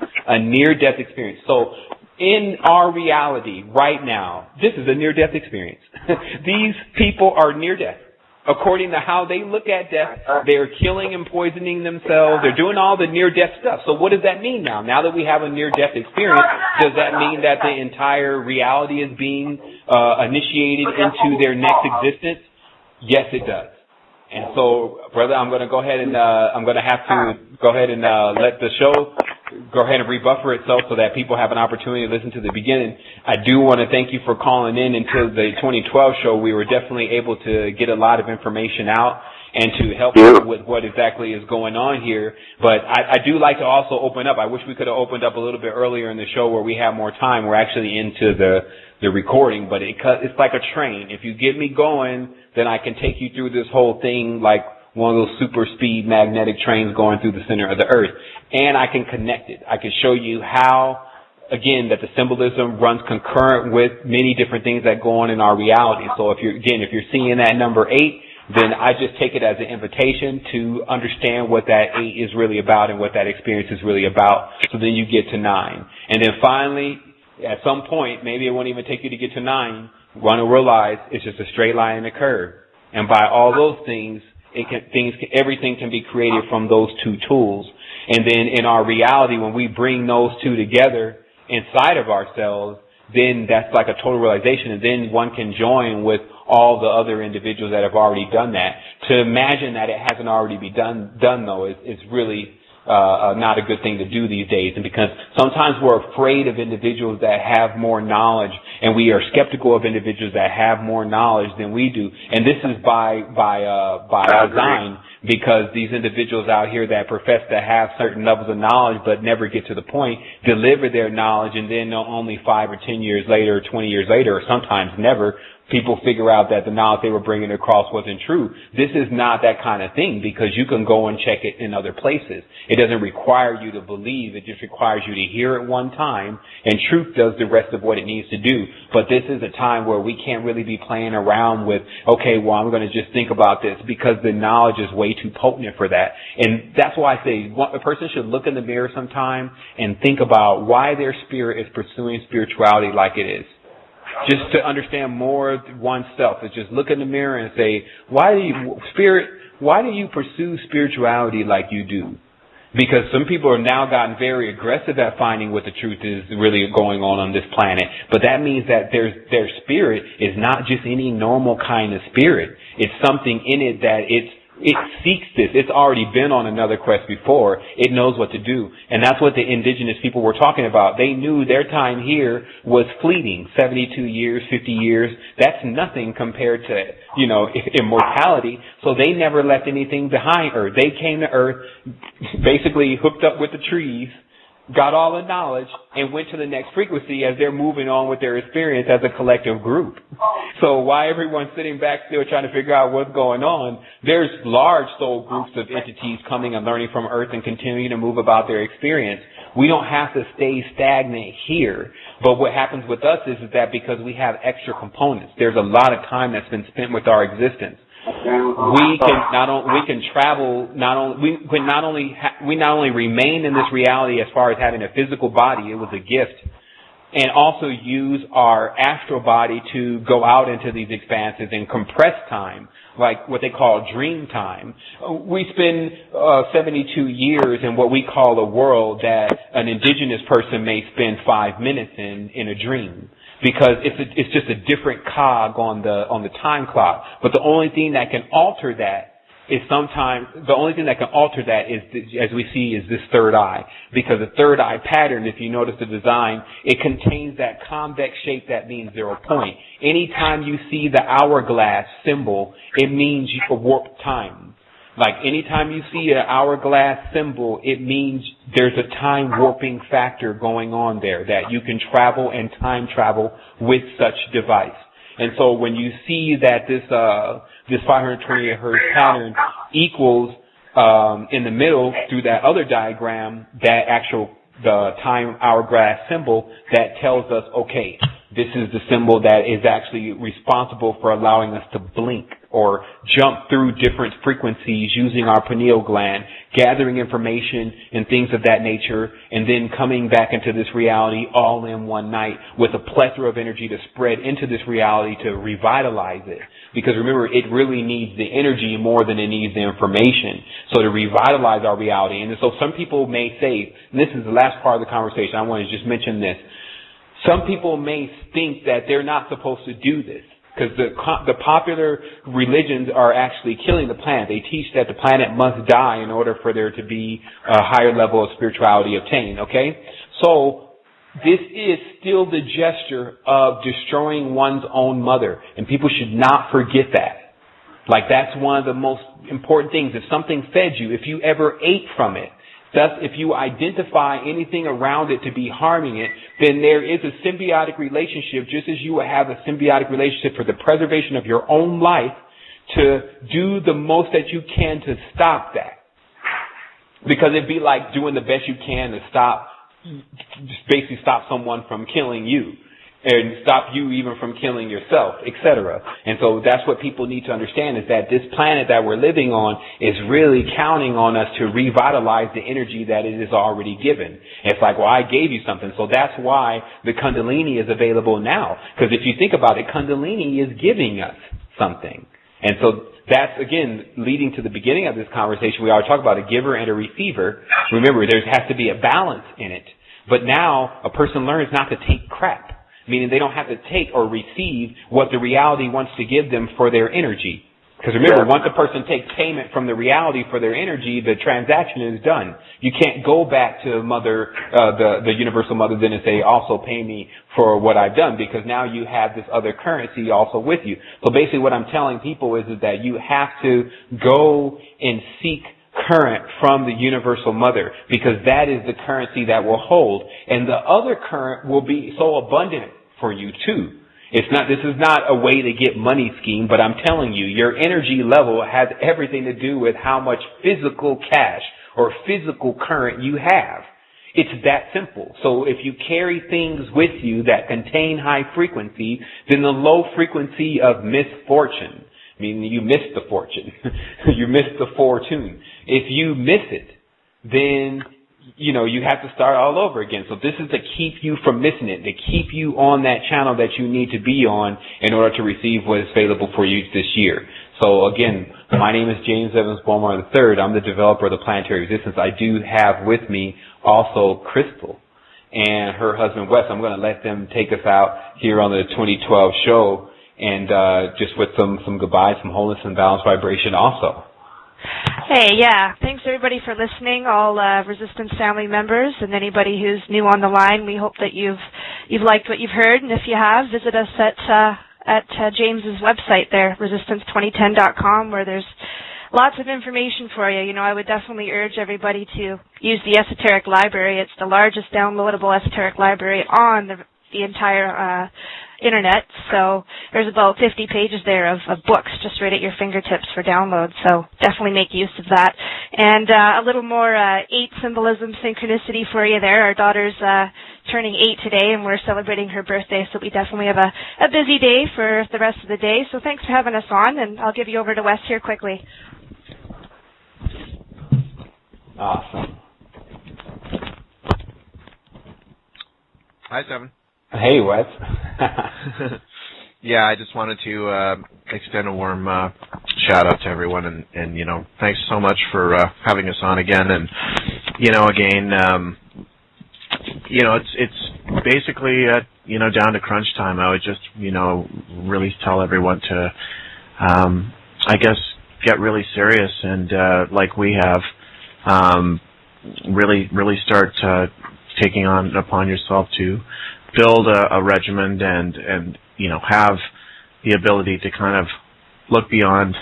So in our reality right now, this is a near-death experience. These people are near-death. According to how they look at death, they're killing and poisoning themselves. They're doing all the near-death stuff. So what does that mean now? Now that we have a near-death experience, does that mean that the entire reality is being initiated into their next existence? Yes, it does. And so, brother, I'm going to go ahead and I'm going to have to go ahead and let the show go ahead and rebuffer itself so that people have an opportunity to listen to the beginning. I do want to thank you for calling in into the 2012 show. We were definitely able to get a lot of information out and to help you with what exactly is going on here. But I do like to also open up. I wish we could have opened up a little bit earlier in the show where we have more time. We're actually into the recording, but it's like a train. If you get me going, then I can take you through this whole thing like one of those super speed magnetic trains going through the center of the earth. And I can connect it. I can show you how, again, that the symbolism runs concurrent with many different things that go on in our reality. So if you're seeing that number 8, then I just take it as an invitation to understand what that 8 is really about and what that experience is really about. So then you get to 9. And then finally, at some point, maybe it won't even take you to get to 9. You want to realize it's just a straight line and a curve. And by all those things, everything can be created from those two tools. And then in our reality, when we bring those two together inside of ourselves, then that's like a total realization. And then one can join with all the other individuals that have already done that. To imagine that it hasn't already been done though, is really not a good thing to do these days. And because sometimes we're afraid of individuals that have more knowledge, and we are skeptical of individuals that have more knowledge than we do. And this is by design, because these individuals out here that profess to have certain levels of knowledge but never get to the point, deliver their knowledge, and then only 5 or 10 years later or 20 years later, or sometimes never, people figure out that the knowledge they were bringing across wasn't true. This is not that kind of thing, because you can go and check it in other places. It doesn't require you to believe. It just requires you to hear it one time, and truth does the rest of what it needs to do. But this is a time where we can't really be playing around with, okay, well, I'm going to just think about this, because the knowledge is way too potent for that. And that's why I say a person should look in the mirror sometime and think about why their spirit is pursuing spirituality like it is. Just to understand more of oneself, is just look in the mirror and say, why do you pursue spirituality like you do? Because some people have now gotten very aggressive at finding what the truth is really going on this planet. But that means that their spirit is not just any normal kind of spirit. It's something in it that it seeks this. It's already been on another quest before. It knows what to do. And that's what the indigenous people were talking about. They knew their time here was fleeting. 72 years, 50 years. That's nothing compared to, immortality. So they never left anything behind Earth. They came to Earth, basically hooked up with the trees, got all the knowledge, and went to the next frequency as they're moving on with their experience as a collective group. So while everyone's sitting back still trying to figure out what's going on, there's large soul groups of entities coming and learning from Earth and continuing to move about their experience. We don't have to stay stagnant here. But what happens with us is that because we have extra components, there's a lot of time that's been spent with our existence. We not only remain in this reality as far as having a physical body, it was a gift, and also use our astral body to go out into these expanses and compress time, like what they call dream time. We spend 72 years in what we call a world that an indigenous person may spend 5 minutes in a dream. Because it's just a different cog on the time clock. But the only thing that can alter that is as we see, is this third eye. Because the third eye pattern, if you notice the design, it contains that convex shape that means 0 point. Anytime you see the hourglass symbol, it means you can warp time. Like anytime you see an hourglass symbol, it means there's a time warping factor going on there, that you can travel and time travel with such device. And so when you see that this 528 hertz pattern equals in the middle through that other diagram, the time hourglass symbol, that tells us, okay, this is the symbol that is actually responsible for allowing us to blink or jump through different frequencies using our pineal gland, gathering information and things of that nature, and then coming back into this reality all in one night with a plethora of energy to spread into this reality to revitalize it. Because remember, it really needs the energy more than it needs the information. So to revitalize our reality. And so some people may say, and this is the last part of the conversation, I want to just mention this. Some people may think that they're not supposed to do this, because the popular religions are actually killing the planet. They teach that the planet must die in order for there to be a higher level of spirituality obtained, okay? So this is still the gesture of destroying one's own mother, and people should not forget that. Like, that's one of the most important things. If something fed you, if you ever ate from it, thus, if you identify anything around it to be harming it, then there is a symbiotic relationship, just as you would have a symbiotic relationship for the preservation of your own life, to do the most that you can to stop that. Because it'd be like doing the best you can to basically stop someone from killing you, and stop you even from killing yourself, etc. And so that's what people need to understand, is that this planet that we're living on is really counting on us to revitalize the energy that it is already given. It's like, well, I gave you something. So that's why the Kundalini is available now. Because if you think about it, Kundalini is giving us something. And so that's, again, leading to the beginning of this conversation. We already talked about a giver and a receiver. Remember, there has to be a balance in it. But now a person learns not to take crap, meaning they don't have to take or receive what the reality wants to give them for their energy. Because remember, Yeah. once a person takes payment from the reality for their energy, the transaction is done. You can't go back to the universal mother then and say, also pay me for what I've done, because now you have this other currency also with you. So basically what I'm telling people is that you have to go and seek current from the universal mother, because that is the currency that will hold. And the other current will be so abundant for you too. This is not a way to get money scheme, but I'm telling you, your energy level has everything to do with how much physical cash or physical current you have. It's that simple. So if you carry things with you that contain high frequency, then the low frequency of misfortune, I mean, you missed the fortune. You missed the fortune. If you miss it, then you have to start all over again. So this is to keep you from missing it, to keep you on that channel that you need to be on in order to receive what is available for you this year. So again, my name is James Evans Beaumont III. I'm the developer of the Planetary Existence. I do have with me also Crystal and her husband Wes. I'm going to let them take us out here on the 2012 show, and just with some goodbyes, some wholeness and balanced vibration also. Hey, yeah. Thanks, everybody, for listening, all Resistance family members and anybody who's new on the line. We hope that you've liked what you've heard, and if you have, visit us at James's website there, resistance2010.com, where there's lots of information for you. I would definitely urge everybody to use the Esoteric Library. It's the largest downloadable esoteric library on the entire internet. So there's about 50 pages there of books just right at your fingertips for download. So definitely make use of that. And a little more 8 symbolism synchronicity for you there. Our daughter's turning 8 today, and we're celebrating her birthday. So we definitely have a busy day for the rest of the day. So thanks for having us on, and I'll give you over to Wes here quickly. Awesome. Hi, Seven. Hey, Wes. Yeah, I just wanted to extend a warm shout out to everyone, and thanks so much for having us on again. And again, it's basically down to crunch time. I would just really tell everyone to I guess get really serious, and like we have, really start taking upon yourself to build a regimen and have the ability to kind of look beyond.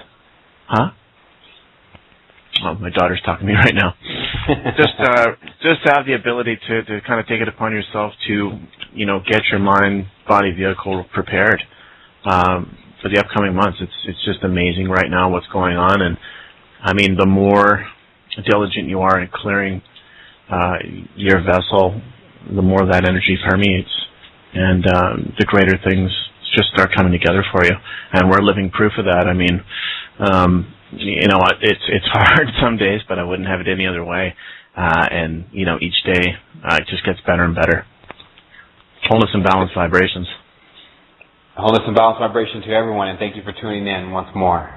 Oh, my daughter's talking to me right now. Just have the ability to kind of take it upon yourself to get your mind, body, vehicle prepared for the upcoming months. It's just amazing right now what's going on, and I mean, the more diligent you are in clearing your vessel, the more that energy permeates, and the greater things just start coming together for you. And we're living proof of that. I mean, it's hard some days, but I wouldn't have it any other way. And each day it just gets better and better. Wholeness and balanced vibrations. Wholeness and balanced vibration to everyone, and thank you for tuning in once more.